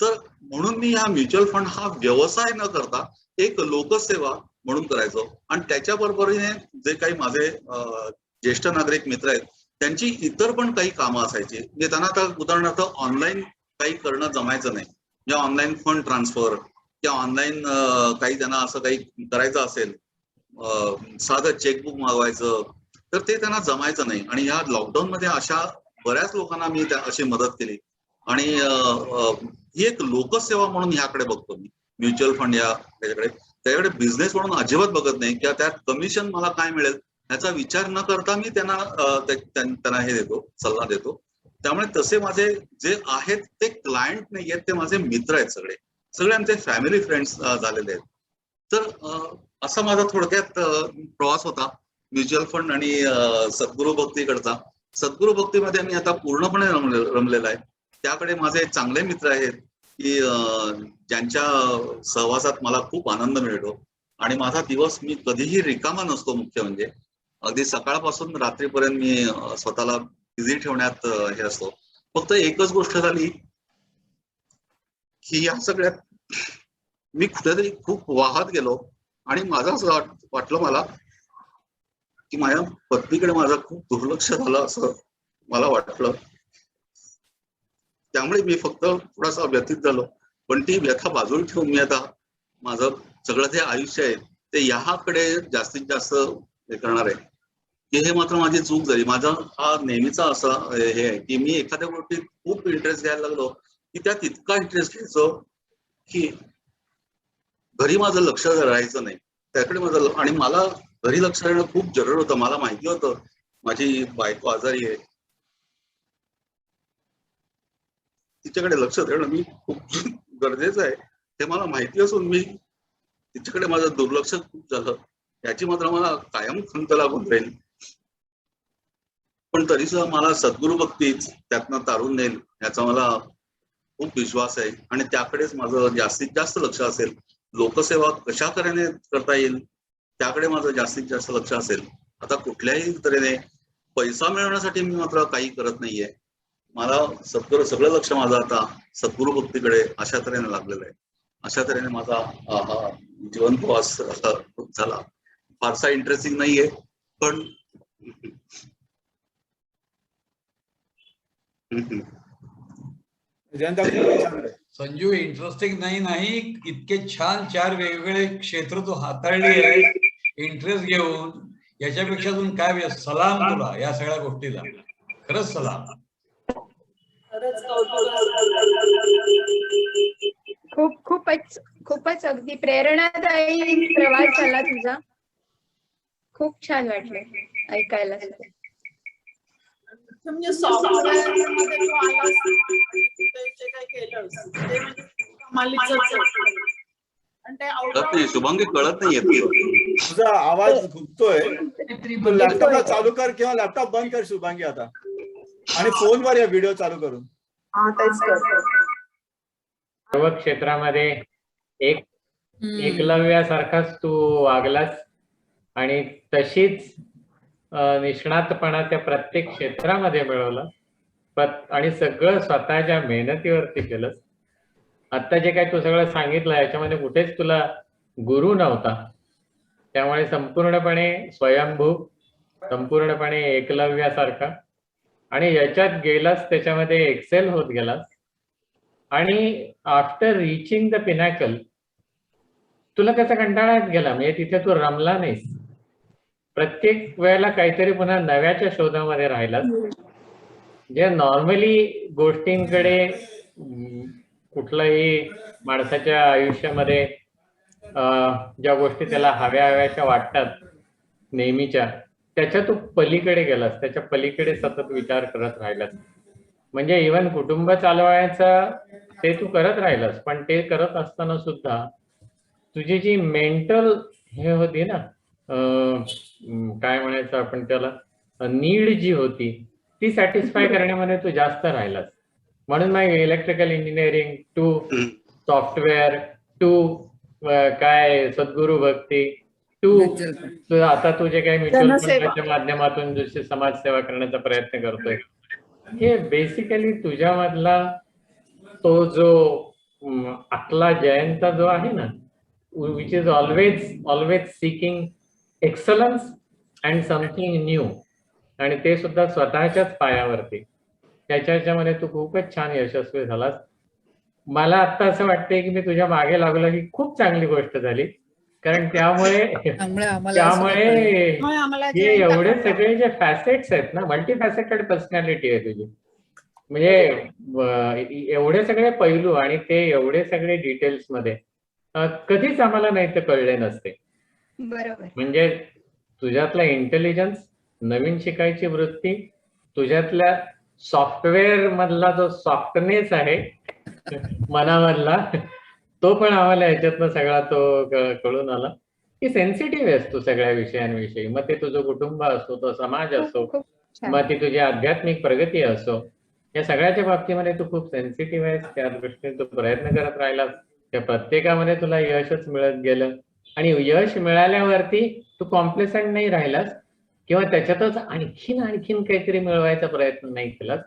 तर म्हणून मी हा म्युच्युअल फंड हा व्यवसाय न करता एक लोकसेवा म्हणून करायचो. आणि त्याच्या बरोबरीने जे काही माझे ज्येष्ठ नागरिक मित्र आहेत त्यांची इतर पण काही कामं असायची, म्हणजे त्यांना आता उदाहरणार्थ ऑनलाईन काही करणं जमायचं नाही, म्हणजे ऑनलाईन फंड ट्रान्सफर किंवा ऑनलाईन काही त्यांना असं काही करायचं असेल, साधं चेकबुक मागवायचं तर ते त्यांना जमायचं नाही. आणि या लॉकडाऊन मध्ये अशा बऱ्याच लोकांना मी अशी मदत केली. आणि ही एक लोकसेवा म्हणून ह्याकडे बघतो मी, म्युच्युअल फंड या त्याच्याकडे बिझनेस म्हणून अजिबात बघत नाही किंवा त्यात कमिशन मला काय मिळेल ह्याचा विचार न करता मी त्यांना हे देतो, सल्ला देतो. त्यामुळे तसे माझे जे आहेत ते क्लायंट नाही आहेत, ते माझे मित्र आहेत, सगळे आमचे फॅमिली फ्रेंड्स झालेले आहेत. तर असा माझा थोडक्यात प्रवास होता म्युच्युअल फंड आणि सद्गुरू भक्तीकडचा. सद्गुरू भक्तीमध्ये मी आता पूर्णपणे रमलेला आहे. त्याकडे माझे चांगले मित्र आहेत की ज्यांच्या सहवासात मला खूप आनंद मिळतो. आणि माझा दिवस मी कधीही रिकामा नसतो. मुख्य म्हणजे अगदी सकाळपासून रात्रीपर्यंत मी स्वतःला बिझी ठेवण्यात हे असतो. फक्त एकच गोष्ट झाली की या सगळ्यात मी कुठेतरी खूप वाहत गेलो आणि माझं असं वाटलं मला की माझ्या पत्नीकडे माझं खूप दुर्लक्ष झालं असं मला वाटलं. त्यामुळे मी फक्त थोडासा व्यथित झालो. पण ती व्यथा बाजूला ठेवून मी आता माझं सगळं जे आयुष्य आहे ते ह्याकडे जास्तीत जास्त हे करणार आहे. की हे मात्र माझी चूक झाली. माझा हा नेहमीचा असा हे आहे की मी एखाद्या गोष्टीत खूप इंटरेस्ट घ्यायला लागलो की त्यात इतका इंटरेस्ट घ्यायचो की घरी माझं लक्ष राहायचं नाही त्याकडे माझं. आणि मला घरी लक्ष देणं खूप जरूर होतं. मला माहिती होतं माझी बायको आजारी आहे, तिच्याकडे लक्ष देणं मी खूप गरजेचं आहे हे मला माहिती असून मी तिच्याकडे माझं दुर्लक्ष खूप झालं. याची मात्र मला कायम खंत लागून राहील. पण तरी सुद्धा मला सद्गुरू भक्तीच त्यातनं तारून नेईल याचा मला खूप विश्वास आहे. आणि त्याकडेच माझं जास्तीत जास्त लक्ष असेल. लोकसेवा कशा तऱ्हेने करता येईल त्याकडे माझं जास्तीत जास्त लक्ष असेल. आता कुठल्याही तऱ्हेने पैसा मिळवण्यासाठी मी मात्र काही करत नाहीये. मला सगळं लक्ष माझं आता सद्गुरू भक्तीकडे अशा तऱ्हेने लागलेलं आहे. अशा तऱ्हेने माझा हा जीवन प्रवास झाला. फारसा इंटरेस्टिंग नाहीये पण संजू इंटरेस्टिंग नाही इतके छान 4 वेगवेगळे क्षेत्र तू हाताळली आहे इंटरेस्ट घेऊन. याच्यापेक्षा अजून काय सलाम तुला या सगळ्या गोष्टीला. खरंच सलाम. खूपच अगदी प्रेरणादायी प्रवास झाला तुझा. खूप छान वाटलं ऐकायला. म्हणजे सॉफ्टवेअरमध्ये तू आलास जे काय केलंस ते म्हणजे कमालीचंच आहे. आणि ते कळत नाही शुभांगी, कळत नाही. तुझा आवाज घुमतोय. लॅपटॉपला चालू कर किंवा लॅपटॉप बंद कर शुभांगी आता आणि फोनवर या व्हिडिओ चालू करून. सर्व क्षेत्रामध्ये एक एकलव्यासारखाच तू वागलास आणि तशीच निष्णातपणा त्या प्रत्येक क्षेत्रामध्ये मिळवलं आणि सगळं स्वतःच्या मेहनतीवरती केलंस. आता जे काय तू सगळं सांगितलं याच्यामध्ये कुठेच तुला गुरु नव्हता. त्यामुळे संपूर्णपणे स्वयंभू, संपूर्णपणे एकलव्यासारखा आणि याच्यात गेलास, त्याच्यामध्ये एक्सेल होत गेलास. आणि आफ्टर रिचिंग द पिनॅकल तुला त्याचा कंटाळाच गेला. म्हणजे तिथे तू रमला नाहीस. प्रत्येक वेळेला काहीतरी पुन्हा नव्याच्या शोधामध्ये राहिलास. जे नॉर्मली गोष्टींकडे कुठल्याही माणसाच्या आयुष्यामध्ये ज्या गोष्टी त्याला हव्याशा वाटतात नेहमीच्या, त्याच्या तू पलीकडे गेलास. त्याच्या पलीकडे सतत विचार करत राहिलास. म्हणजे इव्हन कुटुंब चालवायचं ते तू करत राहिलास, पण ते करत असताना सुद्धा तुझी जी मेंटल हे होती ना, काय म्हणायचं आपण त्याला, नीड जी होती ती सॅटिस्फाय करण्यामध्ये तू जास्त राहिलास. म्हणून मग electrical engineering to software to काय सद्गुरू भक्ती टू आता तू जे काही म्युच्युअल जनसेवा. फंडाच्या माध्यमातून जशी समाजसेवा करण्याचा प्रयत्न करतोय, हे बेसिकली तुझ्यामधला तो जो आतला जयंत जो आहे ना, which is always seeking excellence and something new, आणि ते सुद्धा स्वतःच्याच पायावरती, त्याच्यामध्ये तू खूपच छान यशस्वी झालास. मला आता असं वाटतंय की मी तुझ्या मागे लागलो ही खूप चांगली गोष्ट झाली, कारण त्यामुळे आम्हाला हे एवढे सगळे जे फॅसेट्स आहेत ना, मल्टी फॅसेटेड पर्सनॅलिटी आहे तुझी, म्हणजे एवढे सगळे पैलू आणि ते एवढे सगळे डिटेल्स मध्ये कधीच आम्हाला नाही तर कळले नसते. बरोबर. म्हणजे तुझ्यातला इंटेलिजन्स, नवीन शिकायची वृत्ती, तुझ्यातल्या सॉफ्टवेअर मधला जो सॉफ्टनेस आहे मनामधला, तो पण आम्हाला याच्यातनं सगळा तो कळून आला की सेन्सिटिव्ह आहेस तू सगळ्या विषयांविषयी. मग ते तुझं कुटुंब असो, तो समाज असो, खूप छान. मग ती तुझी आध्यात्मिक प्रगती असो, या सगळ्याच्या बाबतीमध्ये तू खूप सेन्सिटिव्ह आहेस. त्या दृष्टीने तू प्रयत्न करत राहिलास, त्या प्रत्येकामध्ये तुला यशच मिळत गेलं, आणि यश मिळाल्यावरती तू कॉम्प्लेसंट नाही राहिलास किंवा त्याच्यातच आणखीन काहीतरी मिळवायचा प्रयत्न नाही केलास.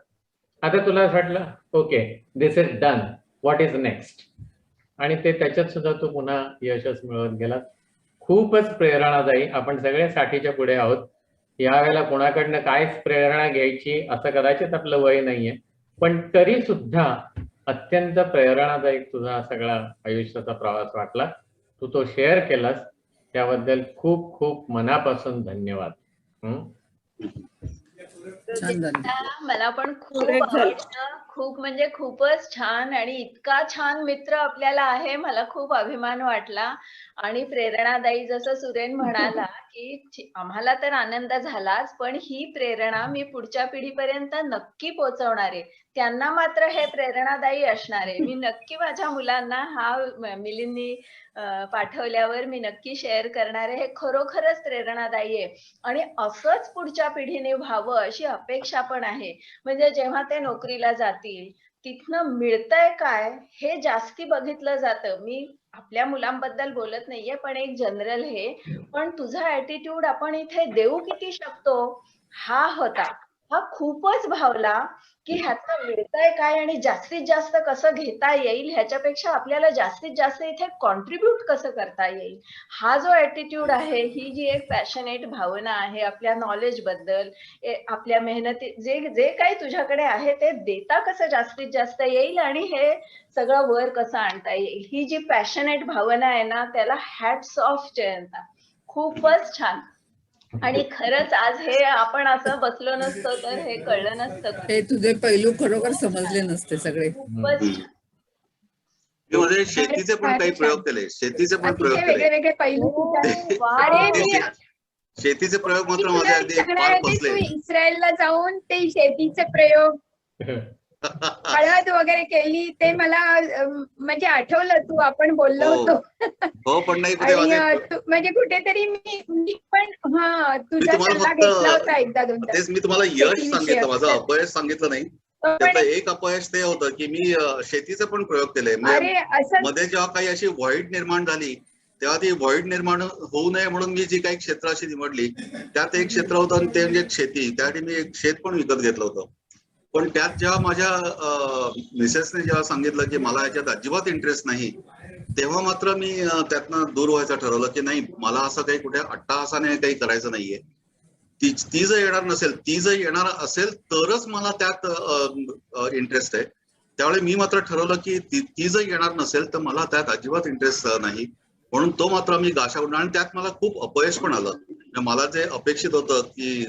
आता तुला असं वाटलं okay this is done, what is next, आणि ते त्याच्यात सुद्धा तू पुन्हा यशच मिळवत गेलास. खूपच प्रेरणादायी. आपण सगळे साठीच्या पुढे आहोत. यावेळेला कोणाकडनं कायच प्रेरणा घ्यायची असं कदाचित आपलं वय नाहीये, पण तरी सुद्धा अत्यंत प्रेरणादायक तुझा सगळा आयुष्याचा प्रवास वाटला. तू तो शेअर केलास त्याबद्दल खूप खूप मनापासून धन्यवाद. मला पण खूप Correct झालं. आवडलं. खूप म्हणजे खूपच छान, आणि इतका छान मित्र आपल्याला आहे, मला खूप अभिमान वाटला. आणि प्रेरणादायी जसं सुरेन म्हणाला की आम्हाला तर आनंद झालाच, पण ही प्रेरणा मी पुढच्या पिढीपर्यंत नक्की पोहोचवणार आहे. त्यांना मात्र हे प्रेरणादायी असणार आहे. मी नक्की माझ्या मुलांना हा मिलिंदनी पाठवल्यावर मी नक्की शेअर करणार आहे. हे खरोखरच प्रेरणादायी आहे, आणि असंच पुढच्या पिढीने व्हावं अशी अपेक्षा पण आहे. म्हणजे जेव्हा ते नोकरीला जातील, तिथनं मिळतंय काय हे जास्ती बघितलं जातं. मी आपल्या मुलांबद्दल बोलत नाहीये, पण एक जनरल हे, पण तुझा ऍटिट्यूड आपण इथे देऊ किती शकतो हा होता. हा खूपच भावला की ह्याचं मिळतंय काय आणि जास्तीत जास्त कसं घेता येईल, ह्याच्यापेक्षा आपल्याला जास्तीत जास्त इथे कॉन्ट्रीब्यूट कसं करता येईल, हा जो ऍटिट्यूड आहे, ही जी एक पॅशनेट भावना आहे आपल्या नॉलेज बद्दल, आपल्या मेहनती, जे काही तुझ्याकडे आहे ते देता कसं जास्तीत जास्त येईल आणि हे सगळं वर कसं आणता येईल, ही जी पॅशनेट भावना आहे ना, त्याला हॅट्स ऑफ जयंता. खूपच छान. आणि खरंच आज हे आपण असं बसलो नसतो तर हे कळलं नसतं. हे तुझे पैलू खरोखर समजले नसते सगळे. खूपच छान. म्हणजे शेतीचे पण काही प्रयोग केले, शेतीचे पण प्रयोग केले. वेगळे पैलू. शेतीचे प्रयोग मात्र माझे अगदी पार बसले. इस्रायलला जाऊन ते शेतीचे प्रयोग हळद वगैरे केली, ते मला म्हणजे आठवलं, तू आपण बोललो होतो. हो, पण नाही म्हणजे कुठेतरी मी पण तुझा सल्ला घेतला होता एकदा दोनदा. तेच मी तुम्हाला यश सांगितलं, माझं अपयश सांगितलं नाही. त्यातलं एक अपयश ते होतं की मी शेतीचे पण प्रयोग केले. मध्ये जेव्हा काही अशी व्हॉइड निर्माण झाली, तेव्हा ती व्हॉइड निर्माण होऊ नये म्हणून मी जी काही क्षेत्र अशी निवडली, त्यात एक क्षेत्र होतं आणि ते म्हणजे शेती. त्यासाठी मी एक शेत पण विकत घेतलं होतं. पण त्यात जेव्हा माझ्या मिसेसने जेव्हा सांगितलं की मला याच्यात अजिबात इंटरेस्ट नाही, तेव्हा मात्र मी त्यातनं दूर व्हायचं ठरवलं की नाही, मला असं काही कुठे अट्टाहासाने काही करायचं नाहीये. ती जर येणार नसेल, ती जर येणार असेल तरच मला त्यात इंटरेस्ट आहे. त्यावेळी मी मात्र ठरवलं की ती जर येणार नसेल तर मला त्यात अजिबात इंटरेस्ट नाही, म्हणून तो मात्र मी गाशावून, आणि त्यात मला खूप अपयश पण आलं. मला जे अपेक्षित होतं की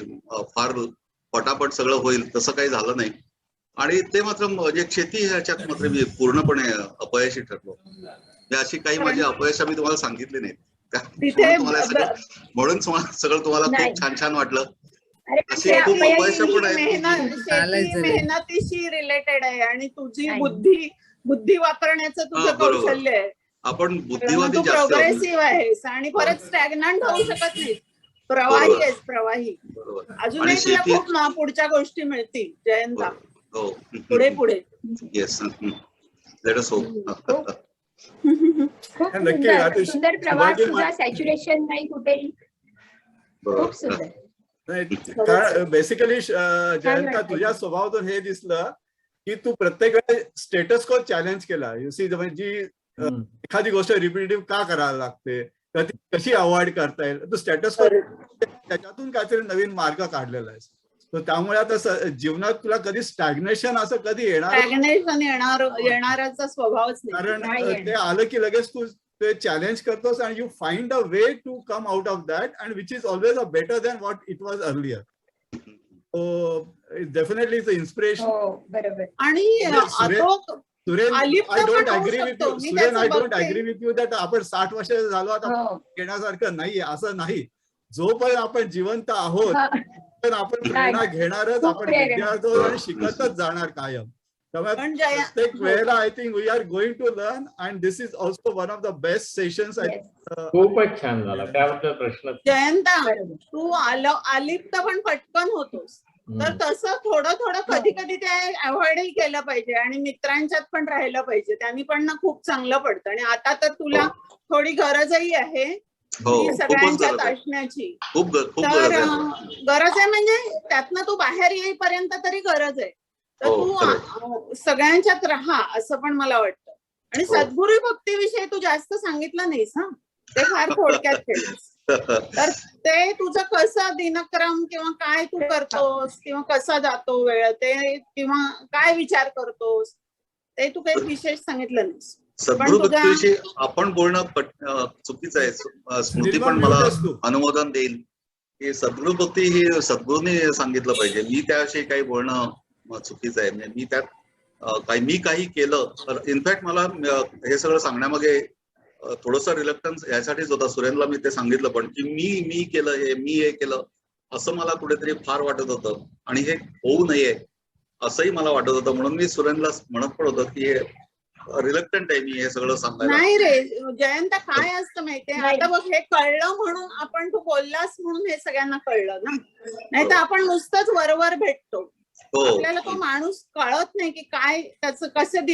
फार पटापट सगळं होईल तसं काही झालं नाही, आणि ते मात्र म्हणजे शेती ह्याच्यात मात्र मी पूर्णपणे अपयशी ठरलो. अशी काही माझी अपयश मी तुम्हाला सांगितली नाहीत, म्हणून सगळं तुम्हाला खूप छान छान वाटलं. अरे अशी खूप शेती अपयश पण आहेत. मेहनत चालायचं शेती रे. मेहनतीशी रिलेटेड आहे आणि तुझी आहे. बुद्धी वापरण्याचं तुझं बरोबर. कौशल्य आहे. आपण त्यामुळे बुद्धिवादी तू जास्त आहोत. प्रोग्रेसिव्ह आहेस आणि परत स्टॅग्नंट होऊ शकत नाही. प्रवाही बरोबर. आहेस, प्रवाही. बरोबर. अजूनही आणि तुला शेती- खूप पुढच्या गोष्टी मिळतील जयंता. हो पुढे पुढे. Yes let us hope. खूप नक्की. सुंदर आता सुंदर प्रवास शिवाजी तुझा, सॅच्युरेशन नाही कुठेही. खूप सुंदर. नाही, कारण बेसिकली जयंता वाटतं. तुझ्या स्वभावातून हे दिसलं की तू प्रत्येक वेळेस स्टेटस को चॅलेंज केला. यू सी म्हणजे एखादी गोष्ट रिपिटेटिव्ह का करायला लागते, तर ती कशी अवॉइड करता येईल, तू स्टेटस को त्याच्यातून काहीतरी नवीन मार्ग काढलेला आहेस. तर त्यामुळे आता जीवनात तुला कधी स्टॅग्नेशन असं कधी येणार, स्टॅग्नेशन येणाराचा स्वभावच नाही. कारण नाही येणार. ते आलं की लगेच तू ते चॅलेंज करतोस and you find a way to come out of that and which is always a better than what it was earlier. Definitely it's inspiration. हो बरोबर. आणि सुरेश- तो सुरेन, अलिप्त आय पण डोंट होऊ अग्री विथ शकतो. यू. मी सुरेन, त्याचं आय डोंट बघते. अग्री विथ यू दॅट आपण 60 वर्ष झालो आता हो. घेण्यासारखं नाहीये, असं नाही. जोपर्यंत आपण जिवंत आहोत हा. तर आपण प्रेरणा घेणारच, खूप आपण प्रेरणा. विद्यार्थी आहोत आणि शिकतच जाणार कायम. त्यामुळे पण जया- प्रत्येक वेळेला I think we are going to learn and this is also one of the best sessions. Yes. खूपच छान झाला, त्याबद्दल प्रश्न. जयंता, बरोबर. तू अलिप्त पण पटकन होतोस. तर तसं थोडं थोडं हो. कधी कधी ते अवॉइडही केलं पाहिजे आणि मित्रांच्यात पण राहिलं पाहिजे. त्यांनी पण ना खूप चांगलं पडतं. आणि आता तर तुला थोडी गरजही आहे हो की खूपच सगळ्यांच्यात गरज आहे. असण्याची. खूप तर गरज आहे. गरज आहे म्हणजे त्यातनं तू बाहेर येईपर्यंत तरी गरज आहे. तर हो, तू सगळ्यांच्यात राहा असं पण मला वाटतं. आणि हो. सद्गुरू भक्तीविषयी तू जास्त सांगितलं नाहीस हा, ते फार थोडक्यात केलंस. तर ते तुझं कसं दिनक्रम किंवा काय तू करतोस किंवा कसा जातो वेळ ते, किंवा काय विचार करतोस ते तू काही विशेष सांगितलं नाहीस. सद्गुरु पण तुझ्या- भक्तीविषयी आपण बोलणं चुकीचं आहे. स्मृती पण मला बोलतोस तू. अनुमोदन देईल की सद्गुरु भक्ती ही सद्गुरूंनी सांगितलं पाहिजे. मी त्याविषयी काही बोलणं चुकीचं आहे. म्हणजे मी त्यात मी काही केलं तर इनफॅक्ट मला हे सगळं सांगण्यामागे थोडंसं रिलक्टन्स यासाठीच होता. सुरेनला मी ते सांगितलं पण की मी केलं मी हे केलं असं मला कुठेतरी फार वाटत होतं आणि हे होऊ नये असंही मला वाटत होतं. म्हणून मी सुरेनला म्हणत पण होतं की रिलक्टंट आहे मी हे सगळं सांगायला. नाही रे जयंत, काय असतं माहितीये, नाही. आता बघ हे कळलं म्हणून आपण, तू बोललास म्हणून हे सगळ्यांना कळलं ना. नाही तर आपण नुसतंच वरवर भेटतो. हो आपल्याला तो माणूस कळत नाही की काय त्याचं कसं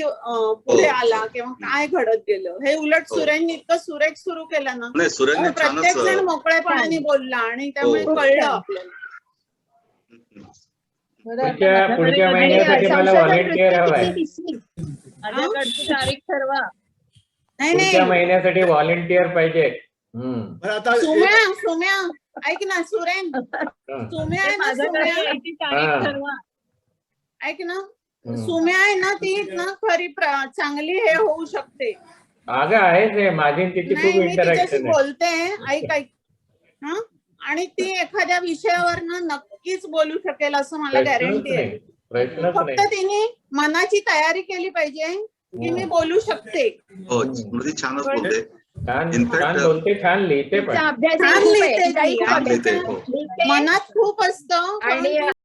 पुढे आला किंवा काय घडत गेलं. हे उलट हो. सुरेननी इतकं सुरेख सुरू केलं ना. नाही सुरेनने प्रत्येक जण छानच मोकळेपणाने बोलला आणि त्यामुळे हो. कळलं आपल्याला. पुढच्या महिन्यासाठी मला व्हॉलेंटियर हवाय. तारीख ठरवा. नाही पुढच्या नाही महिन्यासाठी व्हॉलेंटियर पाहिजे. पण आता सुम्या ऐक ना सुरेन, सुम्या आहे ना, सुम्या ठरवा. ऐक ना, सुम्या आहे ना, ती ना खरी चांगली हे होऊ शकते. अगं आहेच आहे, माझी आणि तिची नाही खूप मी तिच्याशी इंटरॅक्शन आहे. बोलते, ऐक हा, आणि ती एखाद्या विषयावर ना नक्कीच बोलू शकेल असं मला प्रश्नच गॅरंटी आहे. नाही, प्रश्नच फक्त नाही. तिने मनाची तयारी केली पाहिजे की मी बोलू शकते. हो स्मृती छानच बोलते. छान In fact, छान बोलते, छान लिहिते पण. तिचा अभ्यास छान खूप आहे. लिहिते तिचाही ती. खूप छान अभ्यास लिहिते, आहे. हो. लिहिते. मनात खूप असतं पण आणि